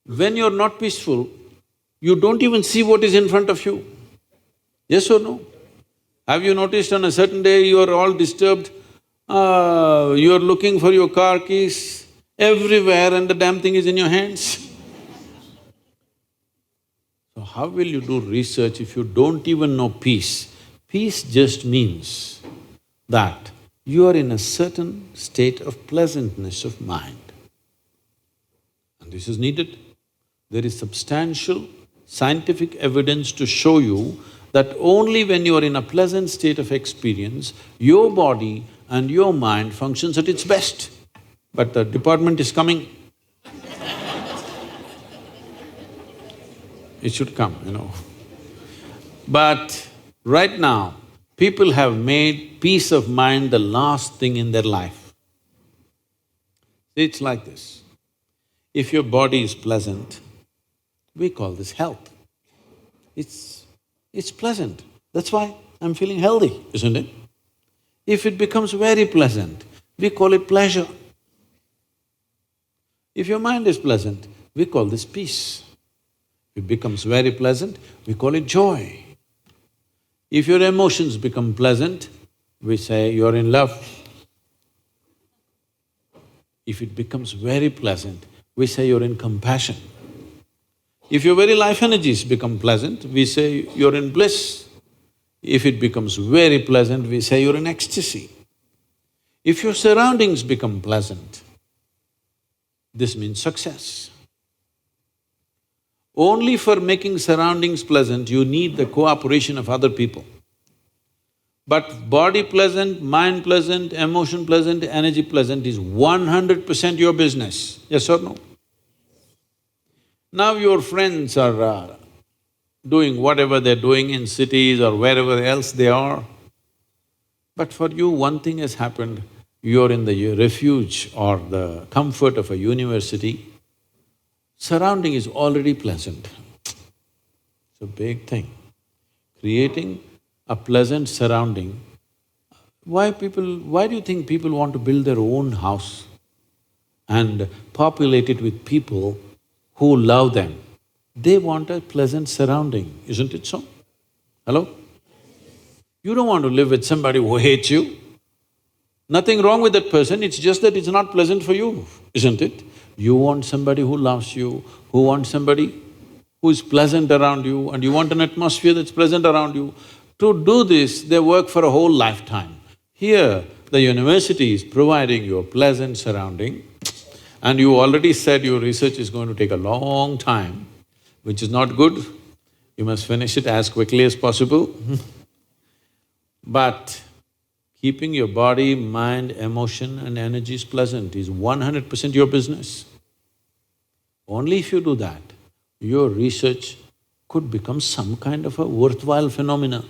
When you're not peaceful, you don't even see what is in front of you. Yes or no? Have you noticed on a certain day you are all disturbed, you're looking for your car keys everywhere and the damn thing is in your hands? So how will you do research if you don't even know peace? Peace just means that you are in a certain state of pleasantness of mind. And this is needed. There is substantial scientific evidence to show you that only when you are in a pleasant state of experience, your body and your mind functions at its best. But the department is coming. It should come, But right now, people have made peace of mind the last thing in their life. It's like this. If your body is pleasant, we call this health. It's pleasant. That's why I'm feeling healthy, isn't it? If it becomes very pleasant, we call it pleasure. If your mind is pleasant, we call this peace. If it becomes very pleasant, we call it joy. If your emotions become pleasant, we say you're in love. If it becomes very pleasant, we say you're in compassion. If your very life energies become pleasant, we say you're in bliss. If it becomes very pleasant, we say you're in ecstasy. If your surroundings become pleasant, this means success. Only for making surroundings pleasant, you need the cooperation of other people. But body pleasant, mind pleasant, emotion pleasant, energy pleasant is 100% your business, yes or no? Now your friends are doing whatever they're doing in cities or wherever else they are. But for you, one thing has happened, you're in the refuge or the comfort of a university, surrounding is already pleasant. It's a big thing. Creating a pleasant surrounding. Why do you think people want to build their own house and populate it with people who love them? They want a pleasant surrounding, isn't it so? Hello? You don't want to live with somebody who hates you. Nothing wrong with that person, it's just that it's not pleasant for you, isn't it? You want somebody who loves you, who wants somebody who is pleasant around you, and you want an atmosphere that's pleasant around you. To do this, they work for a whole lifetime. Here, the university is providing you a pleasant surrounding, and you already said your research is going to take a long time, which is not good. You must finish it as quickly as possible. But keeping your body, mind, emotion and energies pleasant is 100% your business. Only if you do that, your research could become some kind of a worthwhile phenomena.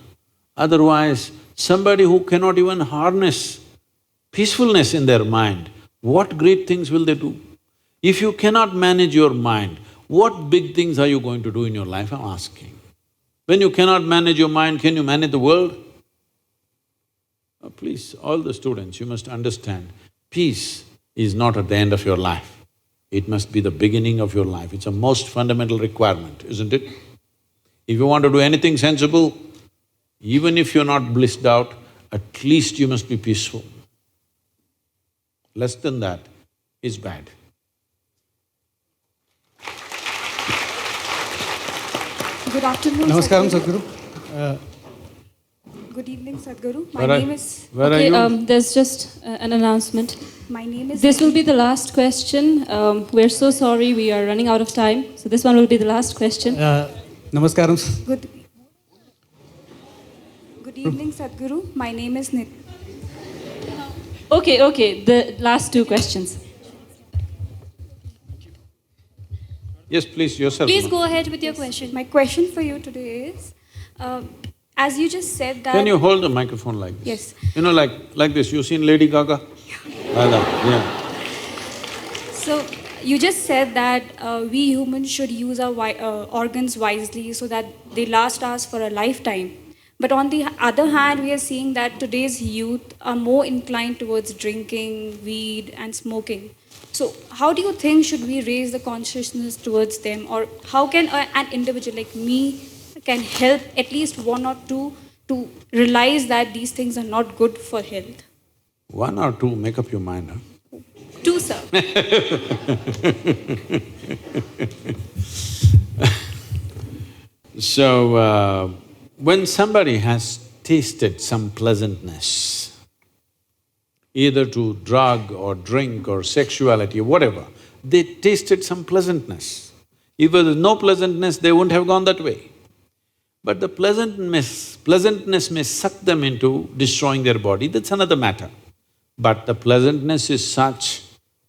Otherwise, somebody who cannot even harness peacefulness in their mind, what great things will they do? If you cannot manage your mind, what big things are you going to do in your life, I'm asking. When you cannot manage your mind, can you manage the world? Please, all the students, you must understand, peace is not at the end of your life. It must be the beginning of your life. It's a most fundamental requirement, isn't it? If you want to do anything sensible, even if you're not blissed out, at least you must be peaceful. Less than that is bad. Good afternoon, Namaskaram, Sadhguru. Sadhguru. Good evening, Sadhguru. Where My are you? There's just an announcement. My name is. This will be the last question. We're so sorry, we are running out of time. So this one will be the last question. Namaskaram. Good evening, Sadhguru. My name is Nit. Okay, the last two questions. Yes, please, yourself. Please go ahead with your question. My question for you today is, as you just said that. Can you hold the microphone like this? Yes. You know, like this, you've seen Lady Gaga? Like that, yeah. So you just said that we humans should use our organs wisely so that they last us for a lifetime. But on the other hand, we are seeing that today's youth are more inclined towards drinking, weed, and smoking. So how do you think should we raise the consciousness towards them, or how can an individual like me can help at least one or two to realize that these things are not good for health? One or two, make up your mind, huh? Two, sir. So, when somebody has tasted some pleasantness, either to drug or drink or sexuality or whatever, they tasted some pleasantness. If there was no pleasantness, they wouldn't have gone that way. But the pleasantness may suck them into destroying their body, that's another matter. But the pleasantness is such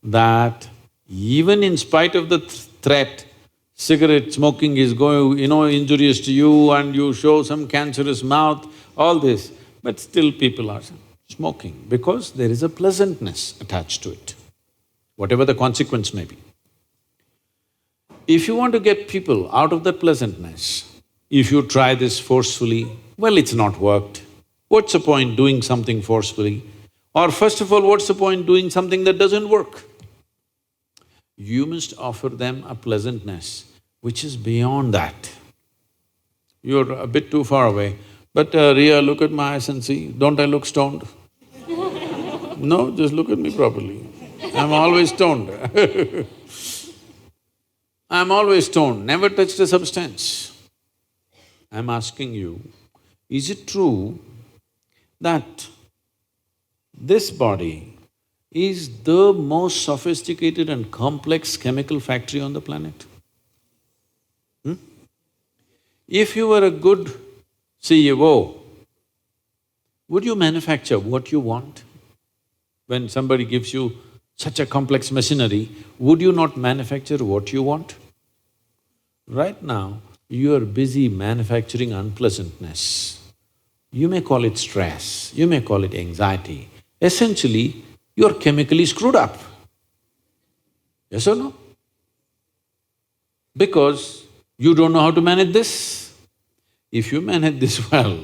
that even in spite of the threat, cigarette smoking is going, injurious to you and you show some cancerous mouth, all this, but still people are smoking because there is a pleasantness attached to it, whatever the consequence may be. If you want to get people out of that pleasantness, if you try this forcefully, well, it's not worked. What's the point doing something forcefully? Or first of all, what's the point doing something that doesn't work? You must offer them a pleasantness which is beyond that. You're a bit too far away, But Ria, look at my eyes and see, don't I look stoned? No, just look at me properly. I'm always stoned. I'm always stoned, never touched a substance. I'm asking you, is it true that this body is the most sophisticated and complex chemical factory on the planet? If you were a good CEO, would you manufacture what you want? When somebody gives you such a complex machinery, would you not manufacture what you want? Right now, you are busy manufacturing unpleasantness. You may call it stress, you may call it anxiety. Essentially, you're chemically screwed up. Yes or no? Because you don't know how to manage this. If you manage this well,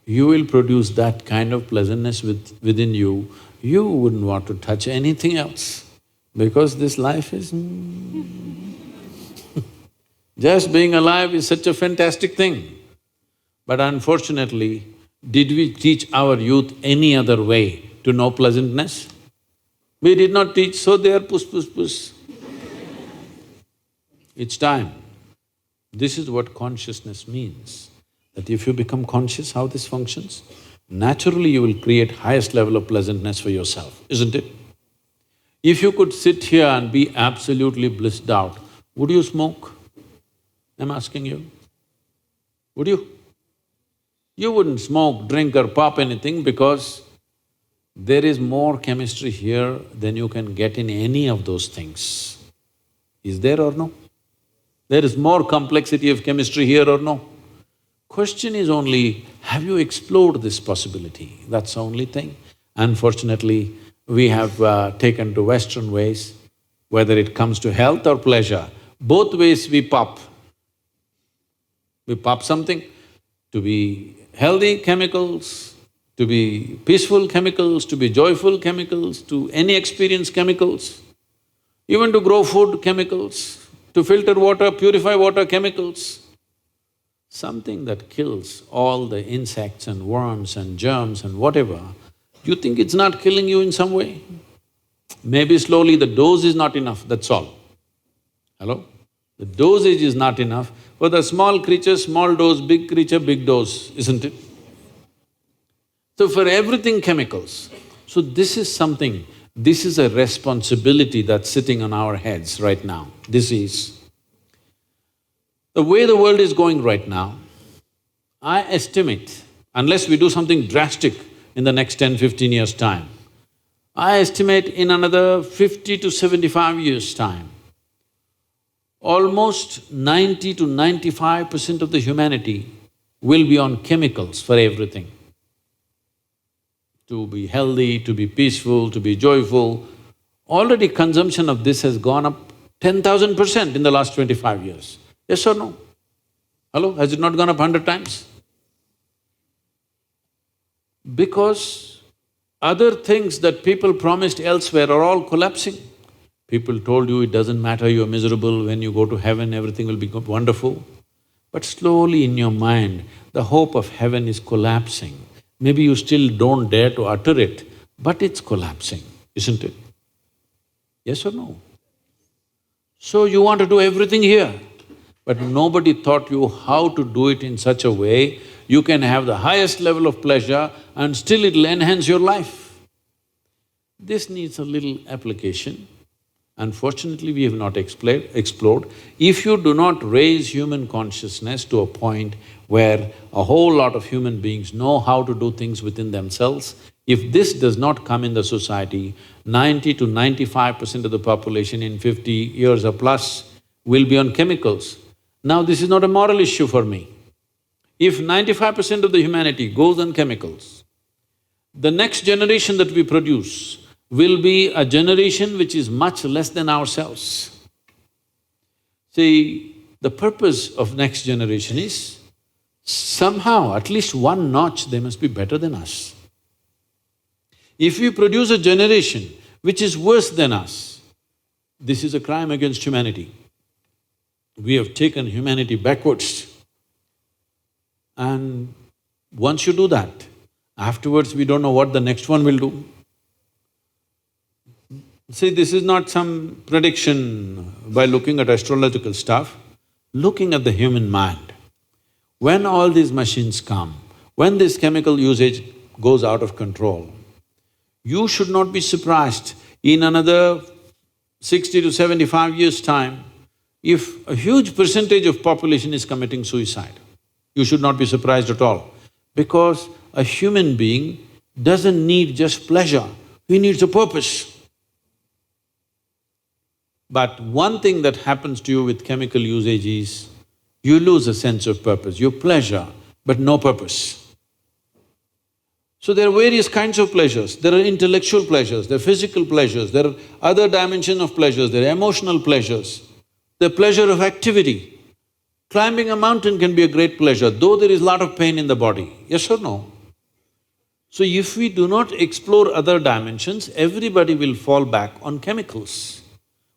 you will produce that kind of pleasantness within you, you wouldn't want to touch anything else, because this life is just being alive is such a fantastic thing. But unfortunately, did we teach our youth any other way to know pleasantness? We did not teach, so they are puss. It's time. This is what consciousness means, that if you become conscious how this functions, naturally you will create highest level of pleasantness for yourself, isn't it? If you could sit here and be absolutely blissed out, would you smoke? I'm asking you. Would you? You wouldn't smoke, drink or pop anything because there is more chemistry here than you can get in any of those things. Is there or no? There is more complexity of chemistry here or no? Question is only, have you explored this possibility? That's the only thing. Unfortunately, we have taken to Western ways, whether it comes to health or pleasure, both ways we pop. We pop something to be healthy chemicals, to be peaceful chemicals, to be joyful chemicals, to any experience chemicals, even to grow food chemicals, to filter water, purify water chemicals. Something that kills all the insects and worms and germs and whatever, you think it's not killing you in some way? Maybe slowly the dose is not enough, that's all. Hello? The dosage is not enough. For the small creature, small dose, big creature, big dose, isn't it? So for everything chemicals. So this is something, this is a responsibility that's sitting on our heads right now. This is. The way the world is going right now, I estimate, unless we do something drastic in the next 10-15 years' time, I estimate in another 50 to 75 years' time, almost 90 to 95% of the humanity will be on chemicals for everything. To be healthy, to be peaceful, to be joyful. Already consumption of this has gone up 10,000% in the last 25 years. Yes or no? Hello, has it not gone up 100 times? Because other things that people promised elsewhere are all collapsing. People told you it doesn't matter, you're miserable, when you go to heaven everything will be wonderful. But slowly in your mind, the hope of heaven is collapsing. Maybe you still don't dare to utter it, but it's collapsing, isn't it? Yes or no? So you want to do everything here, but nobody taught you how to do it in such a way you can have the highest level of pleasure and still it'll enhance your life. This needs a little application. Unfortunately, we have not explored. If you do not raise human consciousness to a point where a whole lot of human beings know how to do things within themselves, if this does not come in the society, 90 to 95% of the population in 50 years or plus will be on chemicals. Now, this is not a moral issue for me. If 95% of the humanity goes on chemicals, the next generation that we produce will be a generation which is much less than ourselves. See, the purpose of next generation is somehow, at least one notch, they must be better than us. If we produce a generation which is worse than us, this is a crime against humanity. We have taken humanity backwards. And Once you do that, afterwards we don't know what the next one will do. See, this is not some prediction by looking at astrological stuff, looking at the human mind. When all these machines come, when this chemical usage goes out of control, you should not be surprised in another 60 to 75 years' time, if a huge percentage of population is committing suicide. You should not be surprised at all, because a human being doesn't need just pleasure, he needs a purpose. But one thing that happens to you with chemical usage is, you lose a sense of purpose, you pleasure, but no purpose. So there are various kinds of pleasures. There are intellectual pleasures, there are physical pleasures, there are other dimension of pleasures, there are emotional pleasures, the pleasure of activity. Climbing a mountain can be a great pleasure, though there is a lot of pain in the body, yes or no? So if we do not explore other dimensions, everybody will fall back on chemicals.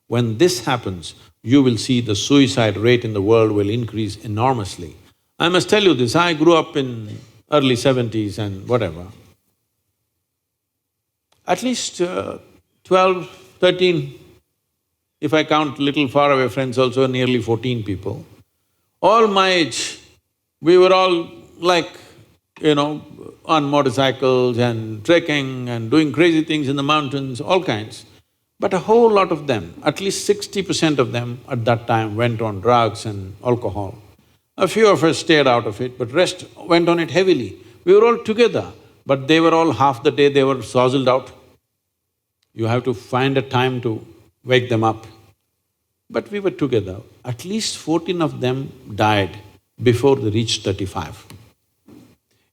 When this happens, you will see the suicide rate in the world will increase enormously. I must tell you this, I grew up in early 70s and whatever. At least 12, 13, if I count little faraway friends also, nearly 14 people. All my age, we were all like, on motorcycles and trekking and doing crazy things in the mountains, all kinds. But a whole lot of them, at least 60% of them at that time went on drugs and alcohol. A few of us stayed out of it, but rest went on it heavily. We were all together, but they were all half the day they were sozzled out. You have to find a time to wake them up. But we were together. At least 14 of them died before they reached 35.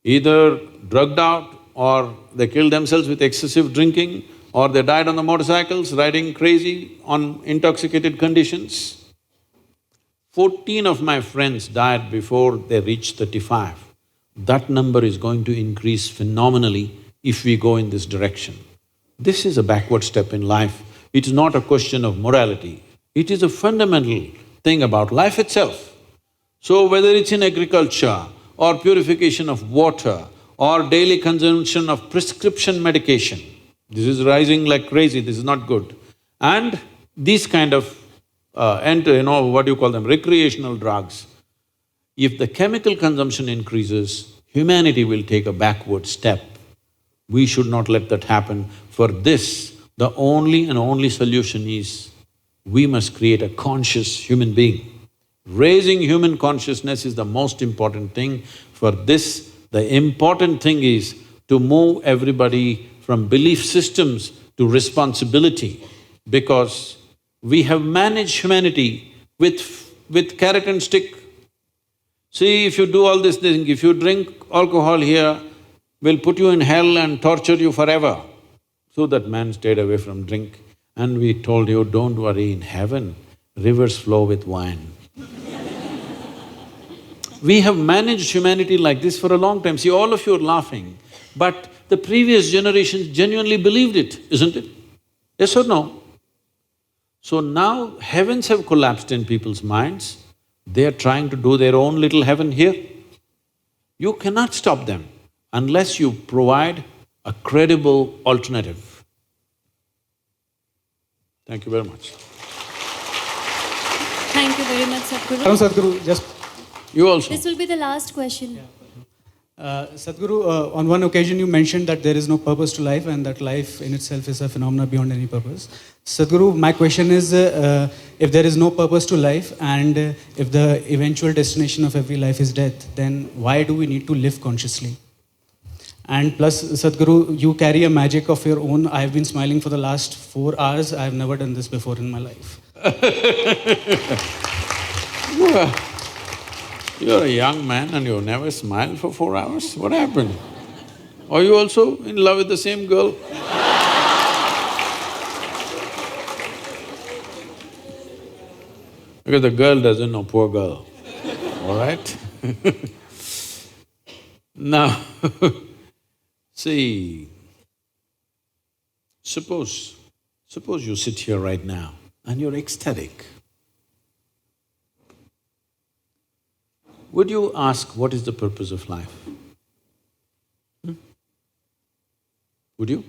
Either drugged out, or they killed themselves with excessive drinking, or they died on the motorcycles, riding crazy on intoxicated conditions. 14 of my friends died before they reached 35. That number is going to increase phenomenally if we go in this direction. This is a backward step in life. It is not a question of morality, it is a fundamental thing about life itself. So whether it's in agriculture, or purification of water, or daily consumption of prescription medication, this is rising like crazy, this is not good. And these kind of what do you call them, recreational drugs, if the chemical consumption increases, humanity will take a backward step. We should not let that happen. For this, the only and only solution is, we must create a conscious human being. Raising human consciousness is the most important thing. For this, the important thing is to move everybody from belief systems to responsibility, because we have managed humanity with carrot and stick. See, if you do all this thing, if you drink alcohol here, we'll put you in hell and torture you forever. So that man stayed away from drink, and we told you, don't worry, in heaven, rivers flow with wine. We have managed humanity like this for a long time. See, all of you are laughing, but the previous generations genuinely believed it, isn't it? Yes or no? So now heavens have collapsed in people's minds, they are trying to do their own little heaven here. You cannot stop them unless you provide a credible alternative. Thank you very much. Thank you very much, Sadhguru. Sadhguru, just… You also. This will be the last question. Sadhguru, on one occasion you mentioned that there is no purpose to life and that life in itself is a phenomena beyond any purpose. Sadhguru, my question is, if there is no purpose to life and if the eventual destination of every life is death, then why do we need to live consciously? And plus, Sadhguru, you carry a magic of your own. I have been smiling for the last 4 hours. I have never done this before in my life. You're a young man and you never smiled for 4 hours? What happened? Are you also in love with the same girl? Because the girl doesn't know, poor girl, all right? Now, see, suppose you sit here right now and you're ecstatic. Would you ask, what is the purpose of life? Would you?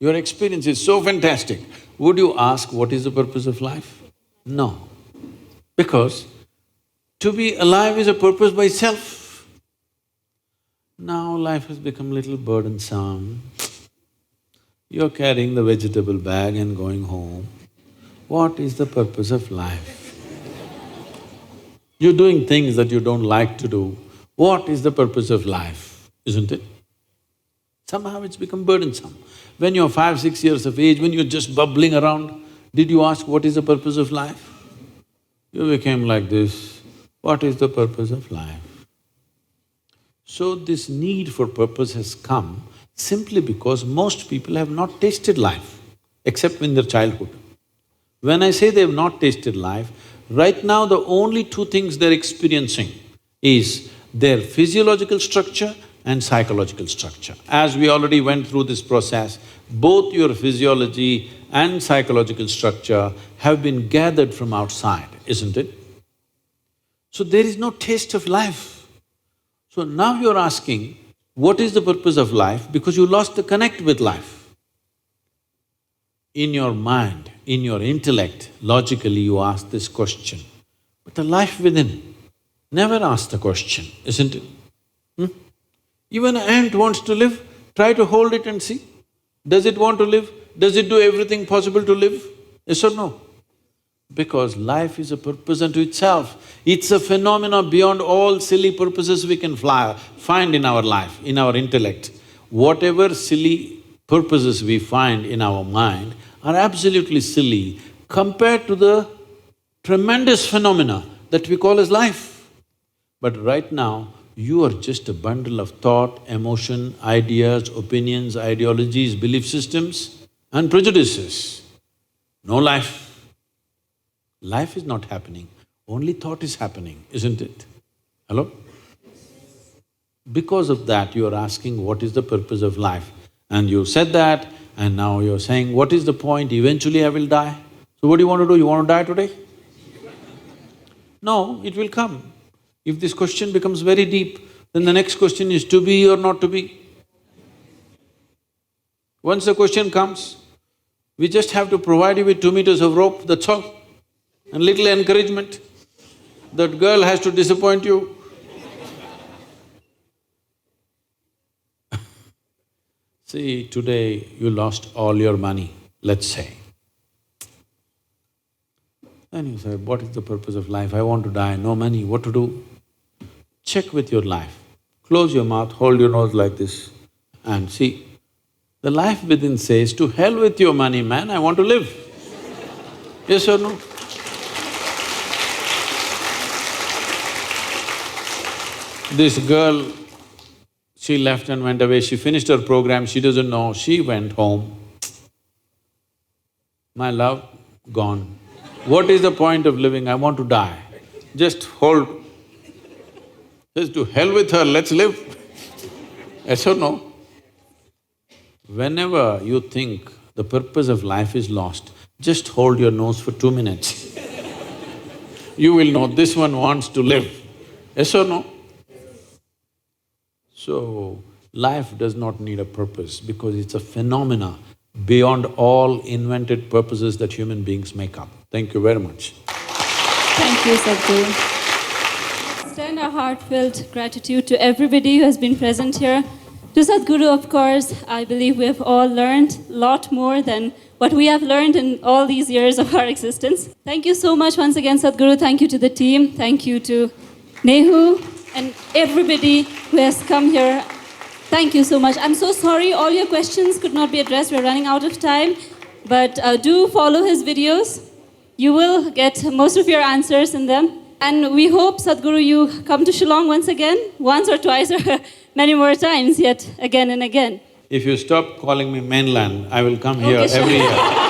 Your experience is so fantastic. Would you ask what is the purpose of life? No. Because to be alive is a purpose by itself. Now life has become little burdensome. You're carrying the vegetable bag and going home. What is the purpose of life? You're doing things that you don't like to do. What is the purpose of life, isn't it? Somehow it's become burdensome. When you're 5, 6 years of age, when you're just bubbling around, did you ask what is the purpose of life? You became like this, what is the purpose of life? So this need for purpose has come simply because most people have not tasted life, except in their childhood. When I say they have not tasted life, right now the only two things they're experiencing is their physiological structure and psychological structure. As we already went through this process, both your physiology and psychological structure have been gathered from outside, isn't it? So there is no taste of life. So now you're asking, what is the purpose of life? Because you lost the connect with life. In your mind, in your intellect, logically you ask this question, but the life within never asks the question, isn't it? Even an ant wants to live, try to hold it and see. Does it want to live? Does it do everything possible to live? Yes or no? Because life is a purpose unto itself. It's a phenomena beyond all silly purposes we can find in our life, in our intellect. Whatever silly purposes we find in our mind are absolutely silly compared to the tremendous phenomena that we call as life. But right now, you are just a bundle of thought, emotion, ideas, opinions, ideologies, belief systems and prejudices. No life. Life is not happening, only thought is happening, isn't it? Hello? Because of that, you are asking what is the purpose of life. And you said that, and now you're saying, what is the point? Eventually I will die. So what do you want to do? You want to die today? No, it will come. If this question becomes very deep, then the next question is to be or not to be. Once the question comes, we just have to provide you with 2 meters of rope, that's all, and little encouragement. That girl has to disappoint you. See, today you lost all your money, let's say. Then you say, what is the purpose of life? I want to die, no money, what to do? Check with your life. Close your mouth, hold your nose like this and see. The life within says, to hell with your money, man, I want to live. Yes or no? This girl, she left and went away, she finished her program, she doesn't know, she went home. My love, gone. What is the point of living? I want to die. Just hold. Just to hell with her, let's live. Yes or no? Whenever you think the purpose of life is lost, just hold your nose for 2 minutes. You will know this one wants to live. Yes or no? So, life does not need a purpose because it's a phenomena beyond all invented purposes that human beings make up. Thank you very much. Thank you, Sadhguru. Extend our heartfelt gratitude to everybody who has been present here. To Sadhguru, of course, I believe we have all learned a lot more than what we have learned in all these years of our existence. Thank you so much once again, Sadhguru. Thank you to the team. Thank you to NEHU and everybody who has come here. Thank you so much. I'm so sorry all your questions could not be addressed. We're running out of time. But do follow his videos. You will get most of your answers in them. And we hope, Sadhguru, you come to Shillong once again, once or twice or many more times, yet again and again. If you stop calling me mainland, I will come here every year.